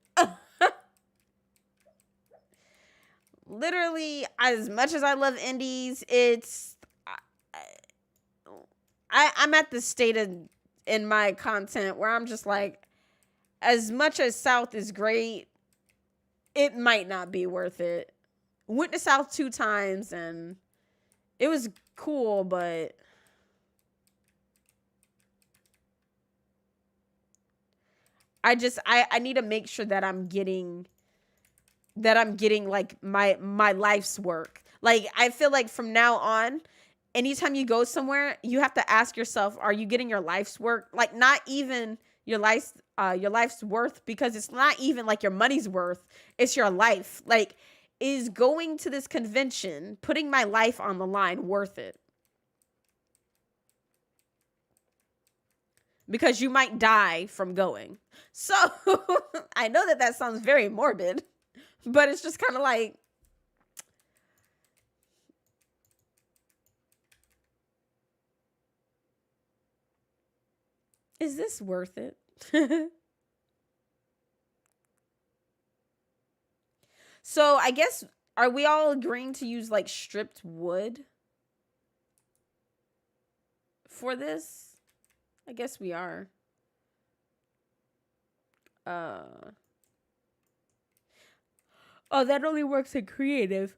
Literally, as much as I love indies, it's I'm at the state in my content where I'm just like, as much as South is great, it might not be worth it. Went to South 2 times and it was cool, but I need to make sure that I'm getting like my life's work. Like I feel like from now on, anytime you go somewhere, you have to ask yourself, are you getting your life's work? Like not even your life's worth, because it's not even like your money's worth. It's your life. Like, is going to this convention, putting my life on the line, worth it? Because you might die from going. So I know that sounds very morbid, but it's just kind of like, is this worth it? So I guess, are we all agreeing to use like stripped wood for this? I guess we are. Oh, that only works in creative.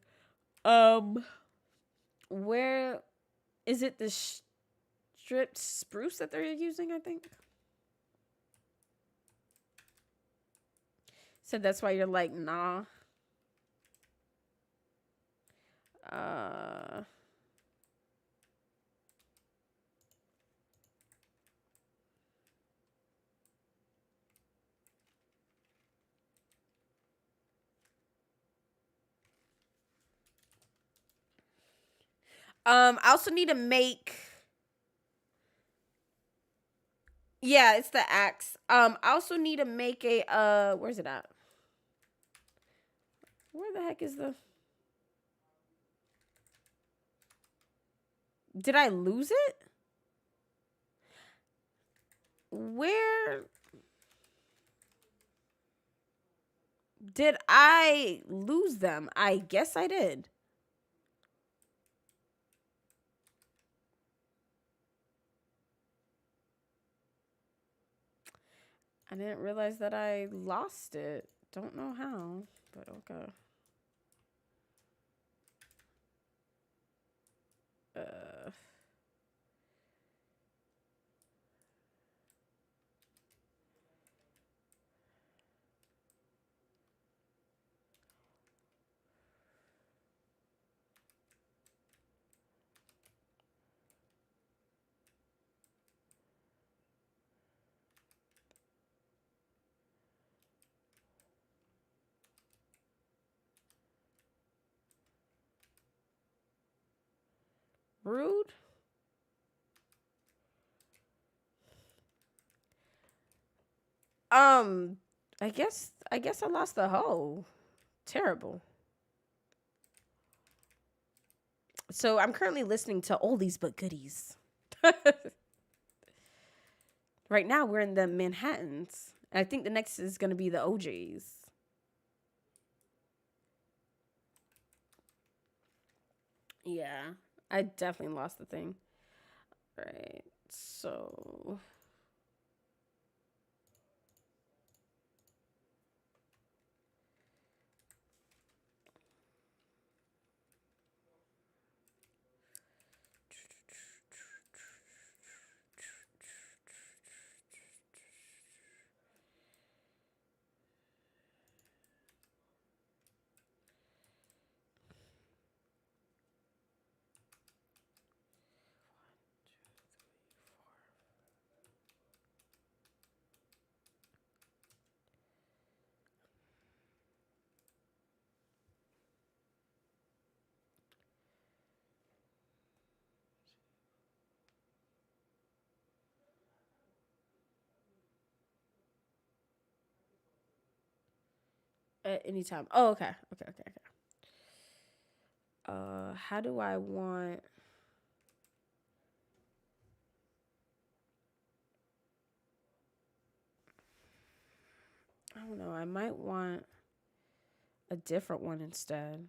Where is it? The stripped spruce that they're using, I think. So that's why you're like, nah. I also need to make. Yeah, it's the axe. I also need to make a where's it at? Where the heck is the? Did I lose it? Where did I lose them? I guess I did. I didn't realize that I lost it. Don't know how, but okay. Uh, rude. I guess I lost the hoe. Terrible. So I'm currently listening to oldies but goodies. Right now we're in the Manhattans. I think the next is gonna be the OJs. Yeah, I definitely lost the thing. Right. So at any time. Oh, okay. Okay. How do I want? don't know. I might want a different one instead.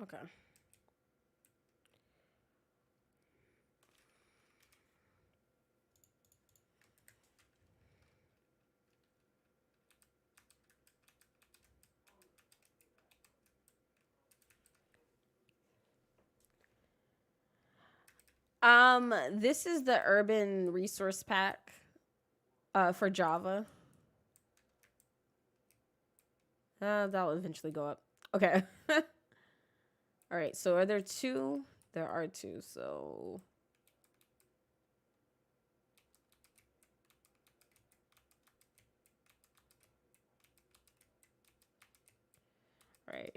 Okay. This is the urban resource pack for Java. That'll eventually go up. Okay. All right, so are there two? There are two, so right.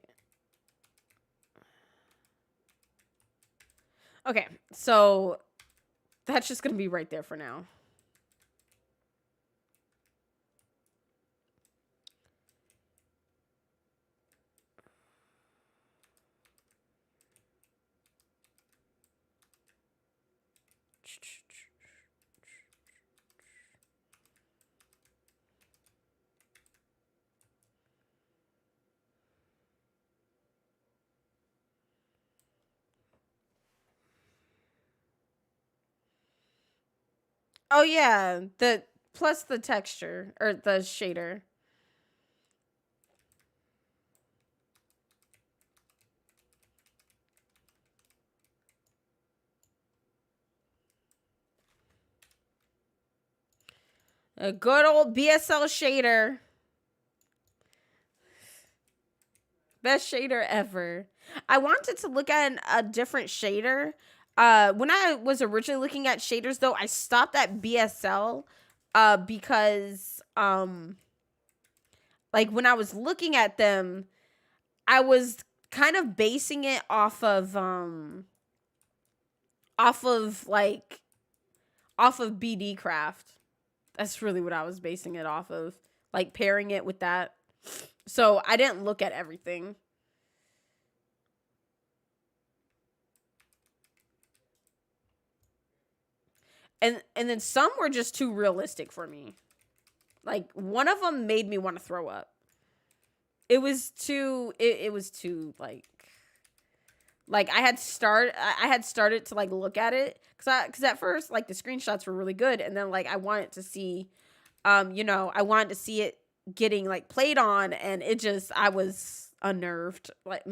Okay, so that's just gonna be right there for now. Oh yeah, the plus the texture or the shader. A good old BSL shader. Best shader ever. I wanted to look at a different shader. When I was originally looking at shaders though, I stopped at BSL because like when I was looking at them, I was kind of basing it off of like off of BD Craft. That's really what I was basing it off of, like pairing it with that. So I didn't look at everything. And then some were just too realistic for me. Like one of them made me want to throw up. It was too it was too like I had started to like look at it cuz at first like the screenshots were really good and then like I wanted to see I wanted to see it getting like played on and it just I was unnerved like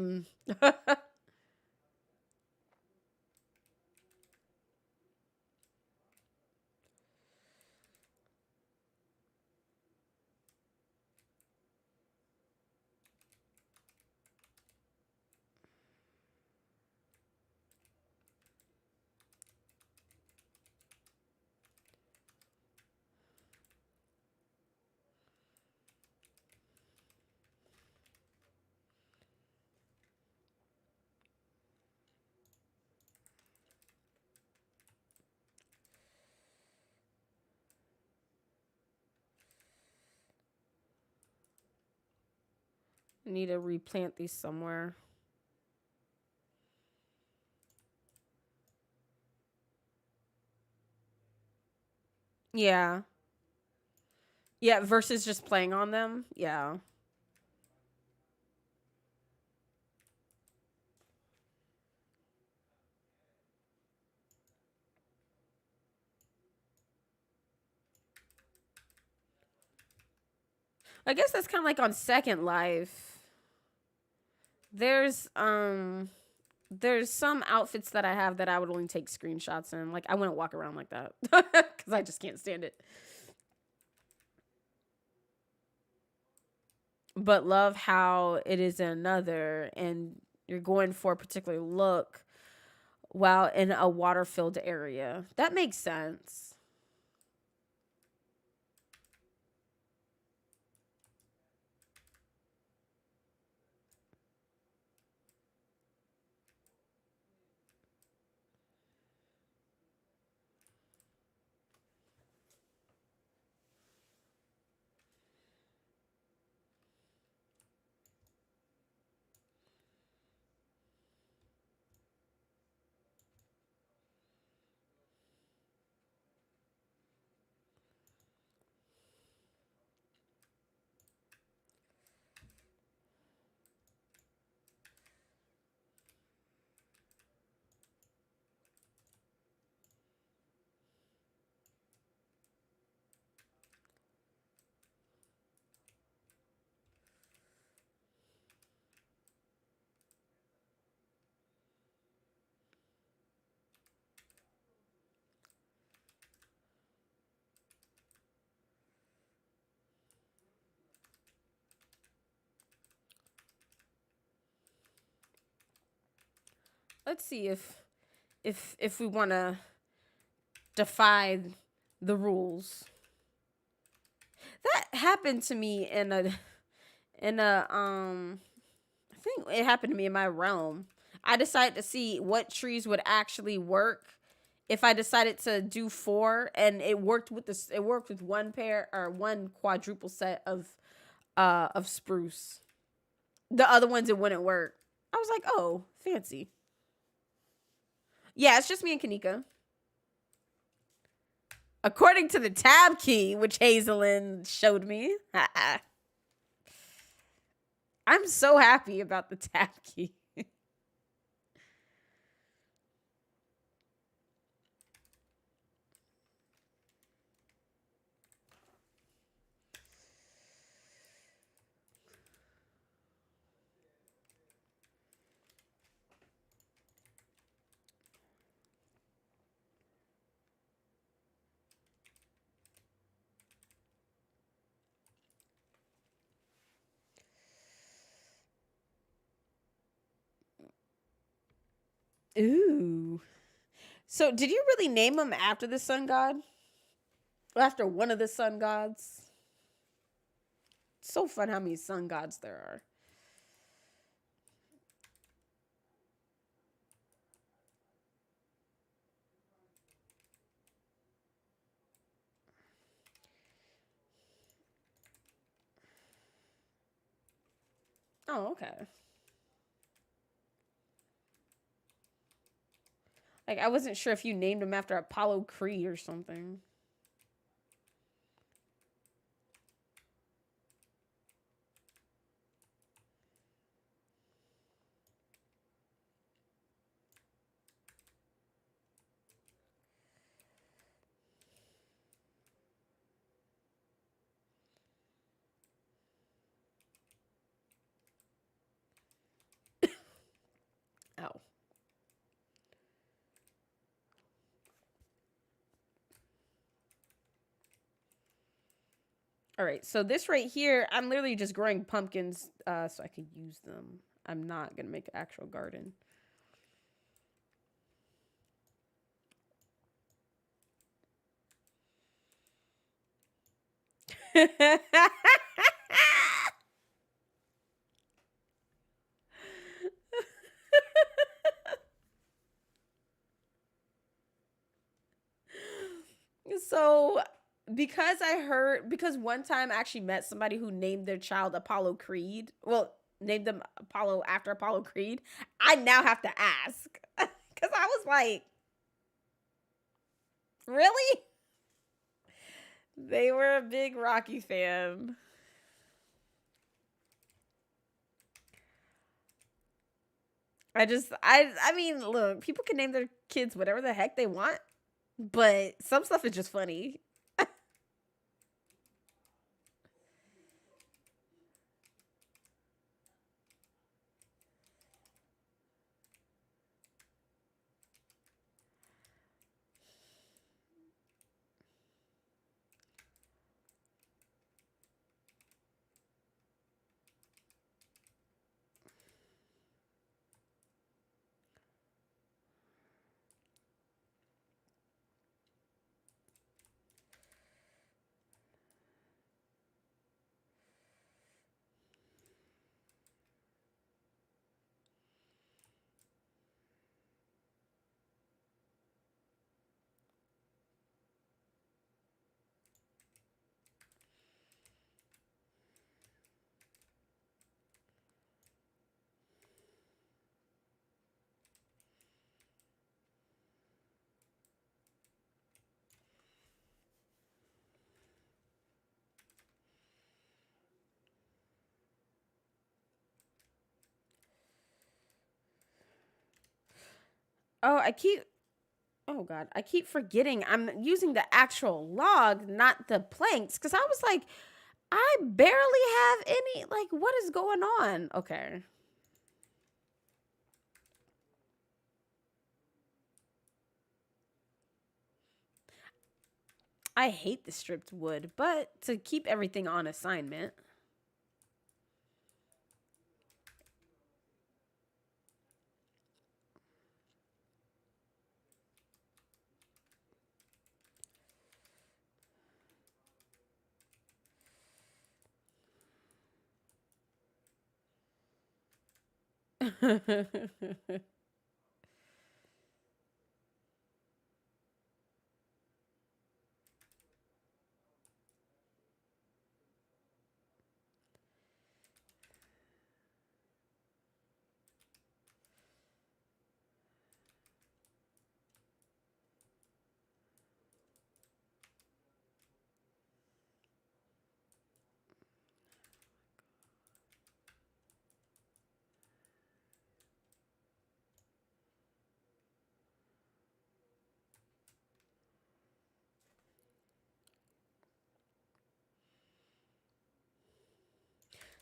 I need to replant these somewhere. Yeah. Yeah, versus just playing on them. Yeah. I guess that's kind of like on Second Life. There's there's some outfits that I have that I would only take screenshots in. Like I wouldn't walk around like that cuz I just can't stand it. But love how it is another and you're going for a particular look while in a water-filled area. That makes sense. Let's see if we want to defy the rules. That happened to me in a I think it happened to me in my realm. I decided to see what trees would actually work if I decided to do 4, and it worked with this. It worked with one pair or one quadruple set of spruce. The other ones it wouldn't work. I was like, oh, fancy. Yeah, it's just me and Kanika. According to the tab key, which Hazelyn showed me. I'm so happy about the tab key. Ooh. So, did you really name him after the sun god? Or after one of the sun gods? It's so fun how many sun gods there are. Oh, okay. Like, I wasn't sure if you named him after Apollo Creed or something. Oh. All right, so this right here, I'm literally just growing pumpkins so I could use them. I'm not going to make an actual garden. So, because one time I actually met somebody who named their child Apollo Creed. Well, named them Apollo after Apollo Creed. I now have to ask because I was like, really? They were a big Rocky fan. I mean, look, people can name their kids whatever the heck they want, but some stuff is just funny. Oh, oh god, I keep forgetting I'm using the actual log, not the planks, because I was like, I barely have any, like, what is going on? Okay. I hate the stripped wood, but to keep everything on assignment.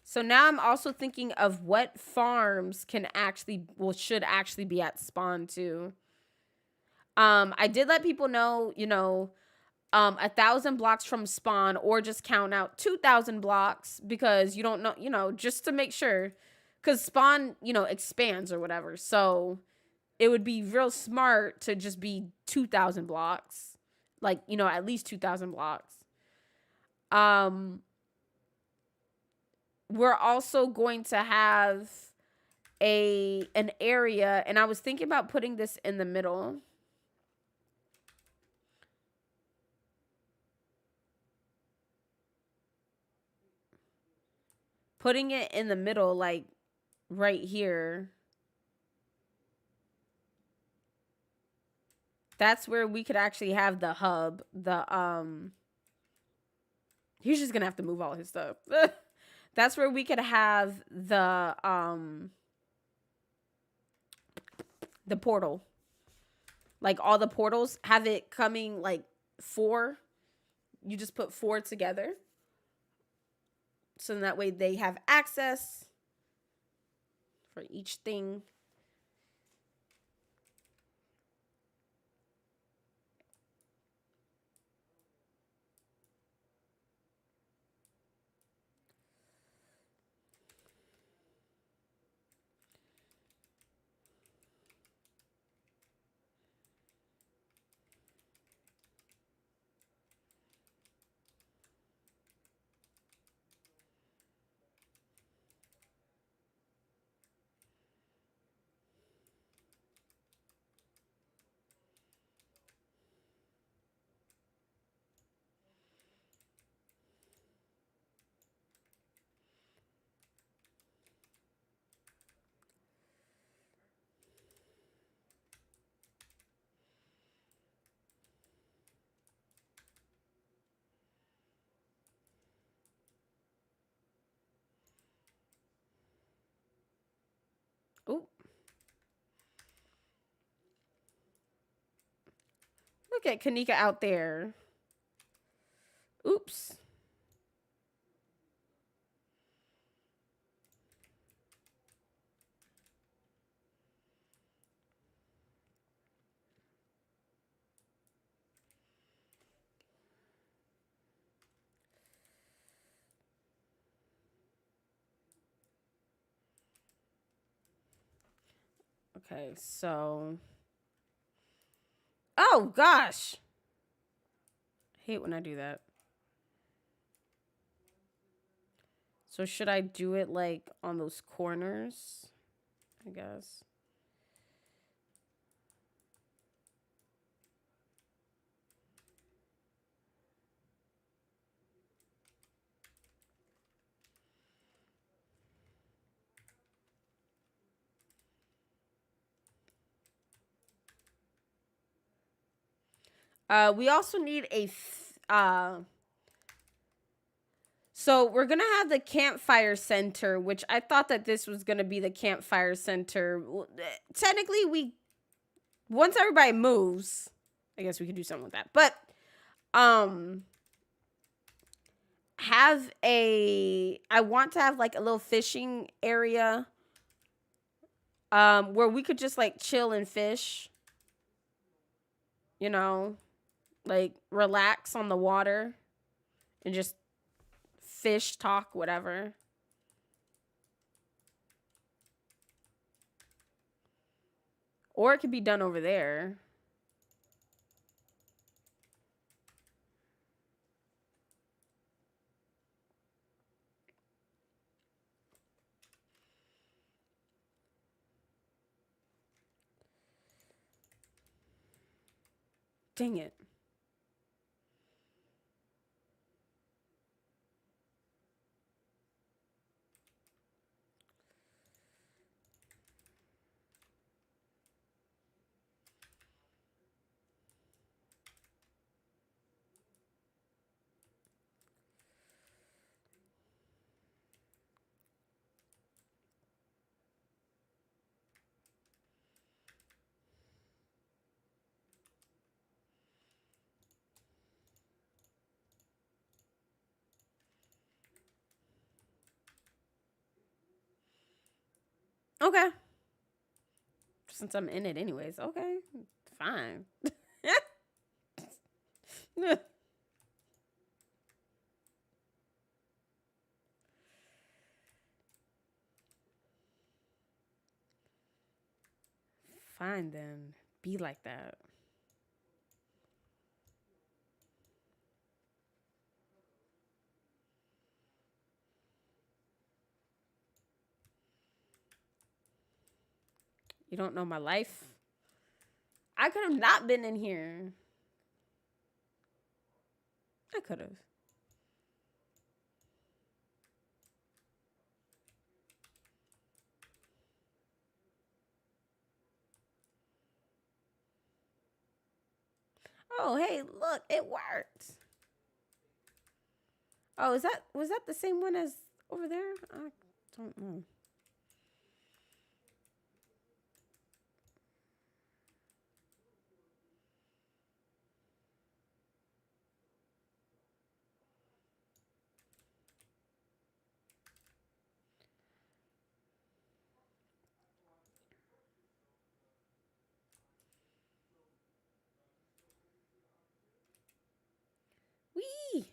So now I'm also thinking of what farms can actually, well, should actually be at spawn too. I did let people know, 1,000 blocks from spawn, or just count out 2,000 blocks, because you don't know, just to make sure, because spawn, expands or whatever. So it would be real smart to just be 2,000 blocks, like, at least 2,000 blocks. Um, we're also going to have an area, and I was thinking about putting this in the middle. Putting it in the middle, like right here. That's where we could actually have the hub. He's just gonna have to move all his stuff. That's where we could have the portal. Like all the portals, have it coming like 4. You just put 4 together. So that way they have access for each thing. Look at Kanika out there. Oops. Okay, so. Oh, gosh. I hate when I do that. So should I do it like on those corners? I guess. We also need a so we're gonna have the campfire center, which I thought that this was gonna be the campfire center. Technically, once everybody moves, I guess we could do something with that. But I want to have like a little fishing area, where we could just like chill and fish. You know, like relax on the water and just fish, talk, whatever. Or it could be done over there. Dang it. Okay. Since I'm in it anyways. Okay. Fine. Fine then. Be like that. You don't know my life? I could have not been in here. I could have. Oh, hey, look, it worked. Oh, was that the same one as over there? I don't know. Wee.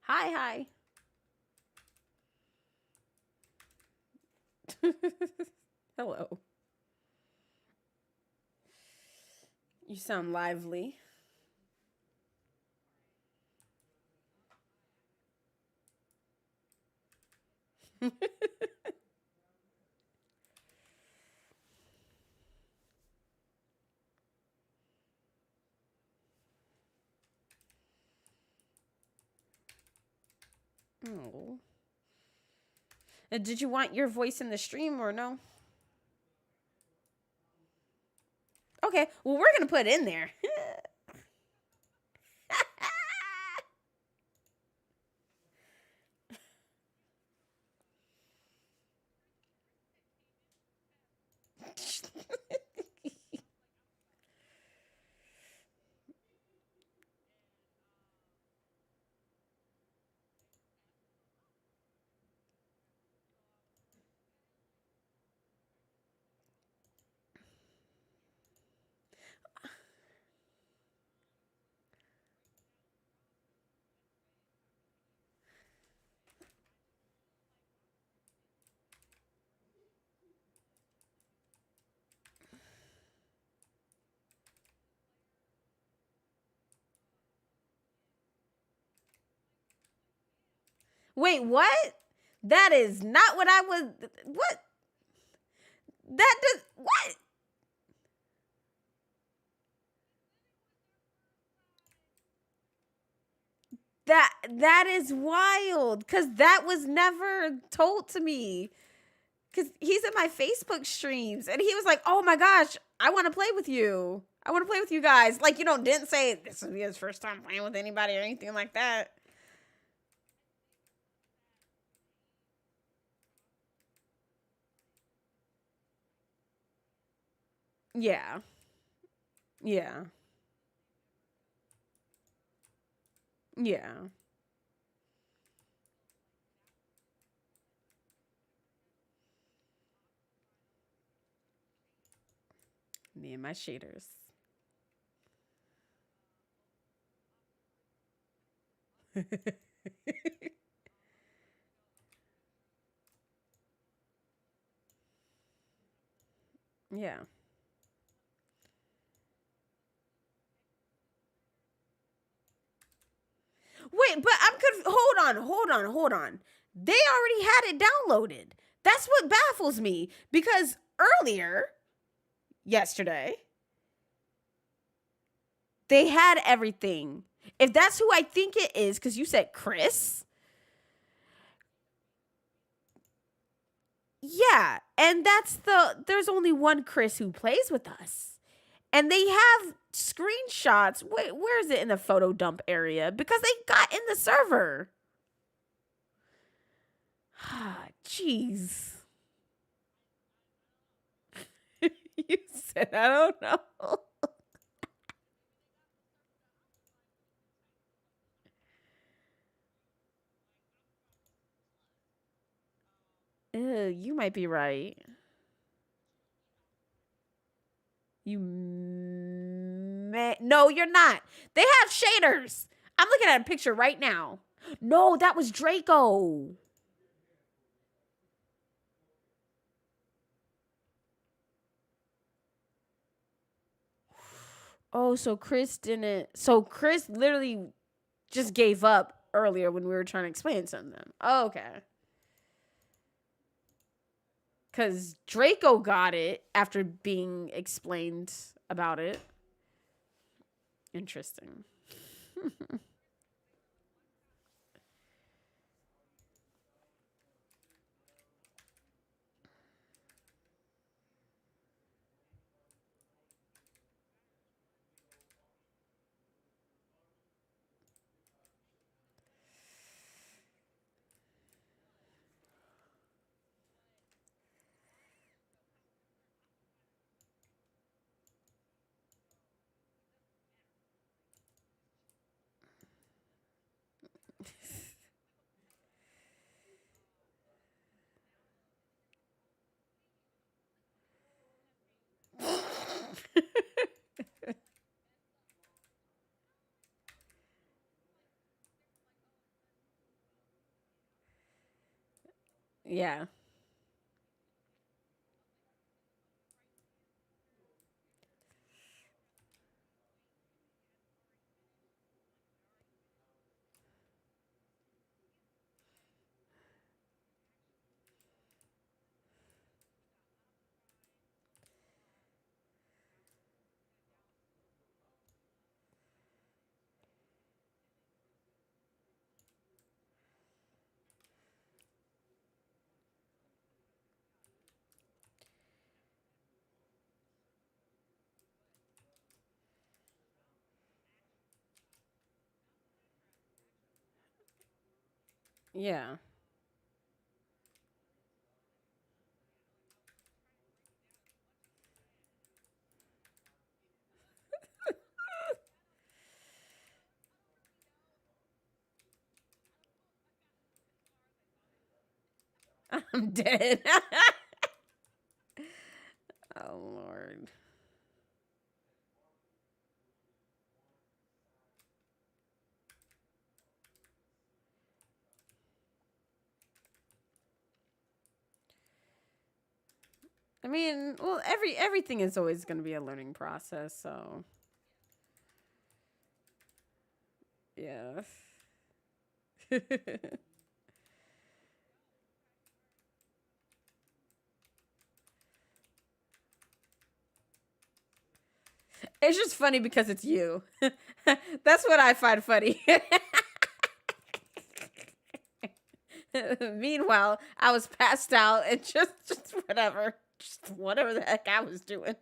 Hi, hi. Hello. You sound lively. Oh. Did you want your voice in the stream or no? Okay, well, we're gonna put it in there. Wait, what? That is not what I was. What? That does what? That is wild because that was never told to me. Because he's in my Facebook streams and he was like, "Oh my gosh, I want to play with you. I want to play with you guys." Like, didn't say this would be his first time playing with anybody or anything like that. Yeah. Yeah. Yeah. Me and my shaders. Yeah. Wait, but hold on. They already had it downloaded. That's what baffles me because earlier, yesterday, they had everything. If that's who I think it is, because you said Chris. Yeah, and there's only one Chris who plays with us. And they have screenshots. Wait, where is it in the photo dump area? Because they got in the server. Jeez. You said I don't know. Ew, you might be right. No, you're not. They have shaders. I'm looking at a picture right now. No, that was Draco. Oh, so Chris didn't. So Chris literally just gave up earlier when we were trying to explain something. Oh, okay. Because Draco got it after being explained about it. Interesting. Yeah. Yeah. I'm dead. Oh Lord. I mean, well, everything is always going to be a learning process, so yeah. It's just funny because it's you. That's what I find funny. Meanwhile, I was passed out and just whatever the heck I was doing.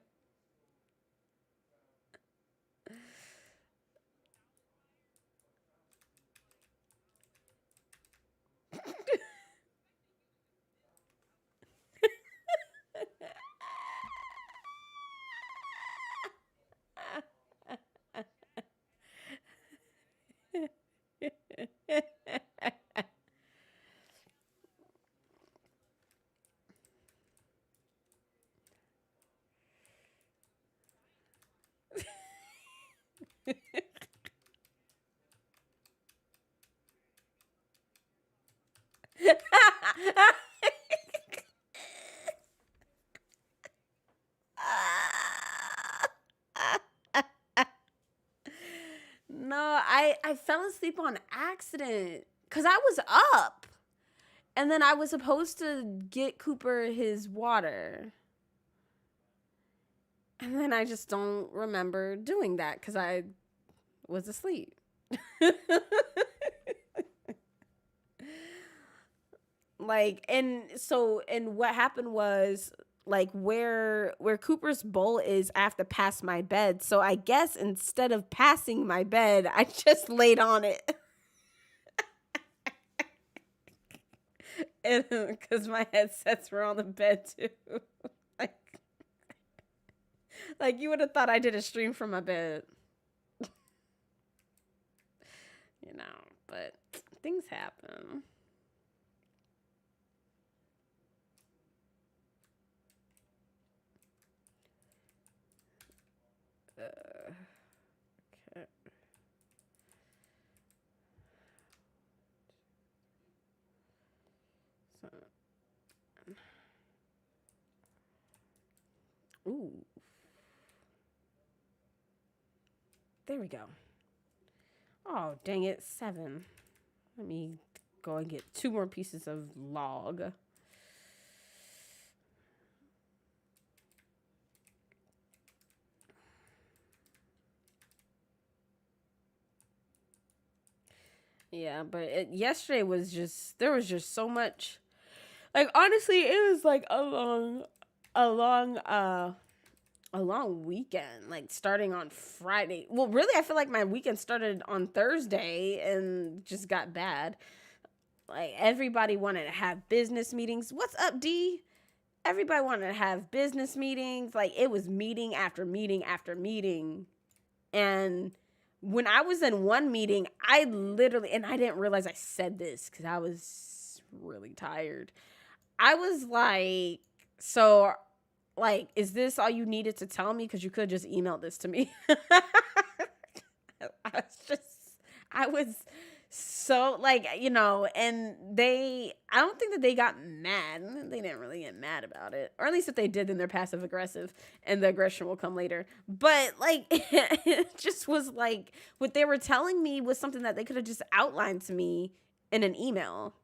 No, I fell asleep on accident because I was up, and then I was supposed to get Cooper his water, and then I just don't remember doing that because I was asleep. Like, and what happened was, like, where Cooper's bowl is, I have to pass my bed. So I guess instead of passing my bed, I just laid on it. And because my headsets were on the bed too. like like you would have thought I did a stream from my bed. You know, but things happen. Okay. So, ooh. There we go. Oh, dang it. 7. Let me go and get 2 more pieces of log. Yeah, but yesterday was just, there was just so much. Like, honestly, it was like a long, a long weekend, like starting on Friday. Well, really, I feel like my weekend started on Thursday and just got bad. Like, everybody wanted to have business meetings. What's up, D? Everybody wanted to have business meetings. Like, it was meeting after meeting after meeting. And when I was in one meeting, I literally, and I didn't realize I said this because I was really tired. I was like, so, like, is this all you needed to tell me? Because you could just email this to me. I was just, I was so, like, you know, and I don't think that they got mad. They didn't really get mad about it. Or at least if they did, then they're passive aggressive and the aggression will come later. But, like, it just was like, what they were telling me was something that they could have just outlined to me in an email.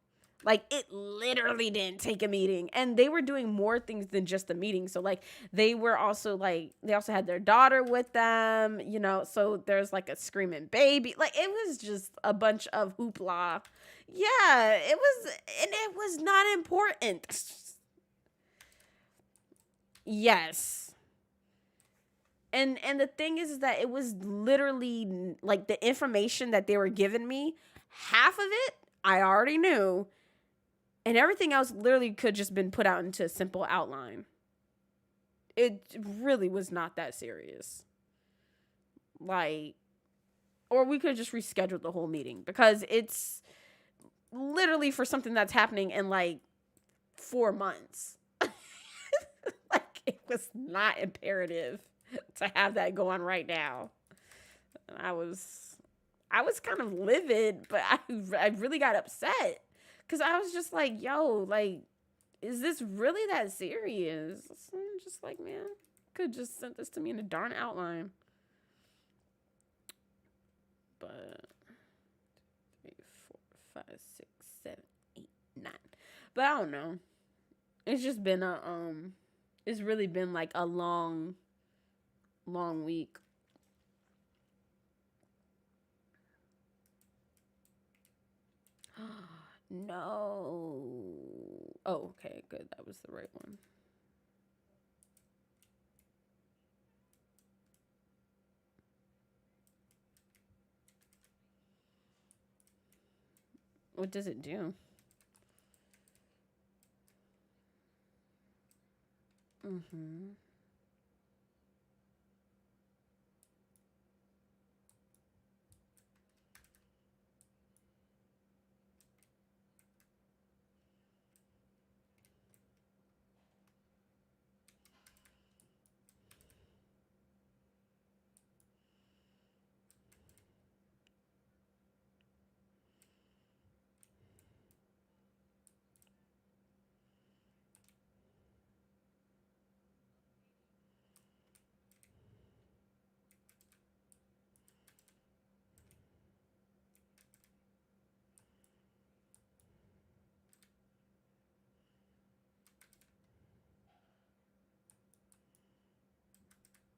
Like, it literally didn't take a meeting. And they were doing more things than just the meeting. So, like, they were also, like, they also had their daughter with them, you know. So, there's, like, a screaming baby. Like, it was just a bunch of hoopla. Yeah, it was, and it was not important. Yes. And the thing is that it was literally, like, the information that they were giving me, half of it I already knew. And everything else literally could just been put out into a simple outline. It really was not that serious. Like, or we could just reschedule the whole meeting because it's literally for something that's happening in like 4 months. Like, it was not imperative to have that go on right now. And I was kind of livid, but I really got upset because I was just like, yo, like, is this really that serious? I'm just like, man, could just sent this to me in a darn outline. But 3, 4, 5, 6, 7, 8, 9. But I don't know. It's just been it's really been like a long week. No. Oh, okay, good. That was the right one. What does it do? Mm-hmm.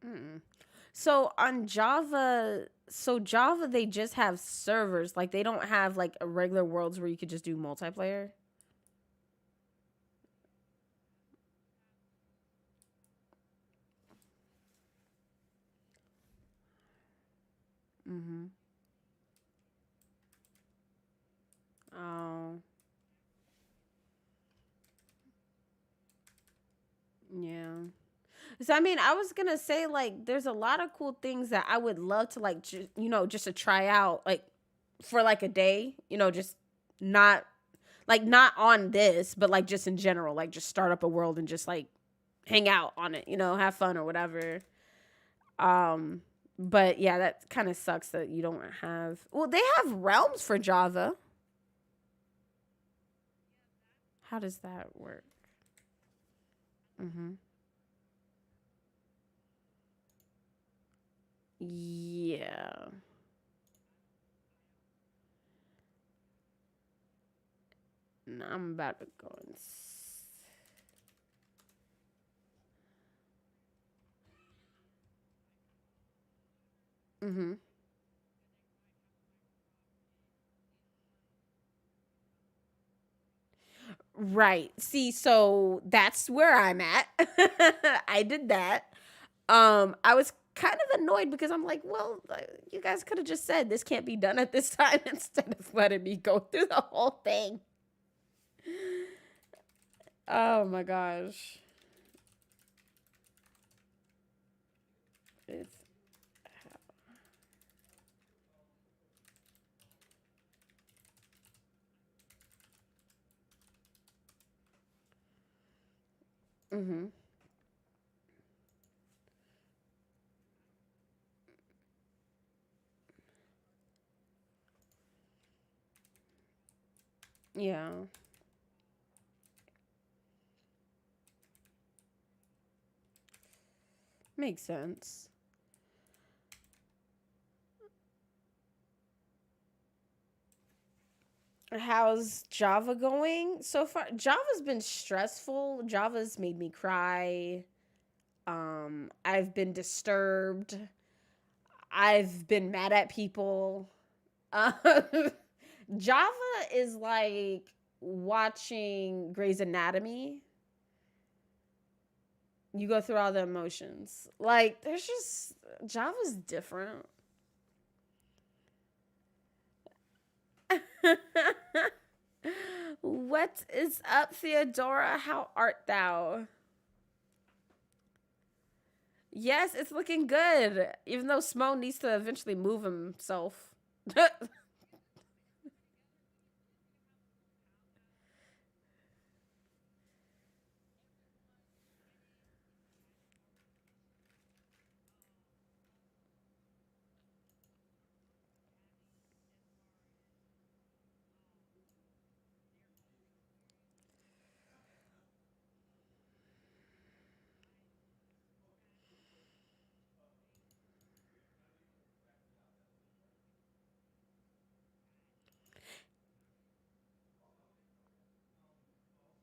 Mm. So on Java, Java they just have servers. Like they don't have like a regular worlds where you could just do multiplayer. Mm-hmm. Oh, yeah. So I mean, I was gonna say like, there's a lot of cool things that I would love to like, just to try out, like for like a day. Just not not on this, but like just in general, like just start up a world and just like hang out on it. Have fun or whatever. Um, but yeah, that kind of sucks that you don't have. Well, they have realms for Java. How does that work? Mm-hmm. Yeah. No, I'm about to go and. Mm-hmm. Right. See, so that's where I'm at. I did that. I was kind of annoyed because I'm like, well, you guys could have just said this can't be done at this time instead of letting me go through the whole thing. Oh my gosh. It's mm-hmm. Yeah. Makes sense. How's Java going so far? Java's been stressful. Java's made me cry. I've been disturbed. I've been mad at people. Uh, Java is like watching Grey's Anatomy. You go through all the emotions. Like, there's just Java's different. What is up, Theodora? How art thou? Yes, it's looking good. Even though Smo needs to eventually move himself.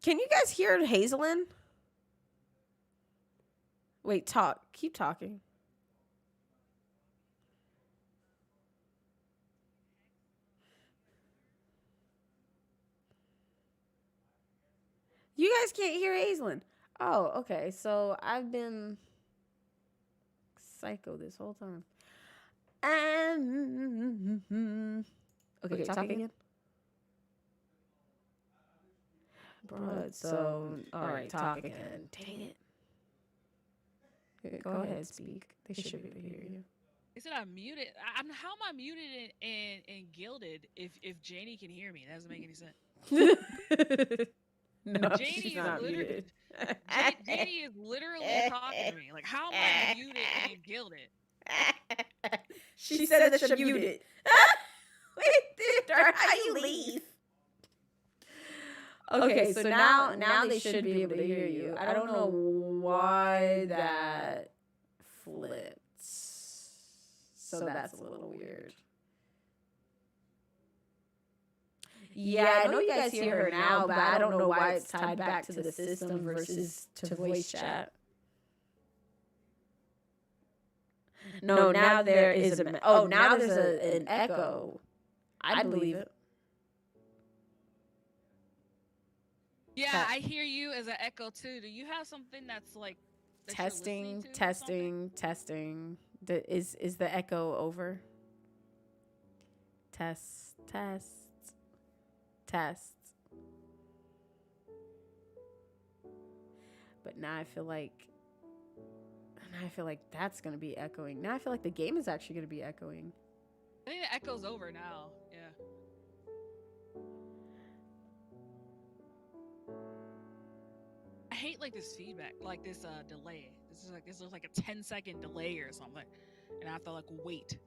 Can you guys hear Hazelin? Wait, talk. Keep talking. You guys can't hear Hazelin. Oh, okay. So I've been psycho this whole time. Okay, talk again. Bruh, so all right, talk again. Dang it. Go ahead, speak. They should be able to hear you. They said I'm muted. How am I muted and gilded if Janey can hear me? That doesn't make any sense. No, Janey she's is not literally muted. Janey is literally talking to me. Like, how am I muted and gilded? She said that you're muted. Wait, Theodore, how you leave? Okay, so now they should be able to hear you. I don't know why that flips. So that's a little weird. Yeah, I know you guys hear her now, but I don't know why it's tied back to the system versus to voice chat. No, now there is a now there's an echo. I believe it. Yeah, I hear you as an echo too. Do you have something that's like that testing? Is the echo over? Tests. But now I feel like that's gonna be echoing. Now I feel like the game is actually gonna be echoing. I think the echo's over now. Yeah. I hate like this feedback, like this delay. This looks like a 10-second delay or something, and I have to like wait.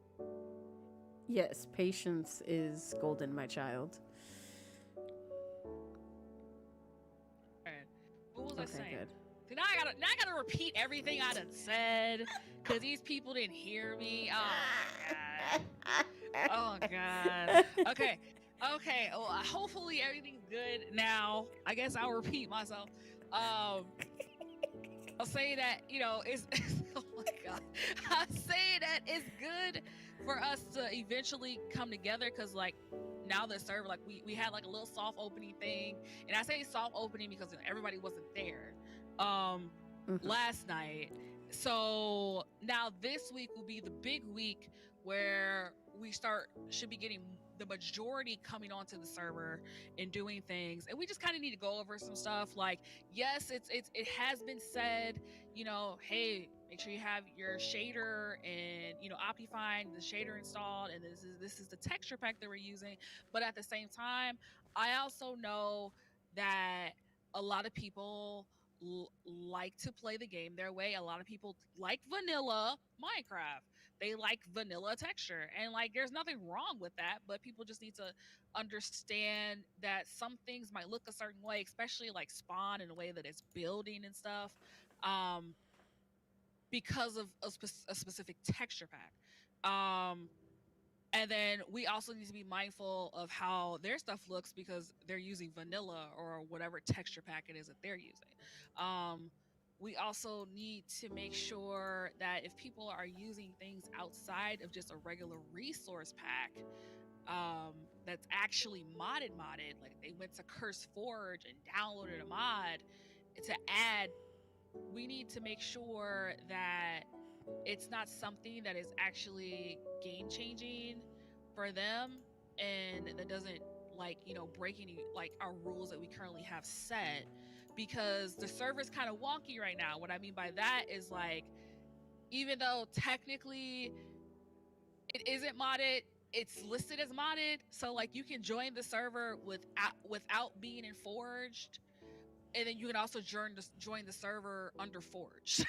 Yes, patience is golden, my child. All right. What was I saying? Good. See, now I gotta repeat everything I done said because these people didn't hear me. Oh my god. Oh god. Okay. Well, hopefully everything's good now. I guess I'll repeat myself. I'll say that it's oh my god. I'll say that it's good for us to eventually come together because like now the server like we had like a little soft opening thing, and I say soft opening because everybody wasn't there last night. So now this week will be the big week where we should be getting the majority coming onto the server and doing things, and we just kind of need to go over some stuff. Like, yes, it has been said, hey, make sure you have your shader and Optifine the shader installed, and this is the texture pack that we're using. But at the same time, I also know that a lot of people like to play the game their way. A lot of people like vanilla Minecraft. They like vanilla texture, and like there's nothing wrong with that, but people just need to understand that some things might look a certain way, especially like spawn in a way that it's building and stuff, because of a specific texture pack. And then we also need to be mindful of how their stuff looks because they're using vanilla or whatever texture pack it is that they're using. We also need to make sure that if people are using things outside of just a regular resource pack, that's actually modded, like they went to Curse Forge and downloaded a mod to add, we need to make sure that it's not something that is actually game changing for them and that doesn't like, breaking like our rules that we currently have set, because the server's kind of wonky right now. What I mean by that is, like, even though technically it isn't modded, it's listed as modded. So like you can join the server without being in Forged, and then you can also join the server under Forged.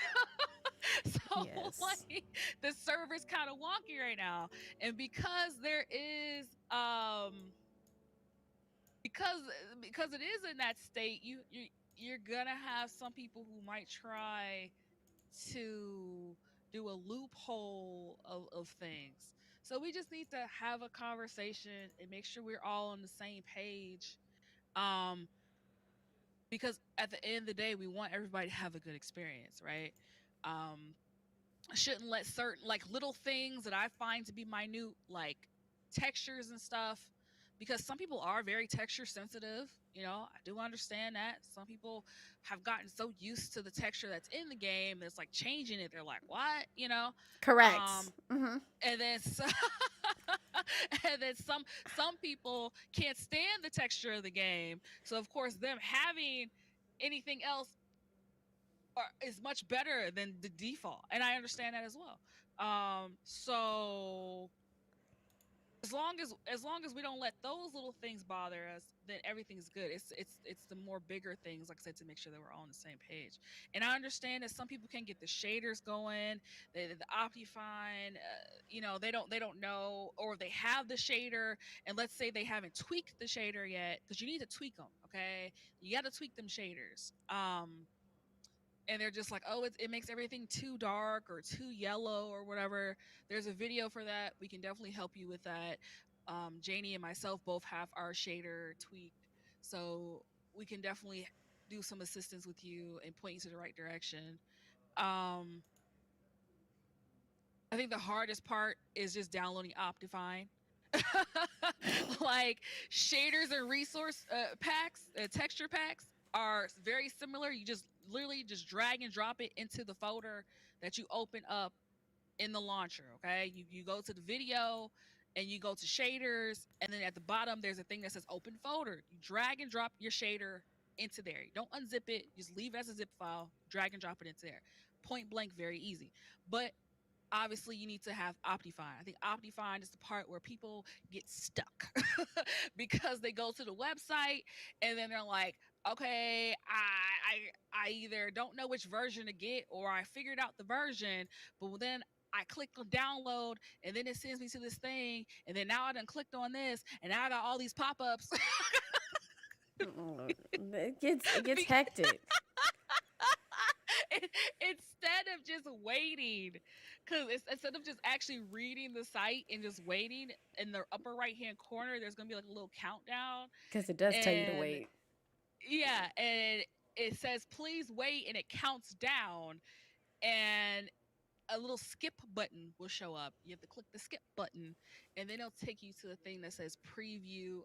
So Yes. like the server's kind of wonky right now, and because there is because because it is in that state, you're gonna have some people who might try to do a loophole of things. So we just need to have a conversation and make sure we're all on the same page. Um, because at the end of the day, we want everybody to have a good experience, right? Um, I shouldn't let certain, like, little things that I find to be minute, like textures and stuff, because some people are very texture sensitive. I do understand that. Some people have gotten so used to the texture that's in the game, it's like changing it. They're like, what? Correct. Um, Mm-hmm. and then and then some people can't stand the texture of the game. So of course, them having anything else is much better than the default, and I understand that as well. So as long as we don't let those little things bother us, then everything's good. It's the more bigger things, like I said, to make sure that we're all on the same page. And I understand that some people can't get the shaders going, the Optifine, they don't know, or they have the shader, and let's say they haven't tweaked the shader yet, because you need to tweak them. Okay, you got to tweak them shaders. And they're just like, oh, it makes everything too dark or too yellow or whatever. There's a video for that. We can definitely help you with that. Janey and myself both have our shader tweaked, so we can definitely do some assistance with you and point you to the right direction. um I think the hardest part is just downloading Optifine. Like, shaders and resource packs, texture packs are very similar. You just literally just drag and drop it into the folder that you open up in the launcher. Okay, you go to the video and you go to shaders, and then at the bottom there's a thing that says open folder. You drag and drop your shader into there. You don't unzip it, just leave it as a zip file, drag and drop it into there. Point blank, very easy. But obviously you need to have Optifine. I think Optifine is the part where people get stuck because they go to the website and then they're like, okay, I either don't know which version to get, or I figured out the version, but then I click on download and then it sends me to this thing, and then now I done clicked on this and now I got all these pop-ups. It gets hectic. Instead of just waiting, because instead of just actually reading the site and just waiting, in the upper right hand corner there's gonna be like a little countdown, Because it does tell you to and wait. yeah, and it says please wait, and it counts down, and a little skip button will show up. You have to click the skip button, and then it'll take you to the thing that says preview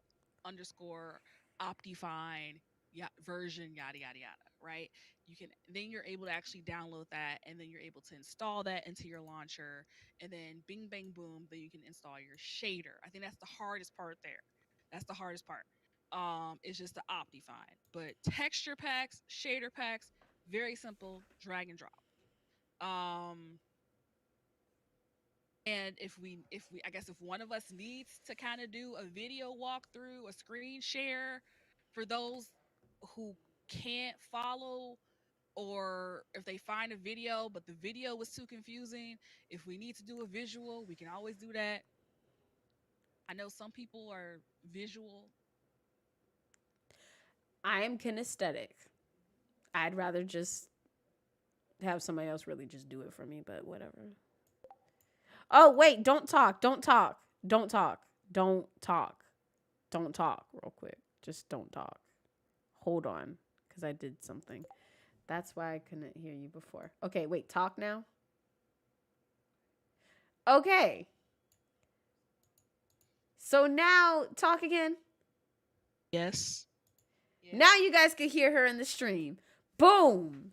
underscore Optifine, yeah, version, yada yada yada. Right? You can then you're able to actually download that, and then you're able to install that into your launcher, and then bing bang boom, then you can install your shader. I think that's the hardest part there. That's the hardest part. It's just the Optifine, but texture packs, shader packs, very simple, drag and drop. Um, and if we I guess if one of us needs to kind of do a video walkthrough, a screen share for those who can't follow, or if they find a video but the video was too confusing, if we need to do a visual, we can always do that. I know some people are visual. I am kinesthetic. I'd rather just have somebody else really just do it for me, but whatever. Oh, wait, don't talk. Don't talk. Don't talk. Don't talk. Don't talk real quick. Just don't talk. Hold on, because I did something. That's why I couldn't hear you before. Okay, wait, talk now. Okay. So now talk again. Yes. Yeah. Now you guys could hear her in the stream. Boom.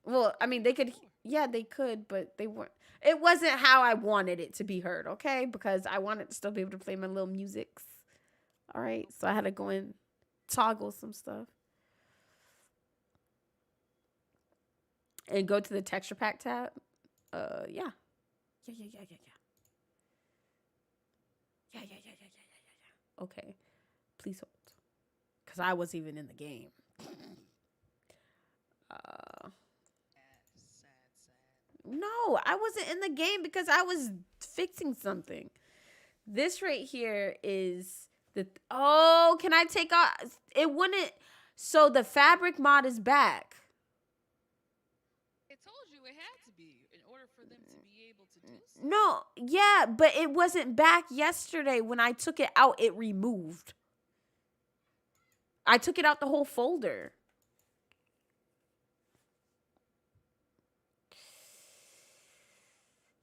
Well, I mean, they could, yeah, they could, but they weren't. It wasn't how I wanted it to be heard, okay? Because I wanted to still be able to play my little musics. All right, so I had to go and toggle some stuff and go to the texture pack tab. Yeah. Yeah, yeah, yeah, yeah, yeah. Yeah, yeah, yeah, yeah, yeah, yeah, yeah, yeah. Okay. Please hold. Because I wasn't even in the game. Uh, Sad, sad. no, I wasn't in the game because I was fixing something. This right here is the. Oh, can I take off? It wouldn't. So the fabric mod is back. It told you it had to be in order for them to be able to do so. No, yeah, but it wasn't back yesterday. When I took it out, it removed. I took it out the whole folder.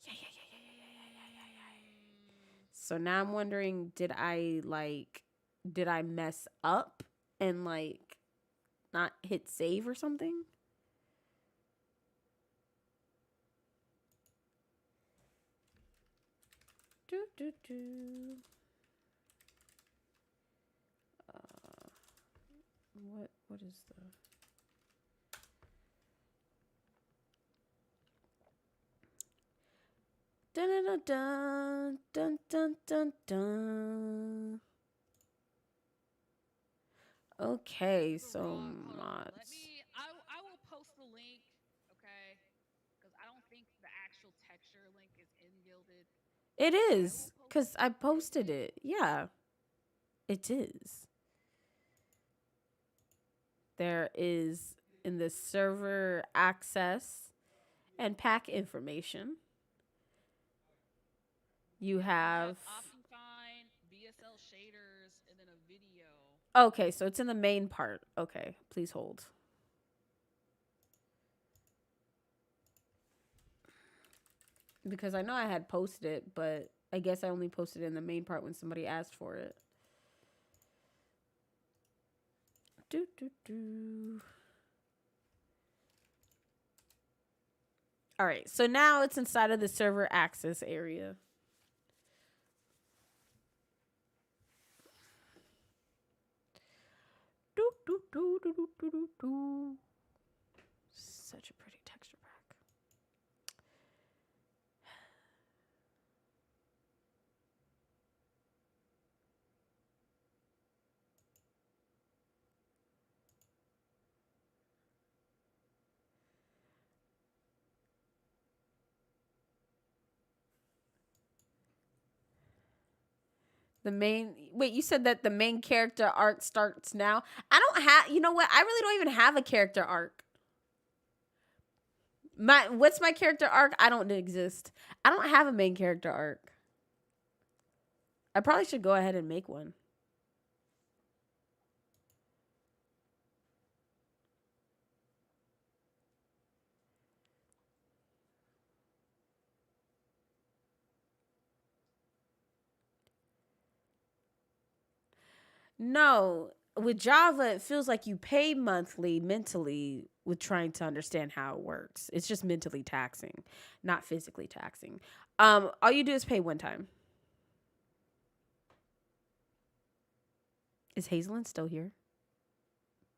Yeah, yeah, yeah, yeah, yeah, yeah, yeah, yeah, yeah. So now I'm wondering, did I mess up and like not hit save or something? Do do do. What is the dun dun dun dun dun dun dun. Okay, so Wrong. Hold on. mods. Let me. I will post the link. Okay. Because I don't think the actual texture link is in Gilded. It I will is post because I it. posted it. Yeah, it is. There is in the server access and pack information. You have. Optifine, BSL shaders, and then a video. Okay, so it's in the main part. Okay, please hold. Because I know I had posted it, but I guess I only posted it in the main part when somebody asked for it. Do do do. All right, so now it's inside of the server access area. Do do do do do do do do. Such a pretty texture pack. The main wait, you said that the main character arc starts now. I don't have. You know what? I really don't even have a character arc. What's my character arc? I don't exist. I don't have a main character arc. I probably should go ahead and make one. No, with Java, it feels like you pay monthly mentally with trying to understand how it works. It's just mentally taxing, not physically taxing. All you do is pay one time. Is Hazelin still here?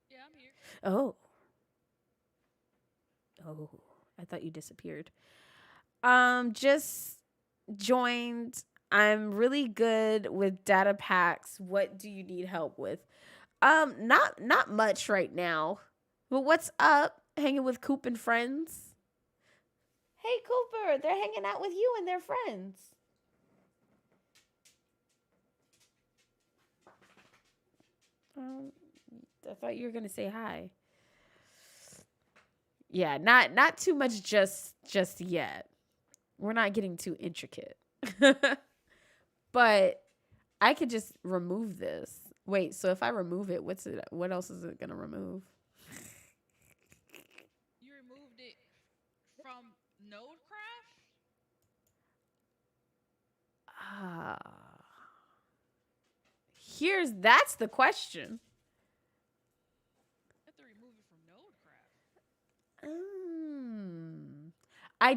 Yeah, I'm here. Oh. Oh, I thought you disappeared. Just joined. I'm really good with data packs. What do you need help with? Not much right now. But what's up? Hanging with Coop and friends? Hey Cooper, they're hanging out with you and their friends. Um, I thought you were gonna say hi. Yeah, not too much just yet. We're not getting too intricate. But I could just remove this. Wait, so if I remove it, what else is it gonna remove? You removed it from NodeCraft? Ah. That's the question. You have to remove it from NodeCraft. I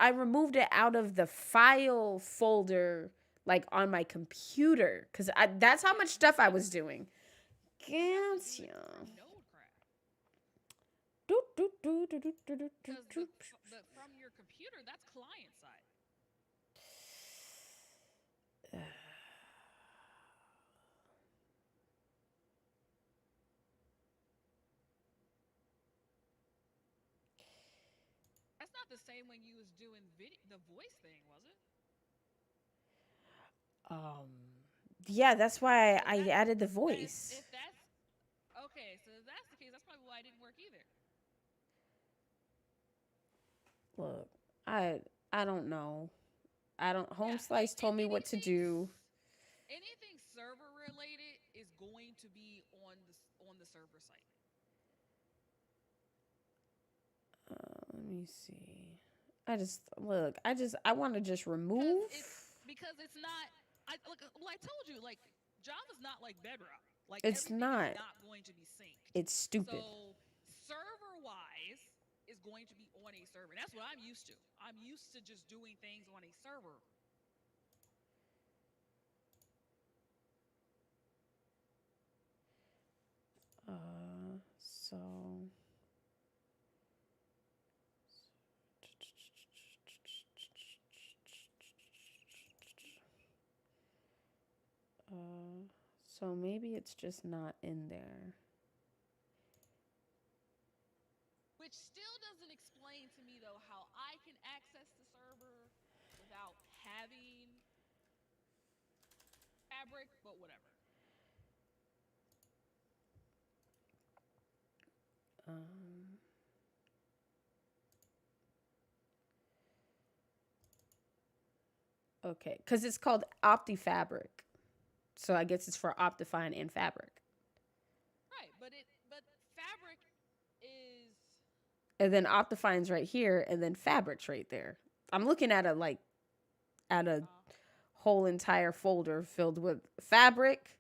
removed it out of the file folder like on my computer, because that's how much stuff I was doing. Gotcha. Node crap. Do, do, do, do, do, do, do, Because do. from your computer, that's client side. That's not the same when you was doing the voice thing, was it? Um, yeah, that's why Because I added the voice. if that's okay, so if that's the case, that's probably why it didn't work either. Look, I I don't know. I don't. Home Yeah, like Slice told me what to do. anything server related is going to be on the server site. Let me see. I just look. I want to just because remove. it's not. I told you, like, Java's not like Bedrock. Like, It's everything is not. not going to be synced. It's stupid. So server wise is going to be on a server. And that's what I'm used to. I'm used to just doing things on a server. So. So maybe it's just not in there. Which still doesn't explain to me though how I can access the server without having Fabric, but whatever. Um, okay, because it's called OptiFabric. So I guess it's for Optifine and Fabric. Right, but Fabric is And then Optifine's right here, and then Fabric's right there. I'm looking at a whole entire folder filled with Fabric,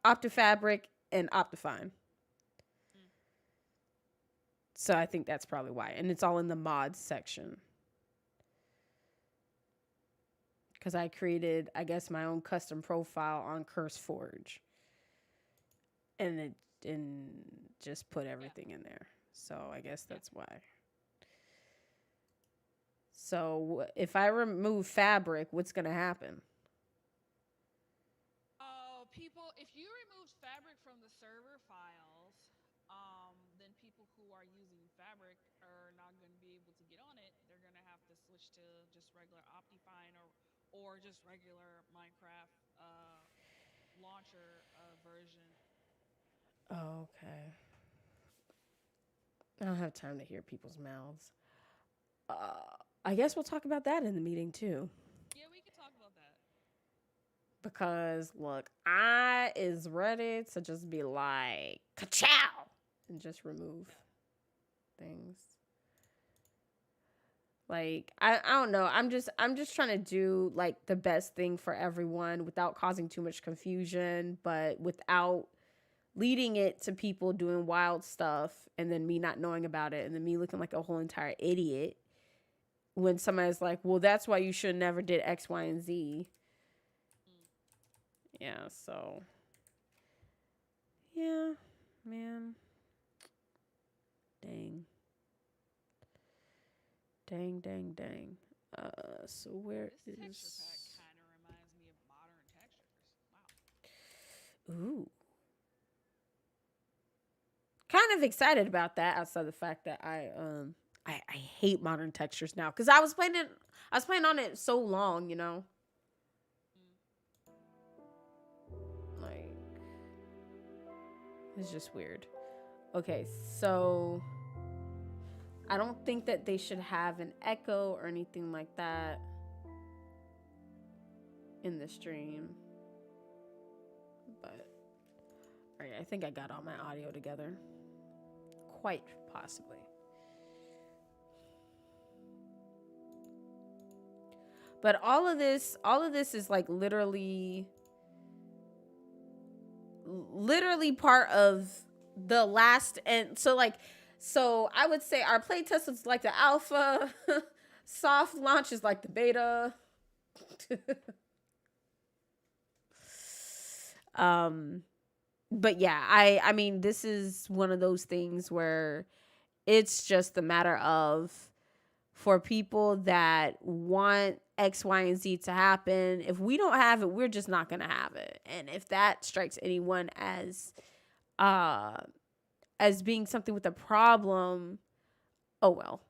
Optifabric, and Optifine. So I think that's probably why. And it's all in the mods section. Because I created, I guess, my own custom profile on CurseForge. And just put everything in there. So I guess that's why. So if I remove Fabric, what's going to happen? If you remove Fabric from the server files, then people who are using Fabric are not going to be able to get on it. They're going to have to switch to just regular Optifine or just regular Minecraft launcher version. Oh, okay. I don't have time to hear people's mouths. I guess we'll talk about that in the meeting too. Yeah, we can talk about that. Because look, I is ready to just be like, ka-chow, and just remove things. Like I don't know. I'm just trying to do like the best thing for everyone without causing too much confusion, but without leading it to people doing wild stuff and then me not knowing about it and then me looking like a whole entire idiot when somebody's like, well, that's why you should never did X, Y, and Z. Yeah, so yeah, man. Dang. So where this is texture pack kind of reminds me of modern textures. Wow. Ooh. Kind of excited about that outside the fact that I hate modern textures now cuz I was playing on it so long, you know. Like it's just weird. Okay, so I don't think that they should have an echo or anything like that in the stream. But all right, I think I got all my audio together. Quite possibly. But all of this is like literally part of the last, and so I would say our playtest is like the alpha, soft launch is like the beta. Um, but yeah, I mean, this is one of those things where it's just a matter of, for people that want X, Y, and Z to happen, if we don't have it, we're just not gonna have it. And if that strikes anyone uh as being something with a problem, oh well.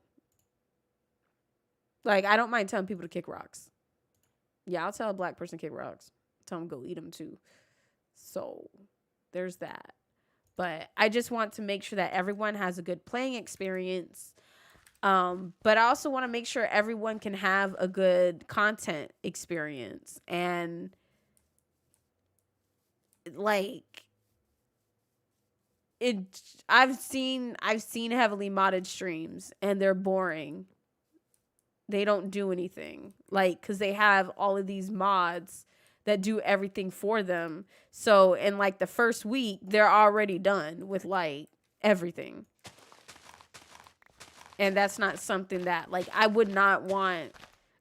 Like, I don't mind telling people to kick rocks. Yeah, I'll tell a black person to kick rocks. Tell them go eat them too. So there's that. But I just want to make sure that everyone has a good playing experience. But I also want to make sure everyone can have a good content experience. And like, it I've seen heavily modded streams and they're boring. They don't do anything. Like, cuz they have all of these mods that do everything for them. So in like the first week, they're already done with like everything. And that's not something that, like, I would not want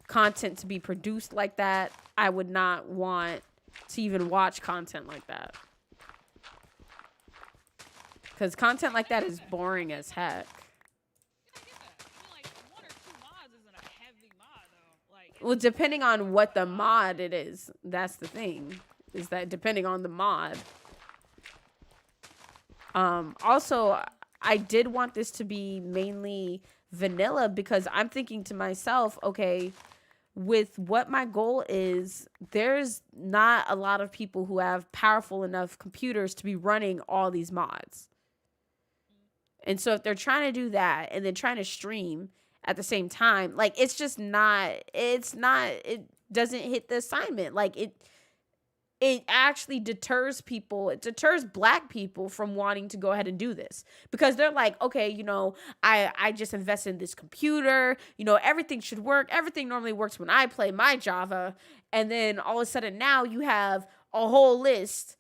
content to be produced like that. I would not want to even watch content like that. Because content like that is boring as heck. Well, depending on what the mod it is. That's the thing. Is that depending on the mod. Also, I did want this to be mainly vanilla because I'm thinking to myself, okay, with what my goal is, there's not a lot of people who have powerful enough computers to be running all these mods. And so if they're trying to do that and then trying to stream at the same time, like, it doesn't hit the assignment. Like, it actually deters people. It deters black people from wanting to go ahead and do this because they're like, okay, I just invested in this computer, everything should work. Everything normally works when I play my Java. And then all of a sudden now you have a whole list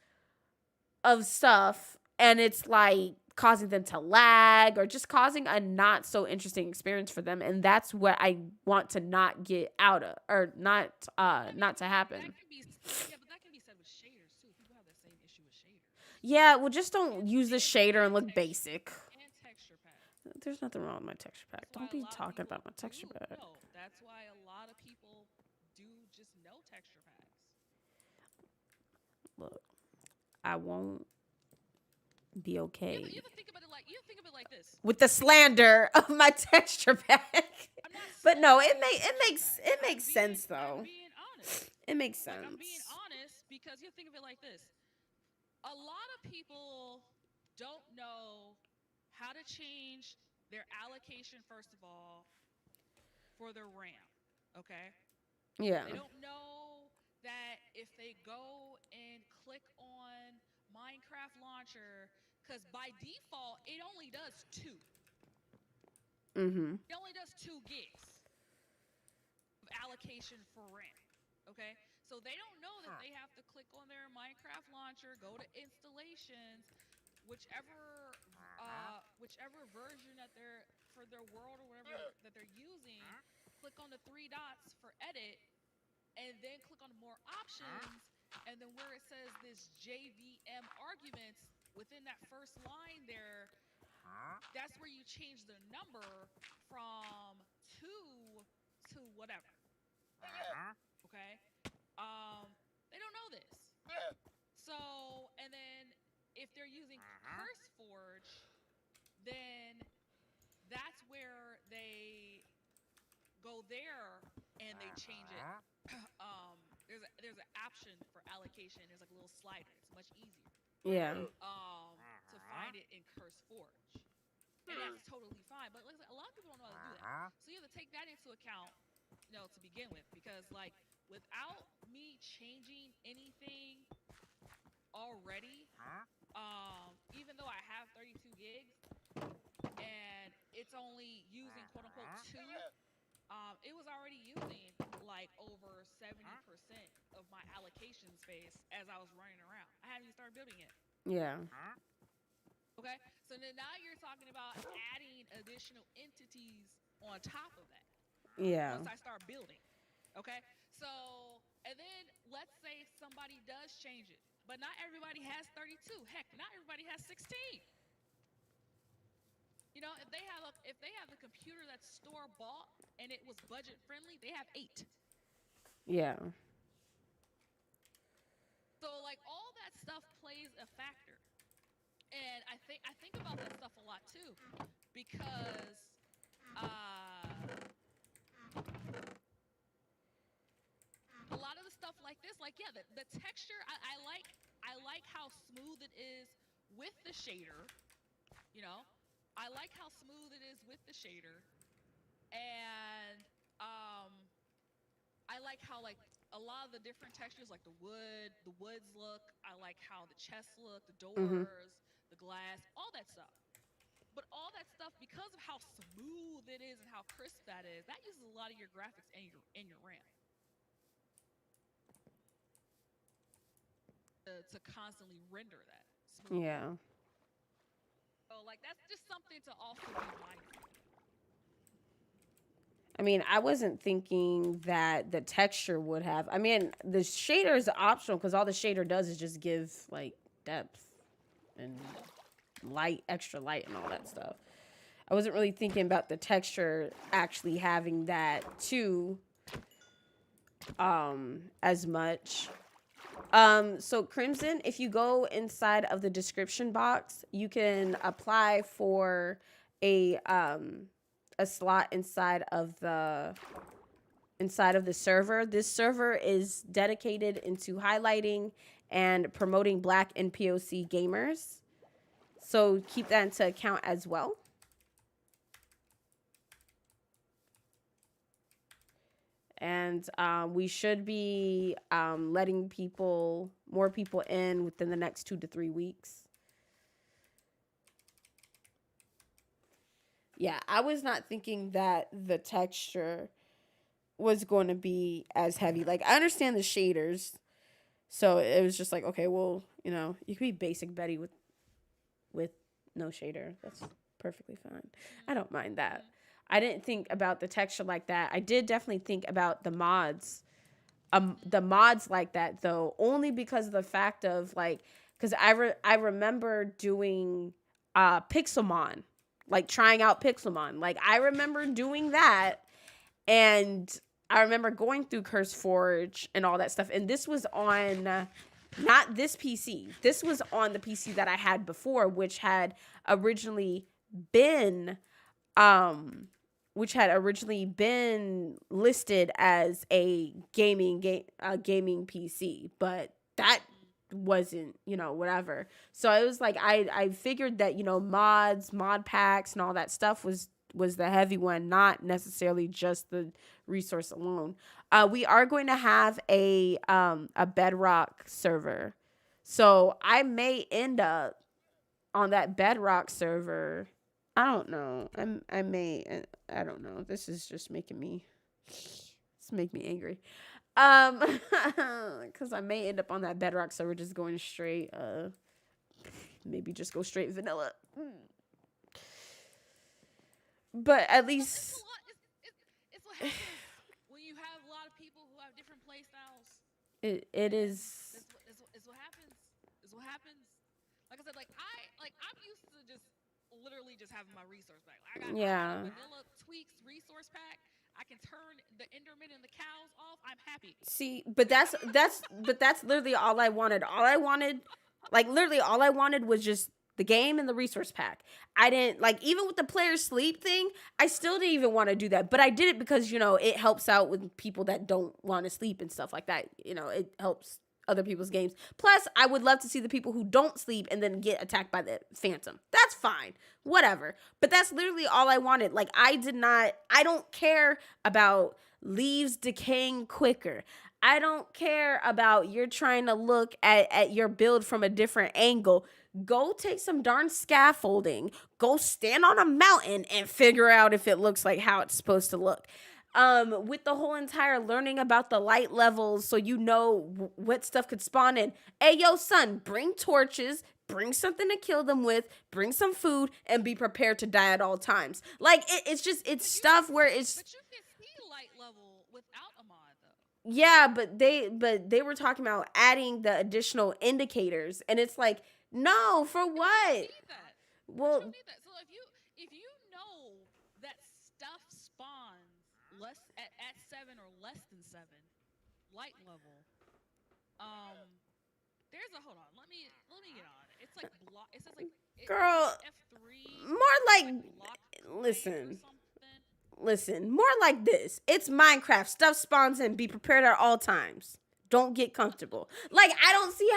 of stuff and it's like causing them to lag or just causing a not so interesting experience for them. And that's what I want to not get out of, or not to happen. But that can be said with shaders too. People have the same issue with shaders. Yeah, well, just don't use the shader and look basic. And texture pack. There's nothing wrong with my texture pack. Don't be talking about my texture pack. No, that's why a lot of people do just no texture packs. Look, I won't be okay. You have to think of it like this. With the slander of my texture pack. But no, it makes sense though. I'm being honest. It makes sense. I'm being honest because you think of it like this. A lot of people don't know how to change their allocation, first of all, for their RAM. Okay? Yeah. They don't know that if they go and click on Minecraft launcher, because by default, it only does 2. Mm-hmm. It only does 2 gigs of allocation for RAM. Okay? So they don't know that they have to click on their Minecraft launcher, go to installations, whichever version that they're for their world or whatever that they're using, click on the 3 dots for edit, and then click on more options, and then where it says this JVM arguments, within that first line there, that's where you change the number from 2 to whatever. Okay? They don't know this. So, and then if they're using CurseForge, then that's where they go there and they change it. There's an option for allocation. There's like a little slider. It's much easier. Yeah. To find it in CurseForge. And that's totally fine. But listen, a lot of people don't know how to do that. So you have to take that into account, to begin with. Because, like, without me changing anything already, even though I have 32 gigs and it's only using quote unquote 2, it was already using like over 70% of my allocation space as I was running around. I haven't even started building yet. Yeah. Okay, so then now you're talking about adding additional entities on top of that. Yeah. Once I start building. Okay, so, and then let's say somebody does change it. but not everybody has 32. Heck, not everybody has 16. You know, if they have a computer that's store bought and it was budget friendly, they have 8. Yeah. So like all that stuff plays a factor. And I think about that stuff a lot too because uh a lot of the stuff like this, like yeah, the texture I like how smooth it is with the shader, you know. I like how smooth it is with the shader. And I like how like a lot of the different textures, like the woods look. I like how the chests look, the Mm-hmm. doors, the glass, all that stuff. But all that stuff, because of how smooth it is and how crisp that is, that uses a lot of your graphics and your RAM to constantly render that smooth. Yeah. So like that's just something to also be mindful. I mean, I wasn't thinking that the texture would have. I mean, the shader is optional because all the shader does is just give like depth and light, extra light, and all that stuff. I wasn't really thinking about the texture actually having that too as much. So Crimson, if you go inside of the description box, you can apply for a slot inside of the server. This server is dedicated into highlighting and promoting Black and POC gamers. So keep that into account as well. And we should be letting more people in within the next 2 to 3 weeks. Yeah, I was not thinking that the texture was going to be as heavy. Like, I understand the shaders. So it was just like, okay, well, you know, you can be basic Betty with no shader. That's perfectly fine. I don't mind that. I didn't think about the texture like that. I did definitely think about the mods. The mods like that, though, only because of the fact of, like, because I remember doing Pixelmon, like, trying out Pixelmon. Like, I remember doing that, and I remember going through CurseForge and all that stuff. And this was on, not this PC. This was on the PC that I had before, which had originally been listed as a gaming PC, but that wasn't, you know, whatever. So it was like I figured that, you know, mod packs and all that stuff was the heavy one, not necessarily just the resource alone. We are going to have a Bedrock server, so I may end up on that Bedrock server. I don't know. I don't know. This is just making me angry. Because I may end up on that Bedrock server just going straight. Maybe just go straight vanilla. But at least It's what happens when you have a lot of people who have different play styles. it is. It's what happens. It's what happens. Like I said, I'm used to just literally just having my resource pack. I got a vanilla tweaks resource pack. I can turn the Enderman and the cows off. I'm happy. See, but that's literally all I wanted. Literally all I wanted was just the game and the resource pack. I didn't, like, even with the player sleep thing, I still didn't even want to do that. But I did it because, you know, it helps out with people that don't want to sleep and stuff like that. You know, it helps other people's games. Plus, I would love to see the people who don't sleep and then get attacked by the phantom. That's fine. Whatever. But that's literally all I wanted. Like, I don't care about leaves decaying quicker. I don't care about you're trying to look at your build from a different angle. Go take some darn scaffolding. Go stand on a mountain and figure out if it looks like how it's supposed to look. With the whole entire learning about the light levels, so you know what stuff could spawn in. Hey, yo, son, bring torches, bring something to kill them with, bring some food, and be prepared to die at all times. Like, it's stuff where it's... But you can see light level without a mod, though. Yeah, but they were talking about adding the additional indicators, and it's like, no, for And you don't what? need that. You don't Well, need that. So if you know that stuff spawns less at 7 or less than 7 light level, um, there's a hold on. Let me get on it. It's like block. It says like if you girl, hit F3, more there's like, like block height or listen, something. listen, more like this. It's Minecraft. Stuff spawns in. Be prepared at all times. Don't get comfortable. Like, I don't see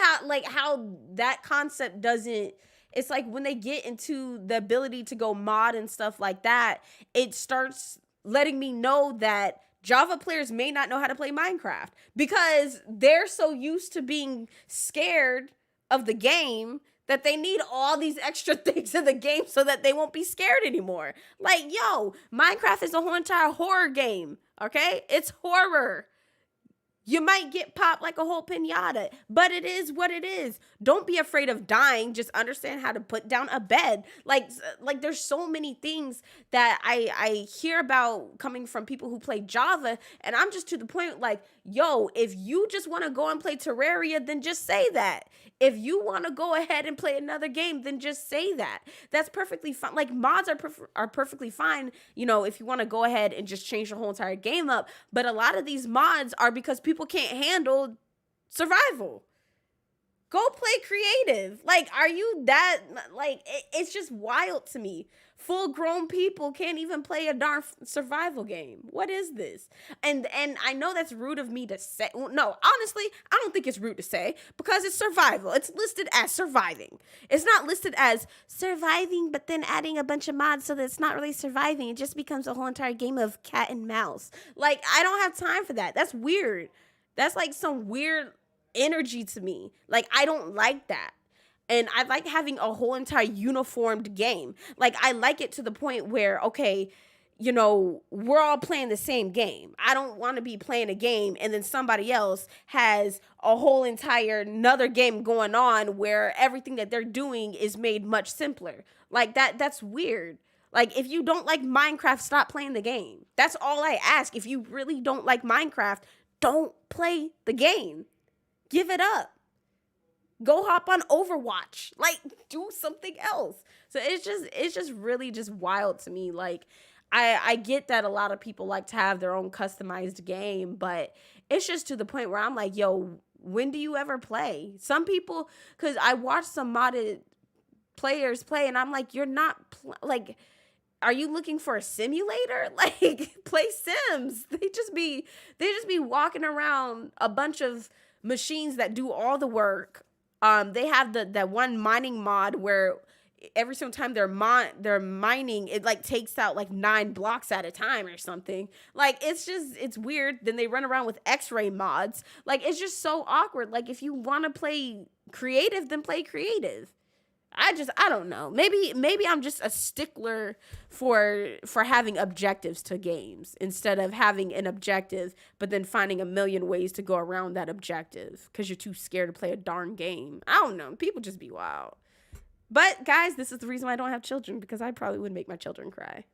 how that concept doesn't. It's like when they get into the ability to go mod and stuff like that, it starts letting me know that Java players may not know how to play Minecraft because they're so used to being scared of the game that they need all these extra things in the game so that they won't be scared anymore. Like, yo, Minecraft is a whole entire horror game, okay? It's horror. You might get popped like a whole pinata, but it is what it is. Don't be afraid of dying. Just understand how to put down a bed. Like there's so many things that I hear about coming from people who play Java, and I'm just to the point like, yo, if you just want to go and play Terraria, then just say that. If you want to go ahead and play another game, then just say that. That's perfectly fine. Like mods are perfectly fine, if you want to go ahead and just change the whole entire game up. But a lot of these mods are because people can't handle survival. Go play creative. Like, are you that, like, it's just wild to me. Full grown people can't even play a darn survival game. What is this? And I know that's rude of me to say. No, honestly, I don't think it's rude to say because it's survival. It's listed as surviving. It's not listed as surviving, but then adding a bunch of mods so that it's not really surviving. It just becomes a whole entire game of cat and mouse. Like, I don't have time for that. That's weird. That's like some weird energy to me. Like, I don't like that. And I like having a whole entire uniformed game. Like, I like it to the point where, okay, we're all playing the same game. I don't want to be playing a game and then somebody else has a whole entire another game going on where everything that they're doing is made much simpler. Like, that's weird. Like, if you don't like Minecraft, stop playing the game. That's all I ask. If you really don't like Minecraft, don't play the game. Give it up. Go hop on Overwatch. Like, do something else. So it's just really just wild to me. Like, I get that a lot of people like to have their own customized game, but it's just to the point where I'm like, yo, when do you ever play? Some people, because I watch some modded players play, and I'm like, you're not like, are you looking for a simulator? Like, play Sims. They just be walking around a bunch of machines that do all the work. They have that one mining mod where every single time they're mining, it like takes out like 9 blocks at a time or something. Like, it's weird. Then they run around with X-ray mods. Like, it's just so awkward. Like, if you want to play creative, then play creative. I don't know. Maybe I'm just a stickler for having objectives to games instead of having an objective but then finding a million ways to go around that objective cuz you're too scared to play a darn game. I don't know. People just be wild. But guys, this is the reason why I don't have children, because I probably would make my children cry.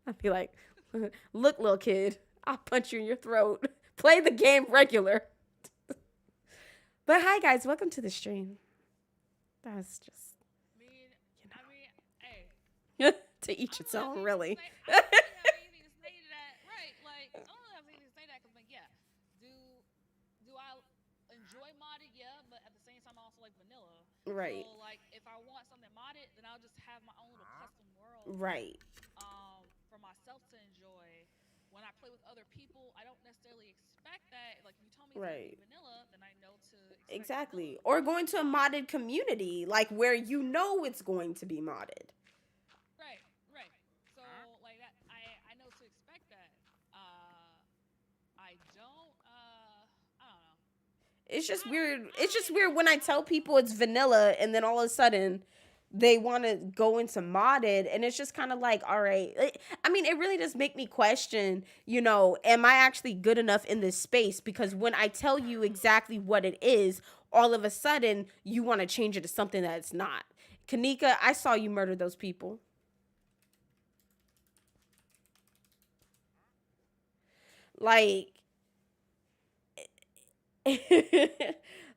I'd be like, "Look, little kid, I'll punch you in your throat. Play the game regular." But hi guys, welcome to the stream. That's just, Hey. to each its own, really. I don't have anything to say to that, right? Like, I don't have anything to say to that because, like, yeah, do I enjoy modded? Yeah, but at the same time, I also like vanilla. Right. So, like, if I want something modded, then I'll just have my own little custom world. Right. For myself to enjoy. When I play with other people, I don't necessarily expect that. Like, if you tell me it's Right. gonna be vanilla, then I know to expect Exactly. vanilla. Or going to a modded community, like where you know it's going to be modded. Right. So, like that, I know to expect that. I don't. I don't know. It's just weird. It's just weird when I tell people it's vanilla and then all of a sudden they want to go into modded, and it's just kind of like, all right. I mean, it really does make me question, am I actually good enough in this space? Because when I tell you exactly what it is, all of a sudden you want to change it to something that it's not. Kanika, I saw you murder those people. Like,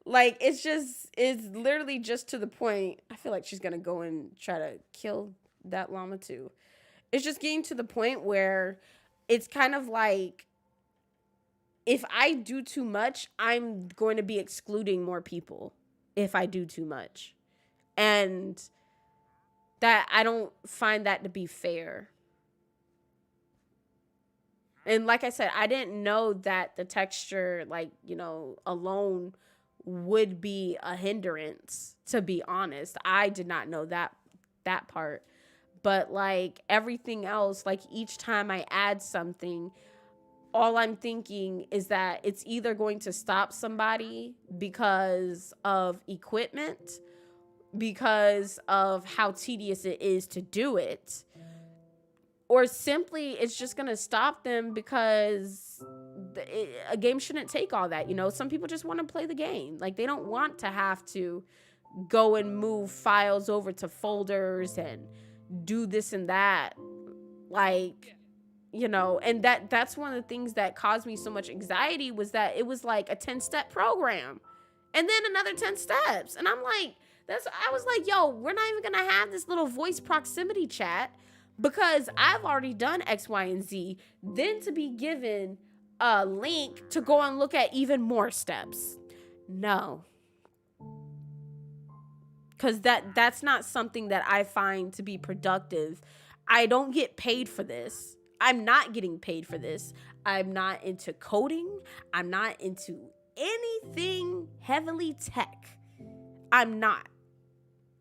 Like, it's literally just to the point. I feel like she's gonna go and try to kill that llama too. It's just getting to the point where it's kind of like, if I do too much, I'm going to be excluding more people if I do too much. And that, I don't find that to be fair. And like I said, I didn't know that the texture, like, alone would be a hindrance, to be honest. I did not know that part. But like everything else, like each time I add something, all I'm thinking is that it's either going to stop somebody because of equipment, because of how tedious it is to do it, or simply it's just going to stop them because a game shouldn't take all that. Some people just want to play the game. Like, they don't want to have to go and move files over to folders and do this and that. Like, and that's one of the things that caused me so much anxiety, was that it was like a 10-step program and then another 10 steps. And I'm like, I was like, yo, we're not even going to have this little voice proximity chat because I've already done X, Y, and Z, then to be given a link to go and look at even more steps. No. Because that's not something that I find to be productive. I don't get paid for this. I'm not getting paid for this. I'm not into coding. I'm not into anything heavily tech. I'm not.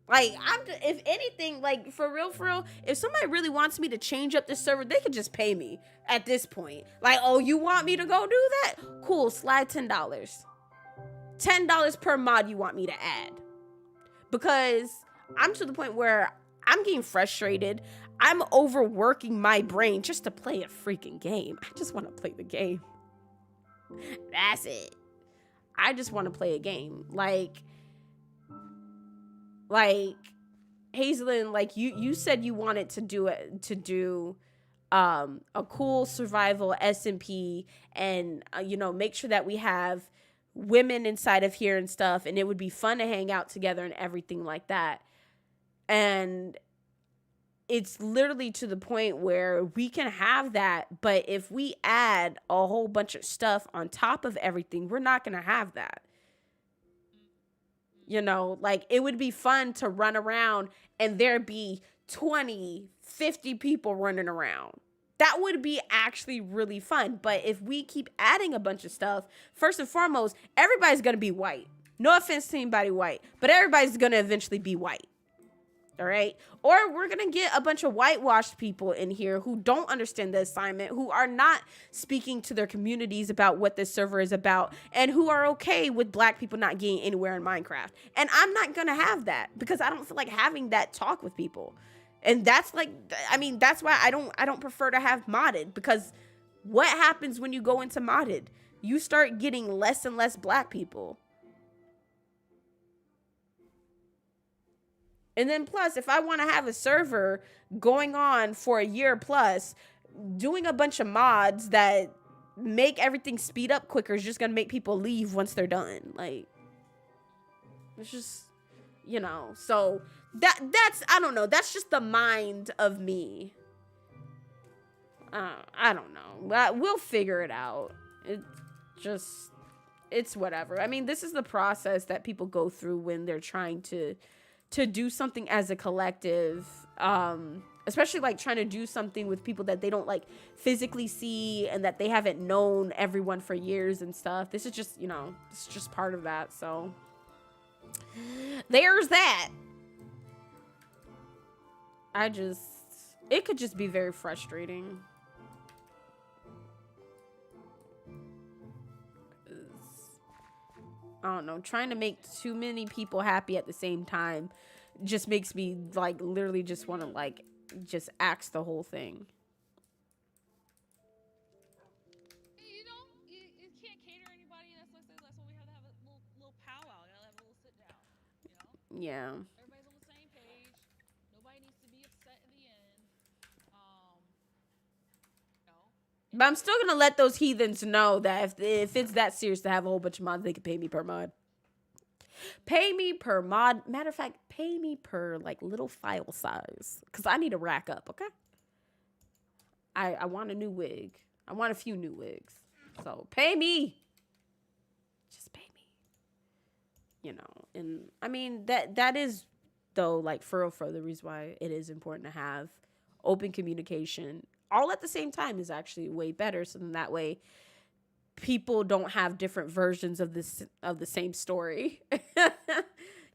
Like, if anything, like, for real, if somebody really wants me to change up this server, they could just pay me at this point. Like, oh, you want me to go do that? Cool, slide $10. $10 per mod you want me to add. Because I'm to the point where I'm getting frustrated. I'm overworking my brain just to play a freaking game. I just want to play the game. That's it. I just want to play a game. Like Hazelyn, like you said you wanted to do a cool survival SMP and make sure that we have women inside of here and stuff, and it would be fun to hang out together and everything like that. And it's literally to the point where we can have that, but if we add a whole bunch of stuff on top of everything, we're not going to have that. Like, it would be fun to run around and there be 20, 50 people running around. That would be actually really fun. But if we keep adding a bunch of stuff, first and foremost, everybody's going to be white. No offense to anybody white, but everybody's going to eventually be white. All right. Or we're going to get a bunch of whitewashed people in here who don't understand the assignment, who are not speaking to their communities about what this server is about, and who are okay with black people not getting anywhere in Minecraft. And I'm not going to have that because I don't feel like having that talk with people. And that's like, that's why I don't prefer to have modded, because what happens when you go into modded? You start getting less and less black people. And then plus, if I want to have a server going on for a year plus, doing a bunch of mods that make everything speed up quicker is just going to make people leave once they're done. Like, it's just, so that's, I don't know. That's just the mind of me. I don't know. We'll figure it out. It's whatever. This is the process that people go through when they're trying to do something as a collective, especially like trying to do something with people that they don't like physically see and that they haven't known everyone for years and stuff. This is just, it's just part of that. So there's that. It could just be very frustrating. I don't know, trying to make too many people happy at the same time just makes me like literally just want to like just axe the whole thing. You can't cater anybody, and that's why we have to have a little powwow. You gotta have a little sit down. Yeah. Everybody's on the same page. Nobody needs to be upset in the end. But I'm still gonna let those heathens know that if it's that serious to have a whole bunch of mods, they can pay me per mod. Pay me per mod. Matter of fact, pay me per like little file size. Cause I need to rack up, okay? I want a new wig. I want a few new wigs. So pay me. Just pay me. You know, and I mean that is though, like for real, the reason why it is important to have open communication all at the same time is actually way better. So then that way people don't have different versions of the same story.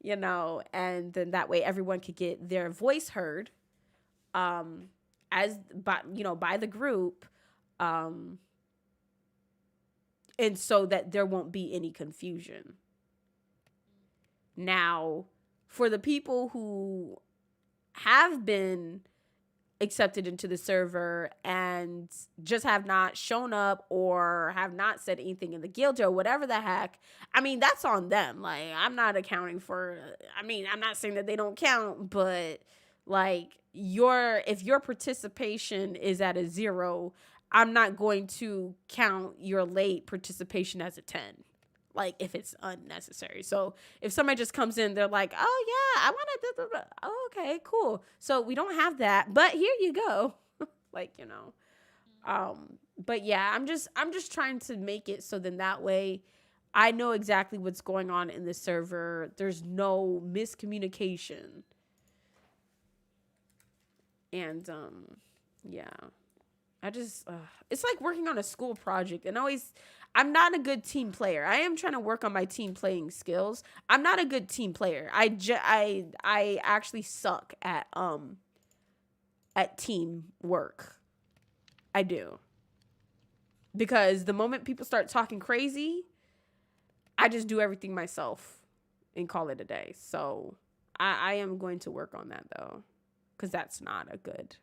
You know, and then that way everyone could get their voice heard as by the group, and so that there won't be any confusion. Now, for the people who have been accepted into the server and just have not shown up or have not said anything in the guild or whatever the heck, I mean, that's on them. Like, I'm not accounting for, I mean, I'm not saying that they don't count, but like if your participation is at a 0, I'm not going to count your late participation as a 10. Like, if it's unnecessary. So if somebody just comes in, they're like, oh yeah, I want to, oh, okay, cool. So we don't have that, but here you go. Like, you know. But yeah, I'm just trying to make it so then that way I know exactly what's going on in the server. There's no miscommunication. And yeah. It's like working on a school project, and I'm not a good team player. I am trying to work on my team playing skills. I'm not a good team player. I actually suck at team work. I do. Because the moment people start talking crazy, I just do everything myself and call it a day. So I am going to work on that though, because that's not a good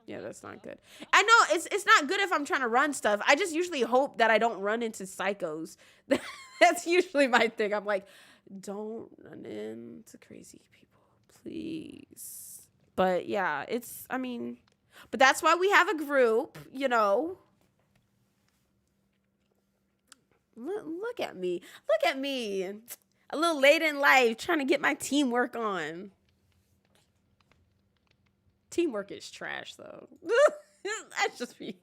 yeah, that's not good. I know it's not good if I'm trying to run stuff. I just usually hope that I don't run into psychos. That's usually my thing. I'm like, don't run into crazy people, please. But yeah, but that's why we have a group, you know. Look at me. Look at me. A little late in life trying to get my teamwork on. Teamwork is trash, though. That's just me.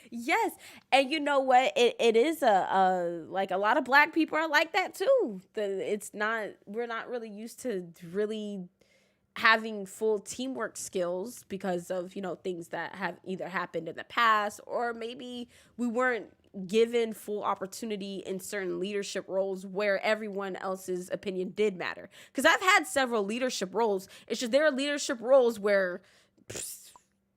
Yes, and you know what? It is like a lot of black people are like that too. We're not really used to really having full teamwork skills because of, you know, things that have either happened in the past, or maybe we weren't given full opportunity in certain leadership roles where everyone else's opinion did matter. Because I've had several leadership roles. It's just there are leadership roles where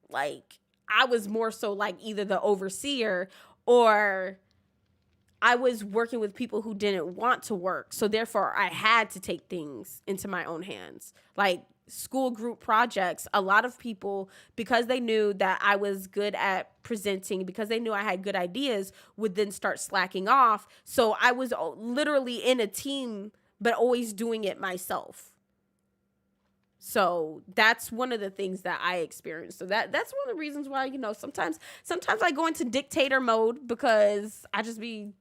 like I was more so like either the overseer, or I was working with people who didn't want to work. So therefore I had to take things into my own hands. Like school group projects, a lot of people, because they knew that I was good at presenting, because they knew I had good ideas, would then start slacking off. So I was literally in a team, but always doing it myself. So that's one of the things that I experienced. So that's one of the reasons why, you know, sometimes I go into dictator mode, because I just be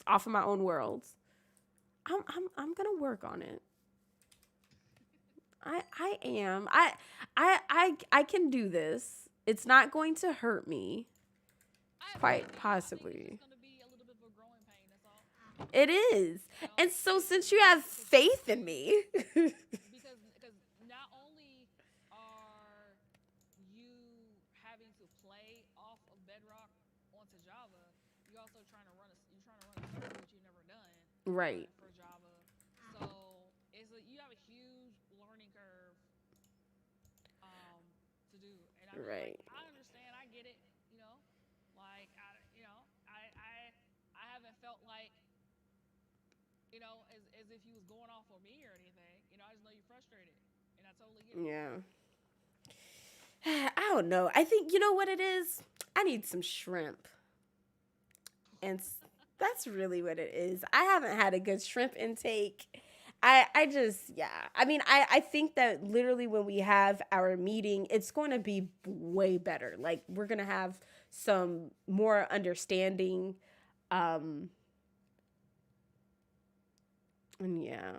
off of my own world. I'm gonna work on it. I am. I can do this. It's not going to hurt me. Quite possibly. It is. And so since you have faith in me. because not only are you having to play off of Bedrock onto Java, you're also trying to run a server which you've never done. Right. For Java. So you have a huge learning curve to do. And right. Like, I understand, I get it, you know. Like I haven't felt like, you know, as if he was going off on me or anything. You know, I just know you're frustrated. And I totally get it. Yeah. I don't know. I think, you know what it is? I need some shrimp. And that's really what it is. I haven't had a good shrimp intake. I just, yeah. I mean, I think that literally when we have our meeting, it's going to be way better. Like, we're going to have some more understanding. Um, and yeah,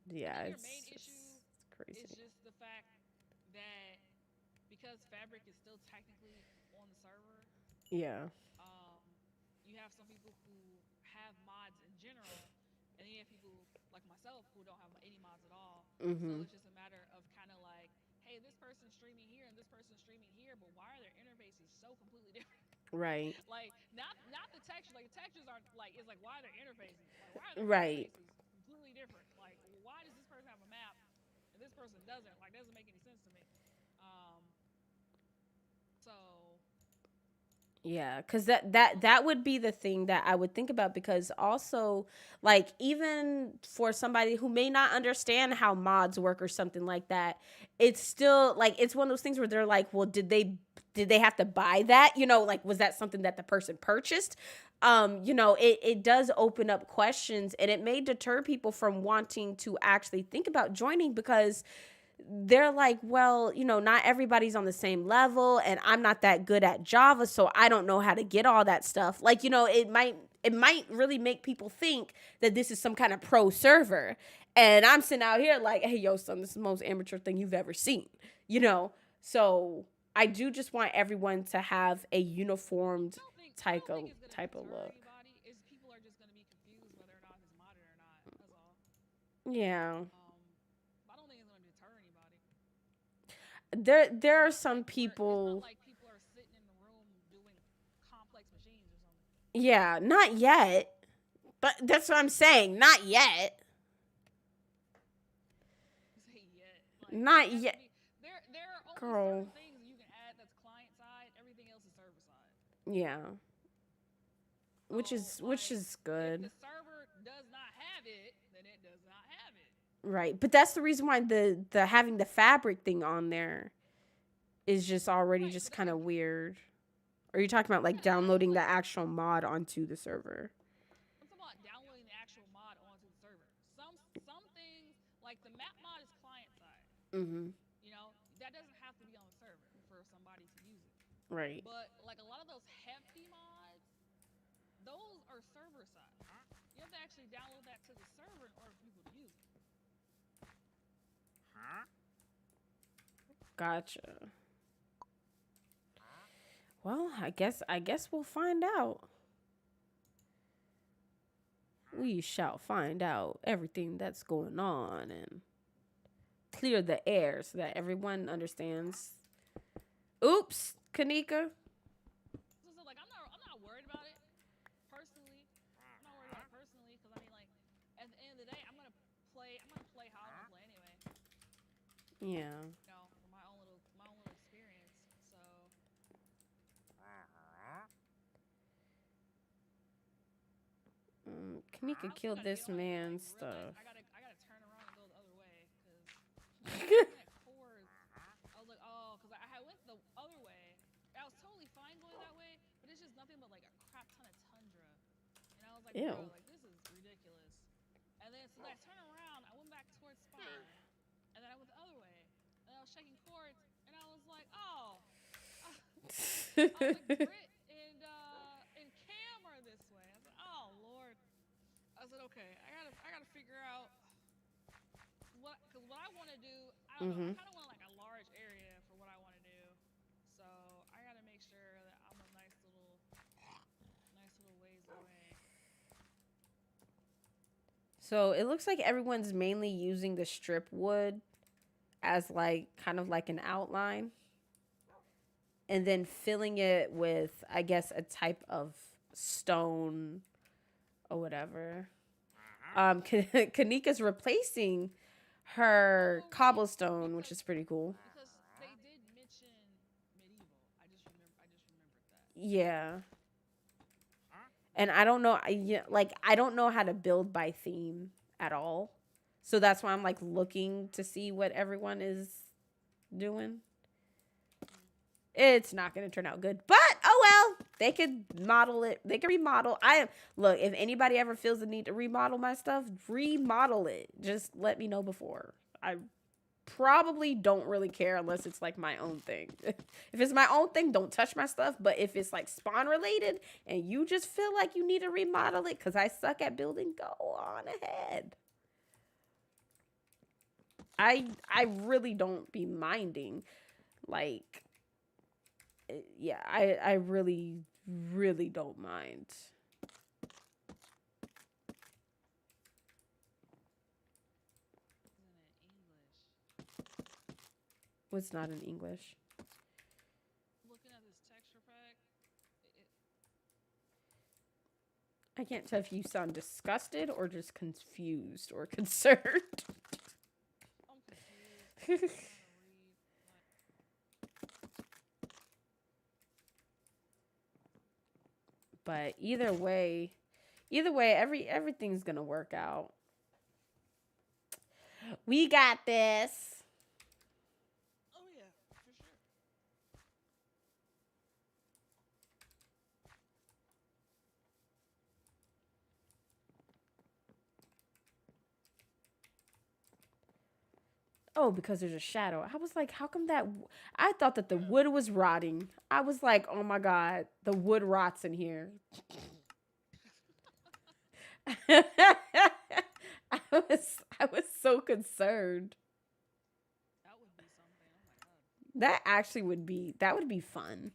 I yeah, think your main it's issue just is crazy. just the fact that because Fabric is still technically on the server, Yeah. um, you have some people who have mods in general, and then you have people like myself who don't have any mods at all. So Mm-hmm. it's just a matter of kind of like, hey, this person's streaming here and this person's streaming here, but why are their interfaces so completely different? Right. Like not the textures. Like the textures aren't like it's like why are their interfaces like why are their Right. interfaces completely different? Like why does this person have a map and this person doesn't? Like that doesn't make any sense to me. Um, so Yeah, because that would be the thing that I would think about, because also, like, even for somebody who may not understand how mods work or something like that, it's still like it's one of those things where they're like, well, did they have to buy that? Like, was that something that the person purchased? It does open up questions, and it may deter people from wanting to actually think about joining, because they're like, well, not everybody's on the same level, and I'm not that good at Java, so I don't know how to get all that stuff. Like, it might really make people think that this is some kind of pro server. And I'm sitting out here like, hey, yo, son, this is the most amateur thing you've ever seen, you know? So I do just want everyone to have a uniformed I type don't think of it's gonna type of deter look. anybody. Is people are just gonna be confused whether or not it's modded or not. That's all. Yeah. I don't think it's gonna deter anybody. There It's are not some like it's not people. like people are sitting in the room doing complex machines or something. Yeah, not yet. But that's what I'm saying. Not yet. Say yet. Like Not it has to yet, be there are only girl. certain things you can add that's client side. Everything else is server side. Yeah, which So is which like is if the good, server does not have it, then it does not have it. right? But that's the reason why the having the fabric thing on there is just already Right, just but kind then of weird. Or are you talking about like yeah, that's downloading the like actual mod onto the server? I'm talking about downloading the actual mod onto the server. Some things like the map mod is client side. Mm-hmm. You know, that doesn't have to be on the server for somebody to use it. Right. But like a lot of those hefty mods, those are server side. You have to actually download that to the server in order for people to use it. Gotcha. Well, I guess we'll find out. We shall find out everything that's going on and clear the air so that everyone understands. Oops, Kanika. So like I'm not worried about it personally. I'm not worried about it personally because I mean like at the end of the day I'm gonna play how I'm gonna play anyway. Yeah. You know, for my own little experience. So Kanika I still killed gotta get this on it, but like man's realize stuff. I gotta turn around and go the other way because when I was looking at cores, I was like, oh, because I went the other way. I was totally fine going that way, but it's just nothing but like a crap ton of tundra, and I was like, bro, Ew. like this is ridiculous. And then so then I turned around, I went back towards spawn, and then I went the other way, and I was checking chords, and I was like, oh, I was like Brit and Cam are this way. I was like, oh Lord. I said, okay, I gotta figure out because what I want to do, I don't know. I Mhm. kind of want like a large area for what I want to do, so I gotta make sure that I'm a nice little ways away. So it looks like everyone's mainly using the strip wood as like kind of like an outline, and then filling it with, I guess, a type of stone or whatever. Kanika's replacing her Oh right, cobblestone, which because is pretty cool. they did mention medieval. I just remembered that. Yeah. And I don't know, yeah, like I don't know how to build by theme at all. So that's why I'm like looking to see what everyone is doing. Mm. It's not going to turn out good. But, oh well. They could model it. They can remodel. Look, if anybody ever feels the need to remodel my stuff, remodel it. Just let me know before. I probably don't really care unless it's like my own thing. If it's my own thing, don't touch my stuff. But if it's like spawn related and you just feel like you need to remodel it because I suck at building, go on ahead. I really don't be minding. Like, yeah, I really, really don't mind. What's not in English? Looking at this texture pack, I can't tell if you sound disgusted or just confused or concerned. I'm confused. But either way, everything's gonna work out. We got this. Oh yeah, for sure. Oh, because there's a shadow. I was like, how come that? I thought that the wood was rotting. I was like, oh my God, the wood rots in here. I was so concerned. That would be something. Oh my god. That would be fun.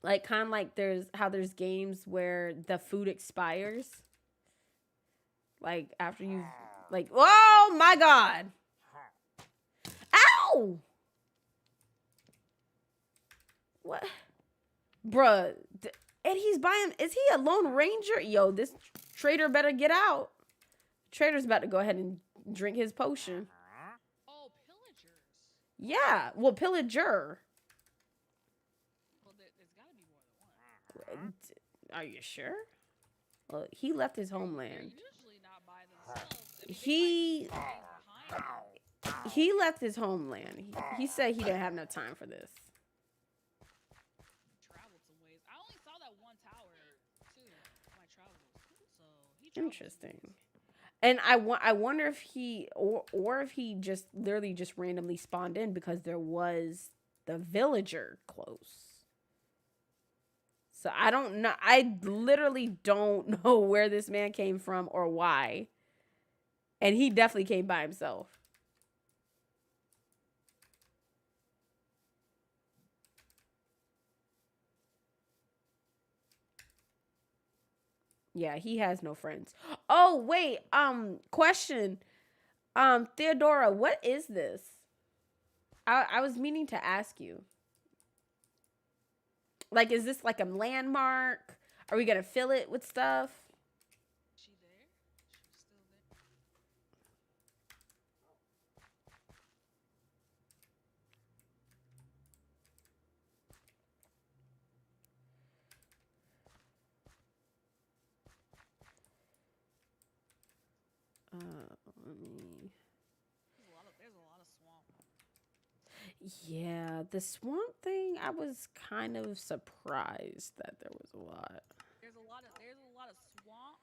Like kind of like there's games where the food expires. Like after you like, oh my God. Ow! What? Bruh. And he's buying, is he a Lone Ranger? Yo, this trader better get out. Trader's about to go ahead and drink his potion. Oh, pillagers. Yeah, well, pillager. Well, there's got to be more than one. Are you sure? Well, he left his homeland. They're usually not by themselves. I mean, He they might be behind them. he left his homeland. He said he didn't have enough time for this. Traveled some ways. I only saw that one tower too. My travels. So he traveled Interesting. And I wonder if he or if he just literally just randomly spawned in because there was the villager close. So I don't know. I literally don't know where this man came from or why. And he definitely came by himself. Yeah, he has no friends. Oh, wait. Question. Theodora, what is this? I was meaning to ask you. Like, is this like a landmark? Are we gonna fill it with stuff? She there? She's still there. Let me. There's a lot of swamp. Yeah, the swamp thing, I was kind of surprised that there was a lot. There's a lot of swamp.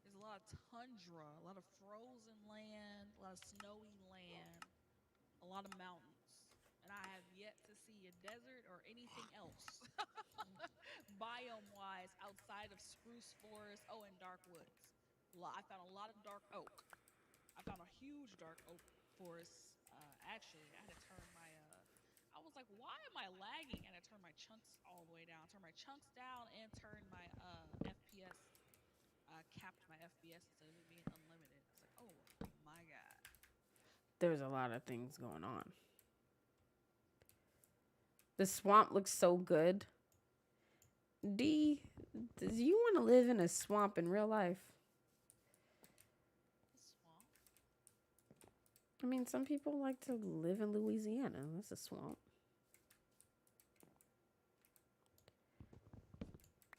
There's a lot of tundra, a lot of frozen land, a lot of snowy land, a lot of mountains. And I have yet to see a desert or anything else. Biome wise outside of spruce forest, oh, and dark woods. I found a lot of dark oak. I found a huge dark oak forest. Actually, I had to turn my I was like, why am I lagging? And I turned my chunks all the way down. Turn my chunks down and turn my FPS. Capped my FPS instead of it being unlimited. I was like, oh my god. There's a lot of things going on. The swamp looks so good. D, do you want to live in a swamp in real life? Swamp? I mean, some people like to live in Louisiana. That's a swamp.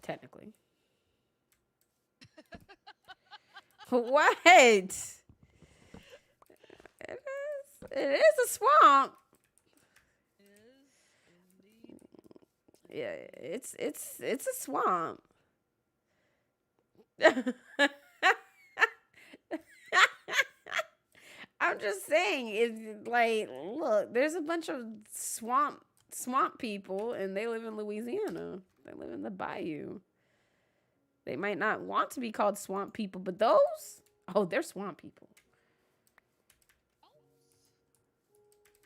Technically. What? It is a swamp. Yeah, it's a swamp. I'm just saying, it's like, look, there's a bunch of swamp people, and they live in Louisiana. They live in the bayou. They might not want to be called swamp people, but those, oh, they're swamp people. Oh,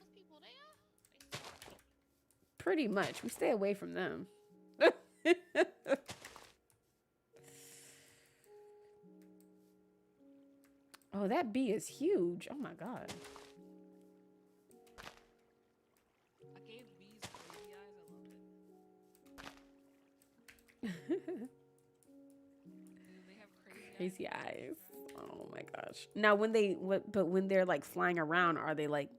those people there. Pretty much. We stay away from them. Oh, that bee is huge. Oh my god. I gave bees crazy eyes. I love it. Dude, they have crazy eyes. Crazy eyes. Oh my gosh. Now when they're like flying around, are they like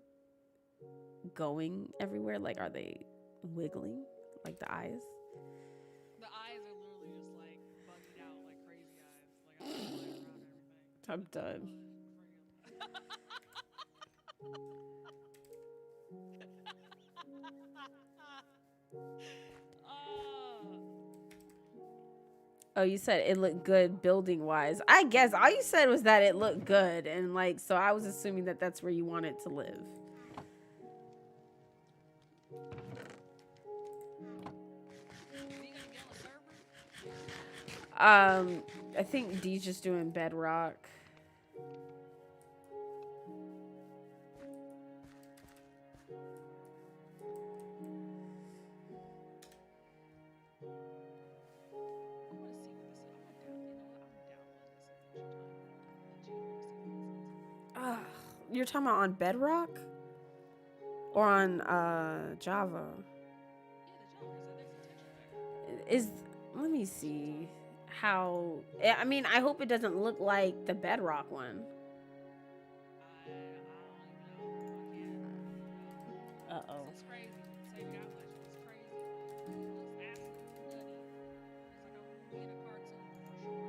going everywhere? Like are they wiggling like the eyes? The eyes are literally just like bugging out like crazy eyes. Like I'm flying around everything. I'm done. Oh, you said it looked good building wise. I guess all you said was that it looked good, and like so I was assuming that that's where you wanted to live. I think D's just doing bedrock. You're talking about on Bedrock? Or on Java? Let me see how. I mean, I hope it doesn't look like the Bedrock one. Uh-oh. It's crazy. Say God bless you. It's crazy. It looks absolutely nutty. It's like a movie in a cartoon for sure.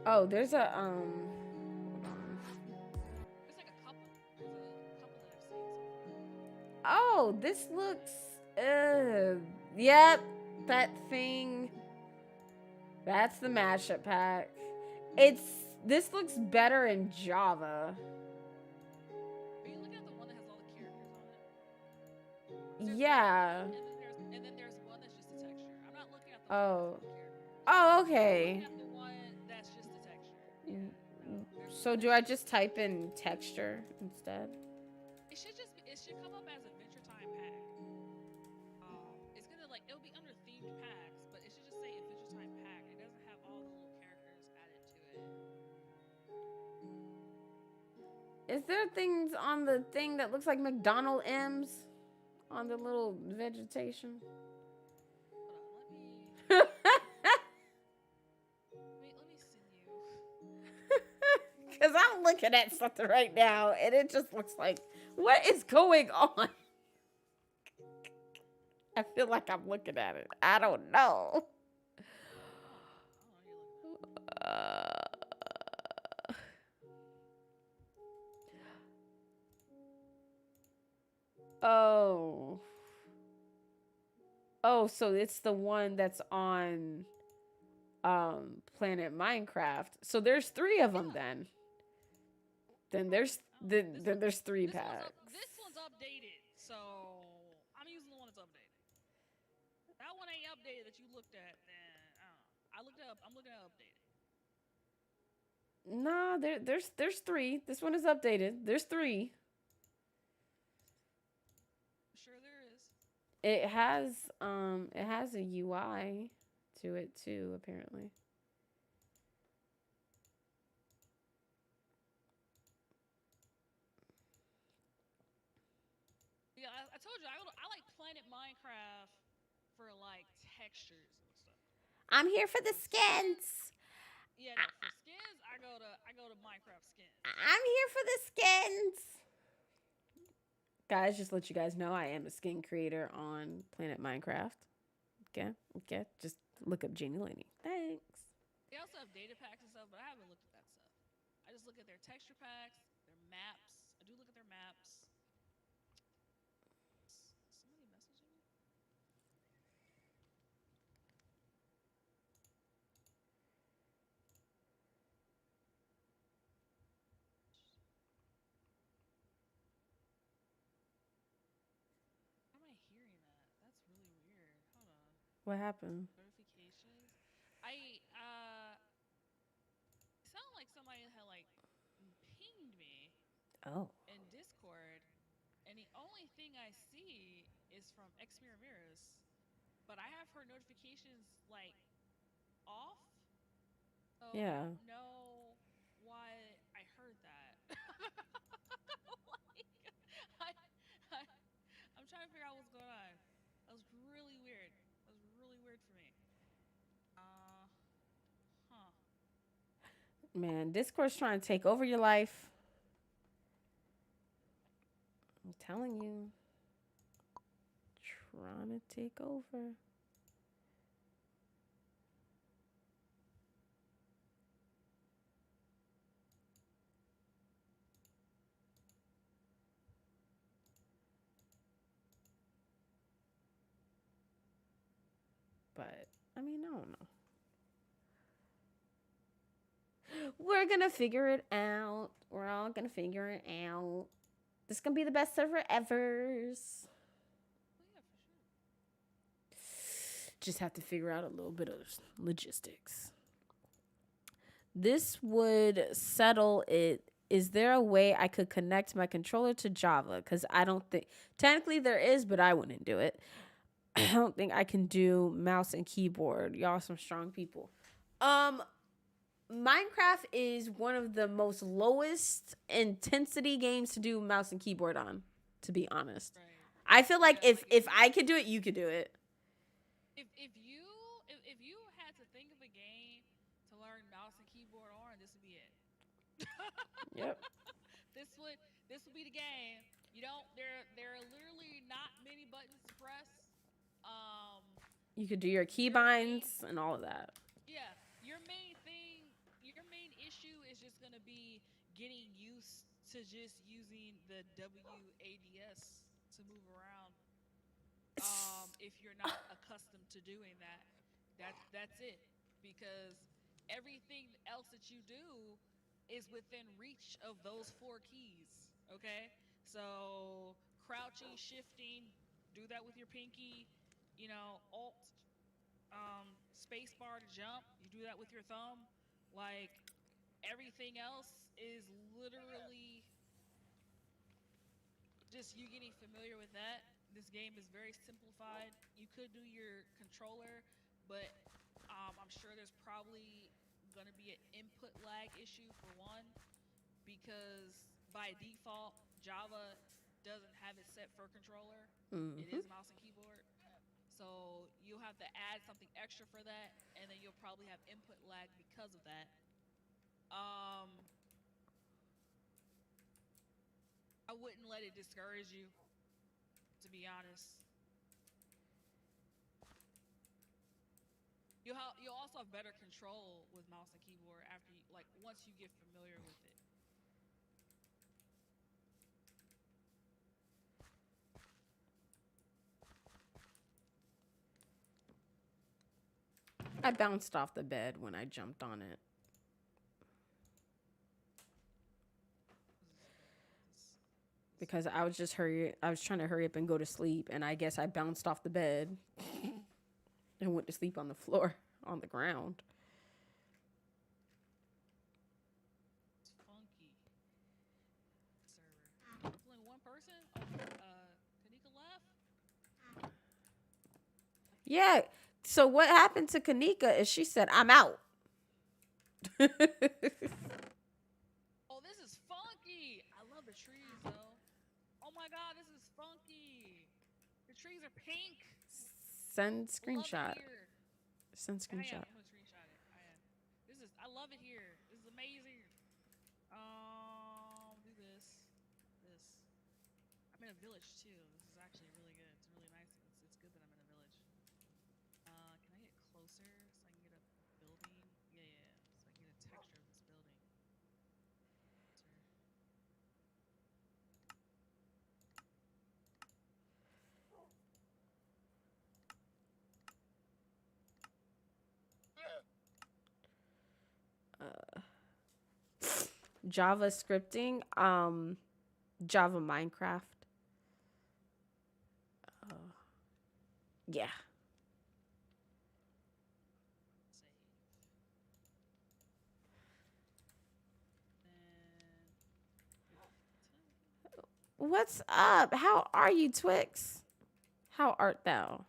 Oh, there's a There's like a couple. There's a couple that I've seen so far. Oh, this looks yep, that thing. That's the mashup pack. This looks better in Java. Are you looking at the one that has all the characters on it? Yeah. And then there's one that's just a texture. I'm not looking at the Oh. one that's all the characters. Oh, I'm okay. looking at the one that's just a texture. Yeah. No, So do I just type in texture instead? It should come up as Adventure Time pack. It's gonna like it'll be under themed packs, but it should just say Adventure Time pack. It doesn't have all the little characters added to it. Is there things on the thing that looks like McDonald M's on the little vegetation? Hold on, let me send you. Because I'm looking at something right now and it just looks like, what is going on? I feel like I'm looking at it. I don't know. Oh. Oh, so it's the one that's on Planet Minecraft. So there's 3 of them then. Then there's there's 3 packs. This one's updated, so I'm using the one that's updated. That one ain't updated that you looked at. Then I don't know. I'm looking at updated. Nah, there's 3. This one is updated. There's 3. Sure there is. It has a UI to it too, apparently. Yeah, I told you I like Planet Minecraft for like textures and stuff. I'm here for the skins. Yeah, no, for skins I go to Minecraft skins. I'm here for the skins. Guys, just let you guys know I am a skin creator on Planet Minecraft. Okay. Just look up Janey Laney. Thanks. They also have data packs and stuff, but I haven't looked at that stuff. I just look at their texture packs, their maps. I do look at their maps. Somebody messaging me? How am I hearing that? That's really weird. Hold on. What happened? Notifications. It sounded like somebody had like pinged me Oh. in Discord, and the only thing I see is from X Ramirez, but I have her notifications like off, so I Yeah. don't know why I heard that. Like, I, I, I'm trying to figure out what's going on. That was really weird. That was really weird for me. Uh, huh. Man, Discord's trying to take over your life. I'm telling you. Trying to take over. But, I mean, I don't know. We're gonna figure it out. We're all gonna figure it out. This is gonna be the best server ever. Oh yeah, for sure. Just have to figure out a little bit of logistics. This would settle it. Is there a way I could connect my controller to Java? Because I don't think, technically there is, but I wouldn't do it. I don't think I can do mouse and keyboard. Y'all some strong people. Minecraft is one of the most lowest intensity games to do mouse and keyboard on, to be honest. Right. I feel like Yeah, if I could do it, you could do it. If you had to think of a game to learn mouse and keyboard on, this would be it. Yep. This would be the game. You don't there are literally not many buttons to press. Um You could do your your main keybinds and all of that. yeah, your main issue is just gonna be getting used to just using the WADS to move around. If you're not accustomed to doing that, that's it. Because everything else that you do is within reach of those four keys. Okay, so crouching, shifting, do that with your pinky. Alt, space bar to jump. You do that with your thumb. Like everything else is literally just you getting familiar with that. This game is very simplified. You could do your controller, but I'm sure there's probably going to be an input lag issue for one, because by default, Java doesn't have it set for controller. It Mm-hmm. is mouse and keyboard. So you'll have to add something extra for that, and then you'll probably have input lag because of that. Um, I wouldn't let it discourage you, to be honest. You'll also have better control with mouse and keyboard after you, like once you get familiar with it. I bounced off the bed when I jumped on it. Because I was trying to hurry up and go to sleep, and I guess I bounced off the bed and went to sleep on the floor, on the ground. It's funky server. There's only one person. Oh, Kanika left. Yeah. So what happened to Kanika is she said, "I'm out." Oh, this is funky. I love the trees though. Oh my god, this is funky. The trees are pink. Send Love it screenshot. here. Send I am. screenshot. I'm gonna screenshot it. I am. I love it here. This is amazing. Do this. This. I'm in a village too. This is actually really good. It's really nice. It's good that I'm in a village. Can I get closer so I can get a building? Yeah, yeah. So I can get a texture of this building. Java scripting, Java Minecraft. Yeah. What's up? How are you, Twix? How art thou?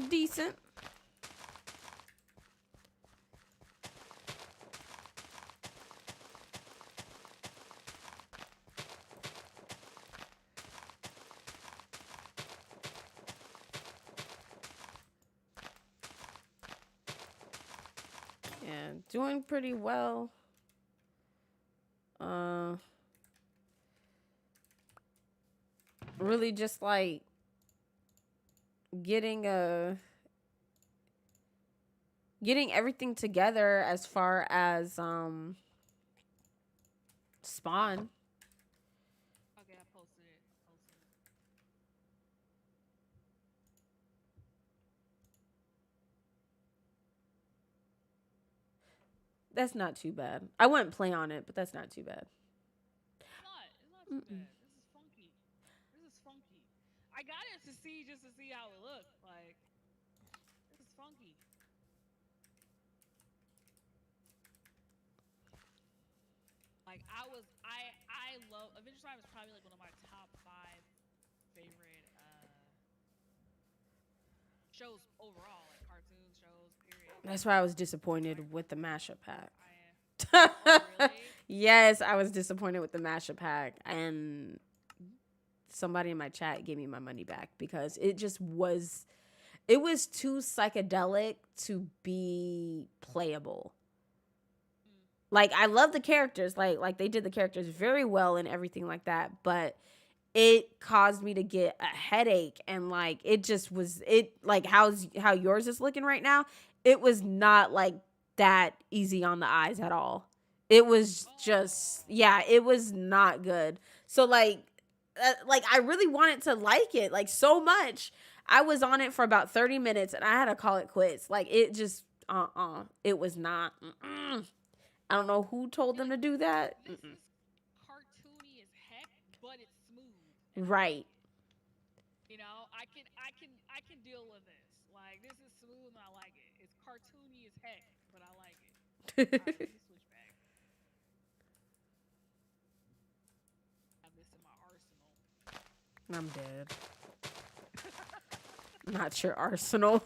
Decent. Yeah, doing pretty well. Really just like getting getting everything together as far as spawn. Okay, I posted it. I posted it. That's not too bad. I wouldn't play on it, but that's not too bad. It's not too bad. This is funky. This is funky. I got it to see just to see how it looked. Like, this is funky. Like I love Adventure Time is probably like one of my top 5 favorite shows overall, like cartoon shows, period. That's why I was disappointed with the mashup pack. Oh, really? Yes, I was disappointed with the mashup pack, and somebody in my chat gave me my money back because it was too psychedelic to be playable. Like, I love the characters, like they did the characters very well and everything like that, but it caused me to get a headache, and like it just was it like how yours is looking right now. It was not like that easy on the eyes at all. It was just, yeah, it was not good. So like I really wanted to like it like so much. I was on it for about 30 minutes and I had to call it quits. Like it just it was not. I don't know who told them to do that. This is cartoony as heck, but it's smooth. Right. You know, I can deal with this. Like, this is smooth and I like it. It's cartoony as heck, but I like it. All right, let me switch back. I have this in my arsenal. I'm dead. Not your arsenal.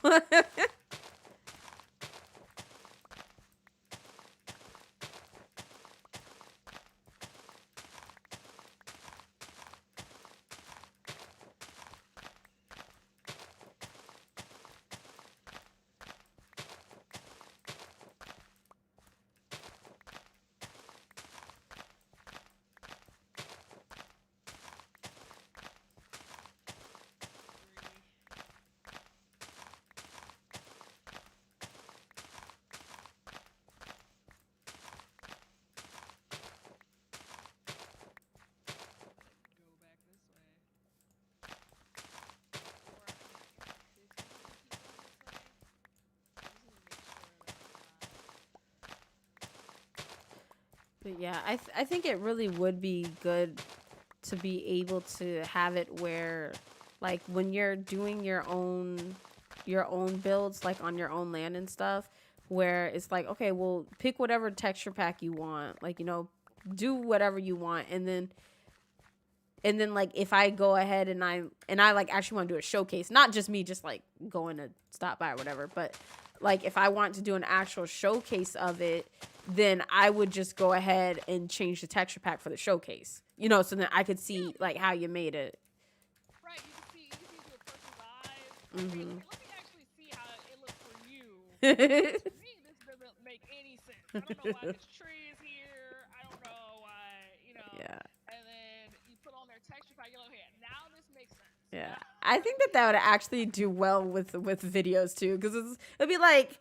But yeah, I think it really would be good to be able to have it where, like, when you're doing your own builds, like on your own land and stuff, where it's like, okay, well, pick whatever texture pack you want, like, you know, do whatever you want, and then like if I go ahead and I like actually want to do a showcase, not just me just like going to stop by or whatever, but like if I want to do an actual showcase of it, then I would just go ahead and change the texture pack for the showcase, you know, so that I could see like how you made it. Right, you can see through a person's eyes. Okay, Mm-hmm. let me actually see how it looks for you. To me, this doesn't make any sense. I don't know why this tree is here. I don't know why, you know. Yeah. And then you put on their texture pack. You're like, okay, now this makes sense. Yeah, I think that would actually do well with videos too, because it'd be like,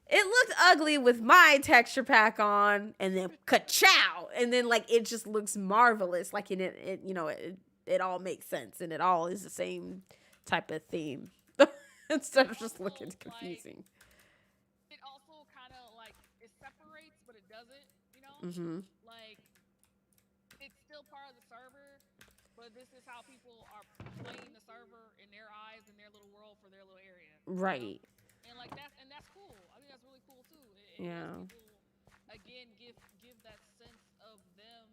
it looked ugly with my texture pack on, and then ka-chow, and then like it just looks marvelous, like in it you know, it all makes sense, and it all is the same type of theme instead of just looking confusing. It also kind of like it separates, but it doesn't. You know, Mm-hmm. like it's still part of the server, but this is how people are playing the server in their eyes, in their little world for their little area. Right. You know? And like that's cool. I think that's really cool too. It Yeah. lets people again give that sense of them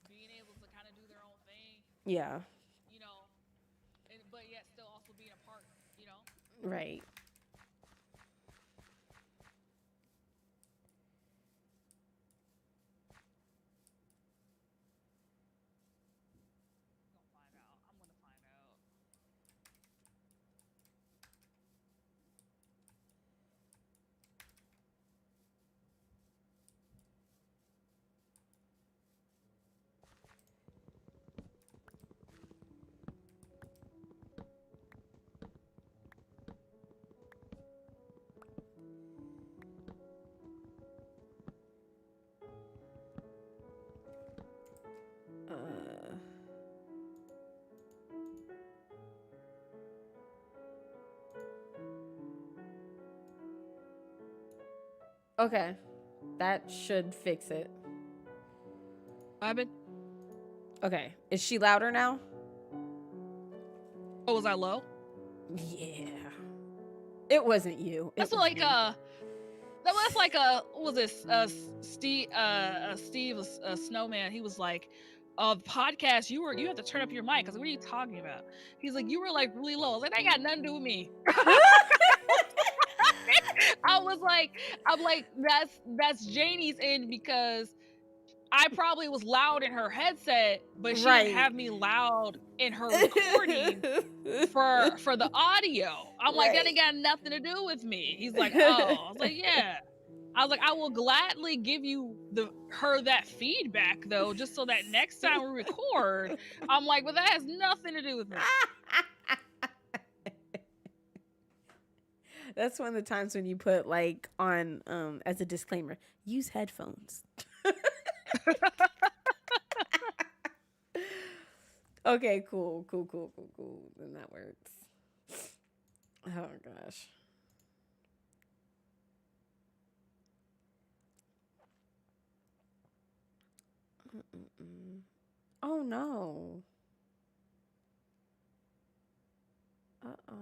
being able to kind of do their own thing. Yeah. You know, but yet still also being a part. You know. Right. I'm gonna find out. Okay, that should fix it. What happened? Okay, is she louder now? Oh, was I low? Yeah. It wasn't you. That's like me. That's like what was this? Steve Snowman. He was like, podcast. You have to turn up your mic. I was like, what are you talking about? He's like, you were like really low. I was like, that got nothing to do with me. I'm like, that's Janey's end because I probably was loud in her headset, but she didn't have me loud in her recording for the audio. I'm like, that ain't got nothing to do with me. He's like, oh. I was like, yeah. I was like, I will gladly give you her that feedback though, just so that next time we record, I'm like, but that has nothing to do with me. That's one of the times when you put like on as a disclaimer, use headphones. Okay, cool. Then that works. Oh gosh. Oh no. Uh-oh.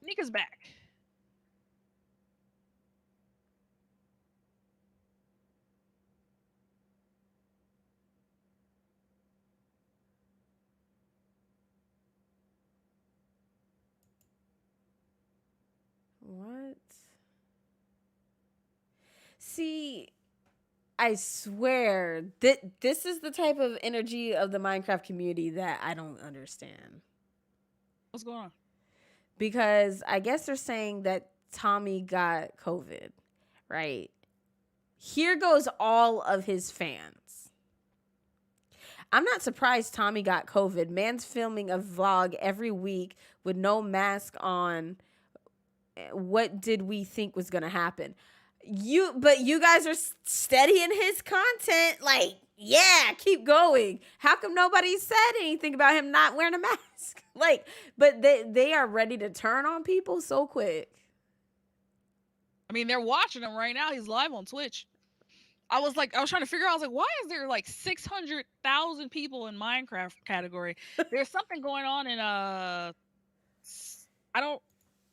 Nika's back. What? See, I swear that this is the type of energy of the Minecraft community that I don't understand. What's going on? Because I guess they're saying that Tommy got COVID, right? Here goes all of his fans. I'm not surprised Tommy got COVID. Man's filming a vlog every week with no mask on. What did we think was going to happen? But you guys are steadying his content. Like, yeah, keep going. How come nobody said anything about him not wearing a mask? Like, but they are ready to turn on people so quick. I mean, they're watching him right now. He's live on Twitch. I was trying to figure out. I was like, why is there like 600,000 people in Minecraft category? There's something going on in I don't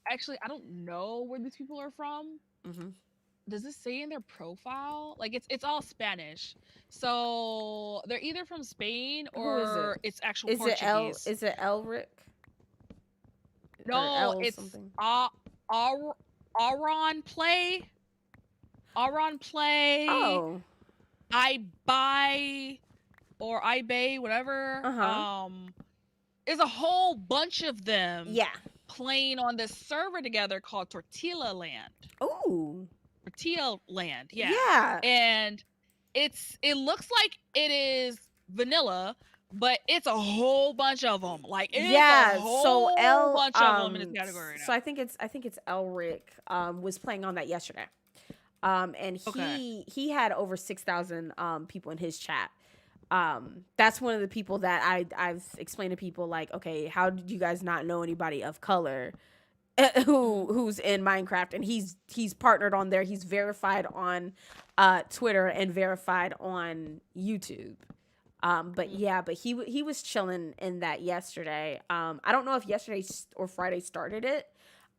I don't know where these people are from. Mm-hmm. Does this say in their profile? Like it's all Spanish. So they're either from Spain Who is it? or it's actual Portuguese. Is it Elric or No, L it's something? Ar- Aron Play. Aron Play. Oh. I buy or I bay, whatever. Uh-huh. There's a whole bunch of them Yeah. playing on this server together called Tortilla Land. Ooh. Tortilla Land, yeah. Yeah. And it looks like it is vanilla, but it's a whole bunch of them. Like it's a whole bunch of them in this category now. So I think it's Elric was playing on that yesterday. And he had over 6,000 people in his chat. That's one of the people that I've explained to people, like, okay, how did you guys not know anybody of color who's in Minecraft? And he's partnered on there. He's verified on Twitter and verified on YouTube. But he was chilling in that yesterday. I don't know if yesterday or Friday started it.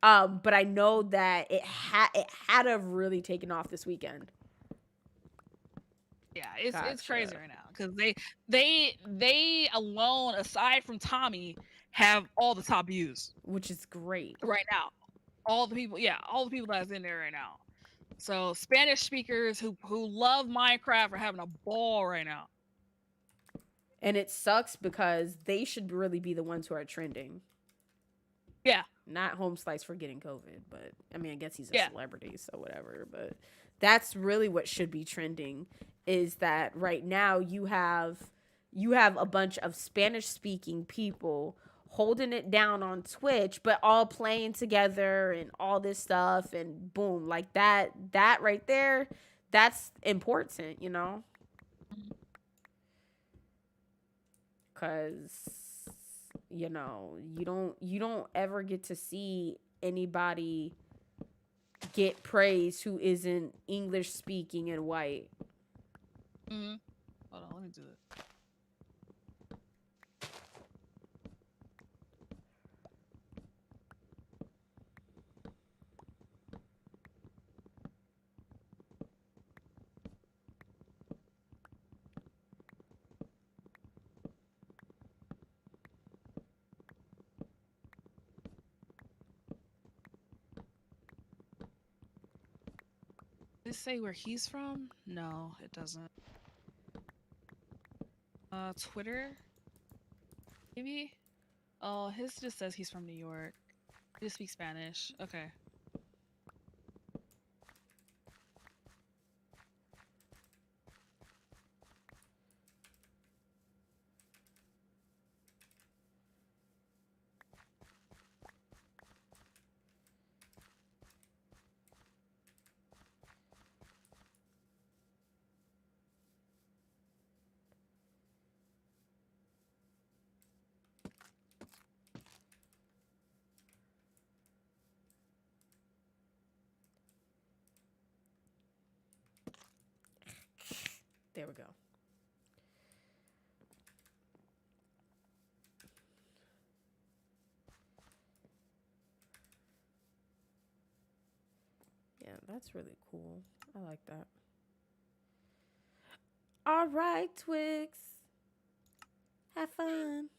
But I know that it had to have really taken off this weekend. Yeah, it's crazy right now because they alone, aside from Tommy, have all the top views, which is great right now. All the people that's in there right now. So Spanish speakers who love Minecraft are having a ball right now. And it sucks because they should really be the ones who are trending. Yeah. Not Home Slice for getting COVID, but I mean, I guess he's a celebrity, so whatever. But that's really what should be trending, is that right now you have a bunch of Spanish speaking people holding it down on Twitch, but all playing together and all this stuff, and boom, like that right there, that's important, you know? Because you know, you don't ever get to see anybody get praise who isn't English speaking and white. Mm-hmm. Hold on, let me do it. Does it say where he's from? No, it doesn't. Twitter? Maybe? Oh, his just says he's from New York. He just speaks Spanish. Okay. There we go. Yeah, that's really cool. I like that. All right, Twix. Have fun.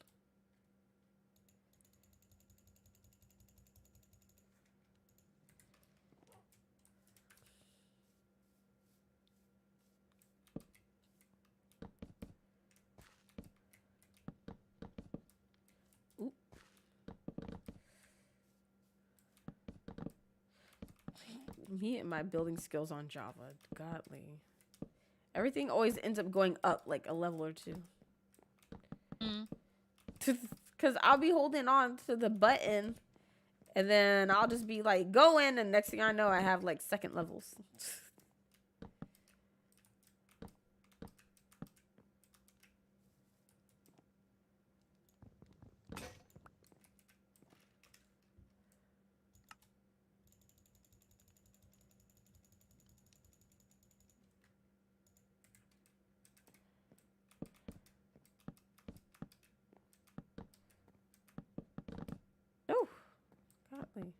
Me and my building skills on Java. Godly. Everything always ends up going up like a level or two. Because I'll be holding on to the button and then I'll just be like going, and next thing I know I have like second levels. exactly.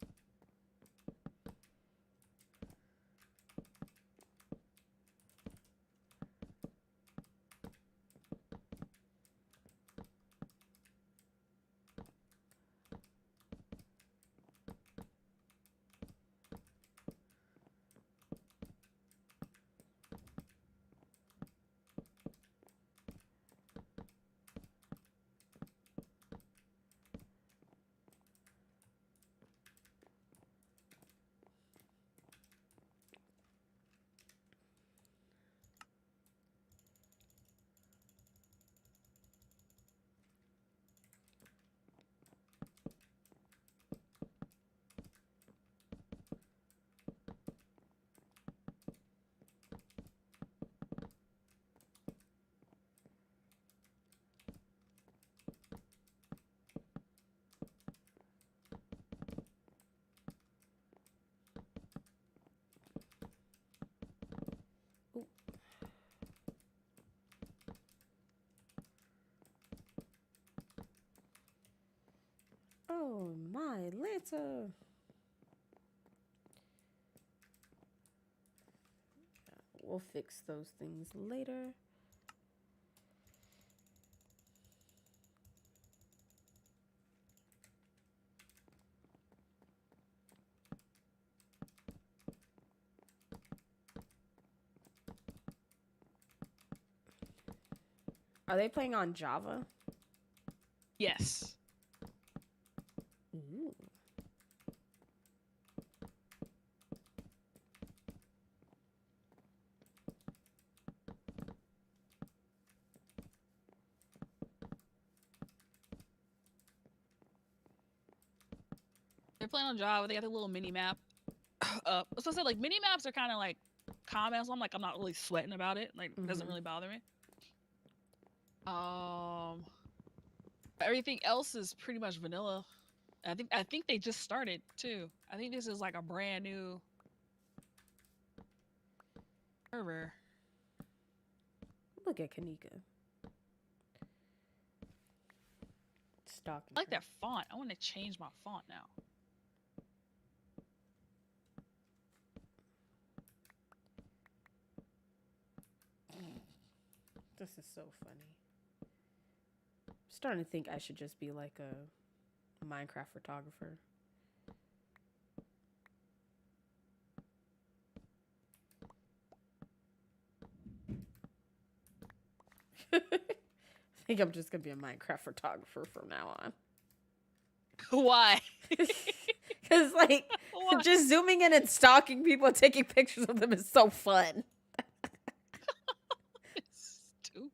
Ooh. Oh my Lanta. We'll fix those things later. Are they playing on Java? Yes. Ooh. They're playing on Java. They got the little mini map. So I said, like, mini maps are kind of like comments. So I'm not really sweating about it. Like, it doesn't really bother me. Everything else is pretty much vanilla. I think they just started too. I think this is like a brand new server. Look at Kanika. Stalking. I like that font. I want to change my font now. This is so funny. I'm starting to think I should just be like a Minecraft photographer. I think I'm just gonna be a Minecraft photographer from now on. Why? Because like Why? just zooming in and stalking people and taking pictures of them is so fun. Stupid.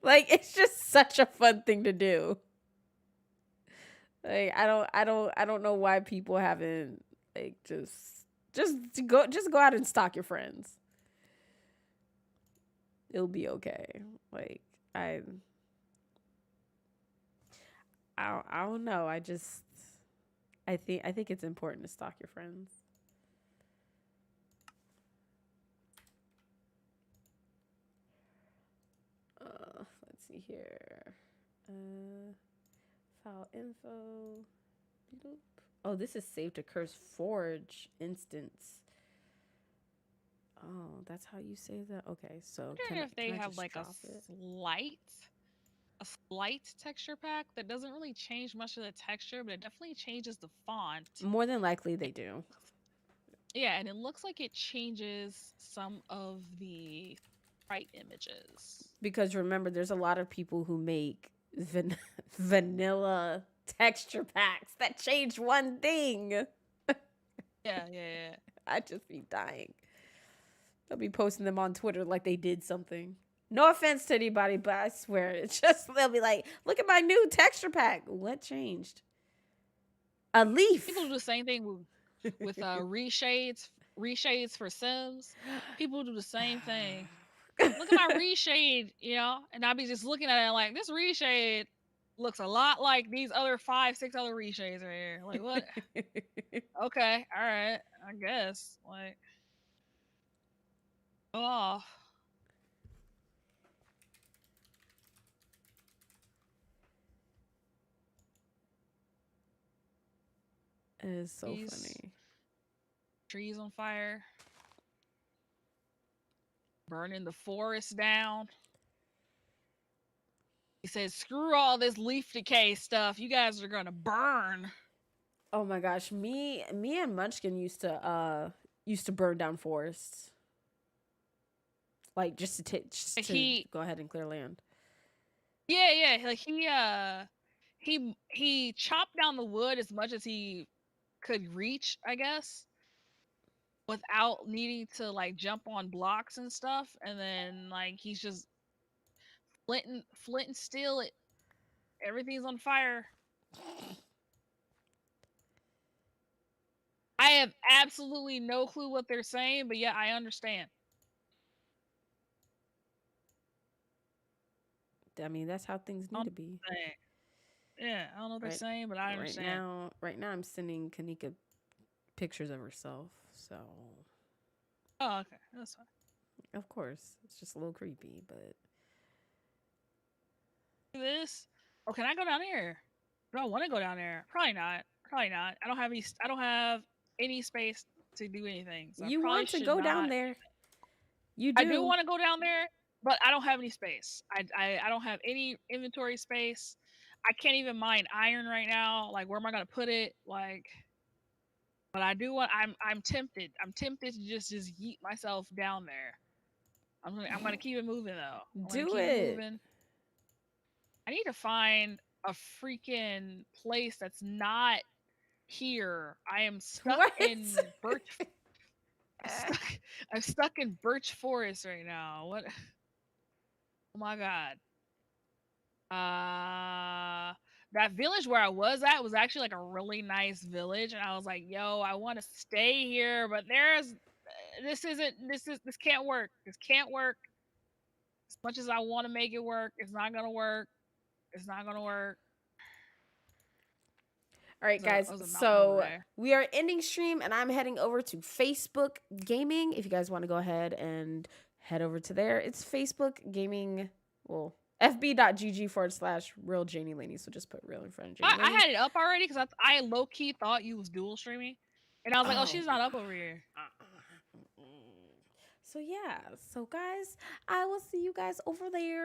Like it's just such a fun thing to do. Like I don't know why people haven't like just go out and stalk your friends. It'll be okay. Like I don't know. I think it's important to stalk your friends. Let's see here. File info. Bloop. Oh, this is saved to Curse Forge instance. Oh, that's how you save that? Okay, so I wonder if they have like a slight texture pack that doesn't really change much of the texture, but it definitely changes the font. More than likely they do. Yeah, and it looks like it changes some of the sprite images. Because remember, there's a lot of people who make vanilla texture packs that change one thing. Yeah. I'd just be dying. They'll be posting them on Twitter like they did something. No offense to anybody, but I swear it's just they'll be like, "Look at my new texture pack. What changed? A leaf." People do the same thing with reshades for Sims. People do the same thing. Look at my reshade, and I'll be just looking at it like this reshade looks a lot like these other 5-6 other reshades right here. Like what? Okay, all right, I guess. Like, go off. It is so Trees. funny. Trees on fire. Burning the forest down. He says, screw all this leaf decay stuff. You guys are gonna burn. Oh my gosh, me and Munchkin used to burn down forests. Like just to go ahead and clear land. Yeah. Like he chopped down the wood as much as he could reach, I guess, without needing to like jump on blocks and stuff. And then like he's just flint and steel it. Everything's on fire. I have absolutely no clue what they're saying, but yeah, I understand. I mean, that's how things need to be. Yeah, I don't know what they're saying, but I understand. Right now, I'm sending Kanika pictures of herself. So. Oh, okay, that's fine. Of course, it's just a little creepy, but. This. Oh, can I go down there? Do I want to go down there? Probably not. Probably not. I don't have any space to do anything. So You I probably want to should go not. down there? You do. I do want to go down there, but I don't have any space. I don't have any inventory space. I can't even mine iron right now. Like, where am I gonna put it? Like, but I do want. I'm tempted. I'm tempted to just yeet myself down there. I'm gonna keep it moving though. Do it. I need to find a freaking place that's not here. I am stuck in birch. I'm stuck in birch forest right now. What? Oh my god. That village where I was at was actually like a really nice village, and I was like, "Yo, I want to stay here, but this can't work. This can't work. As much as I want to make it work, it's not gonna work. It's not gonna work." All right, guys. So we are ending stream, and I'm heading over to Facebook Gaming. If you guys want to go ahead and head over to there, it's Facebook Gaming. Well, fb.gg/real Janey Laney. So just put real in front of Janey. I had it up already because I low key thought you was dual streaming, and I was like, "Oh, she's not up over here." So yeah. So guys, I will see you guys over there.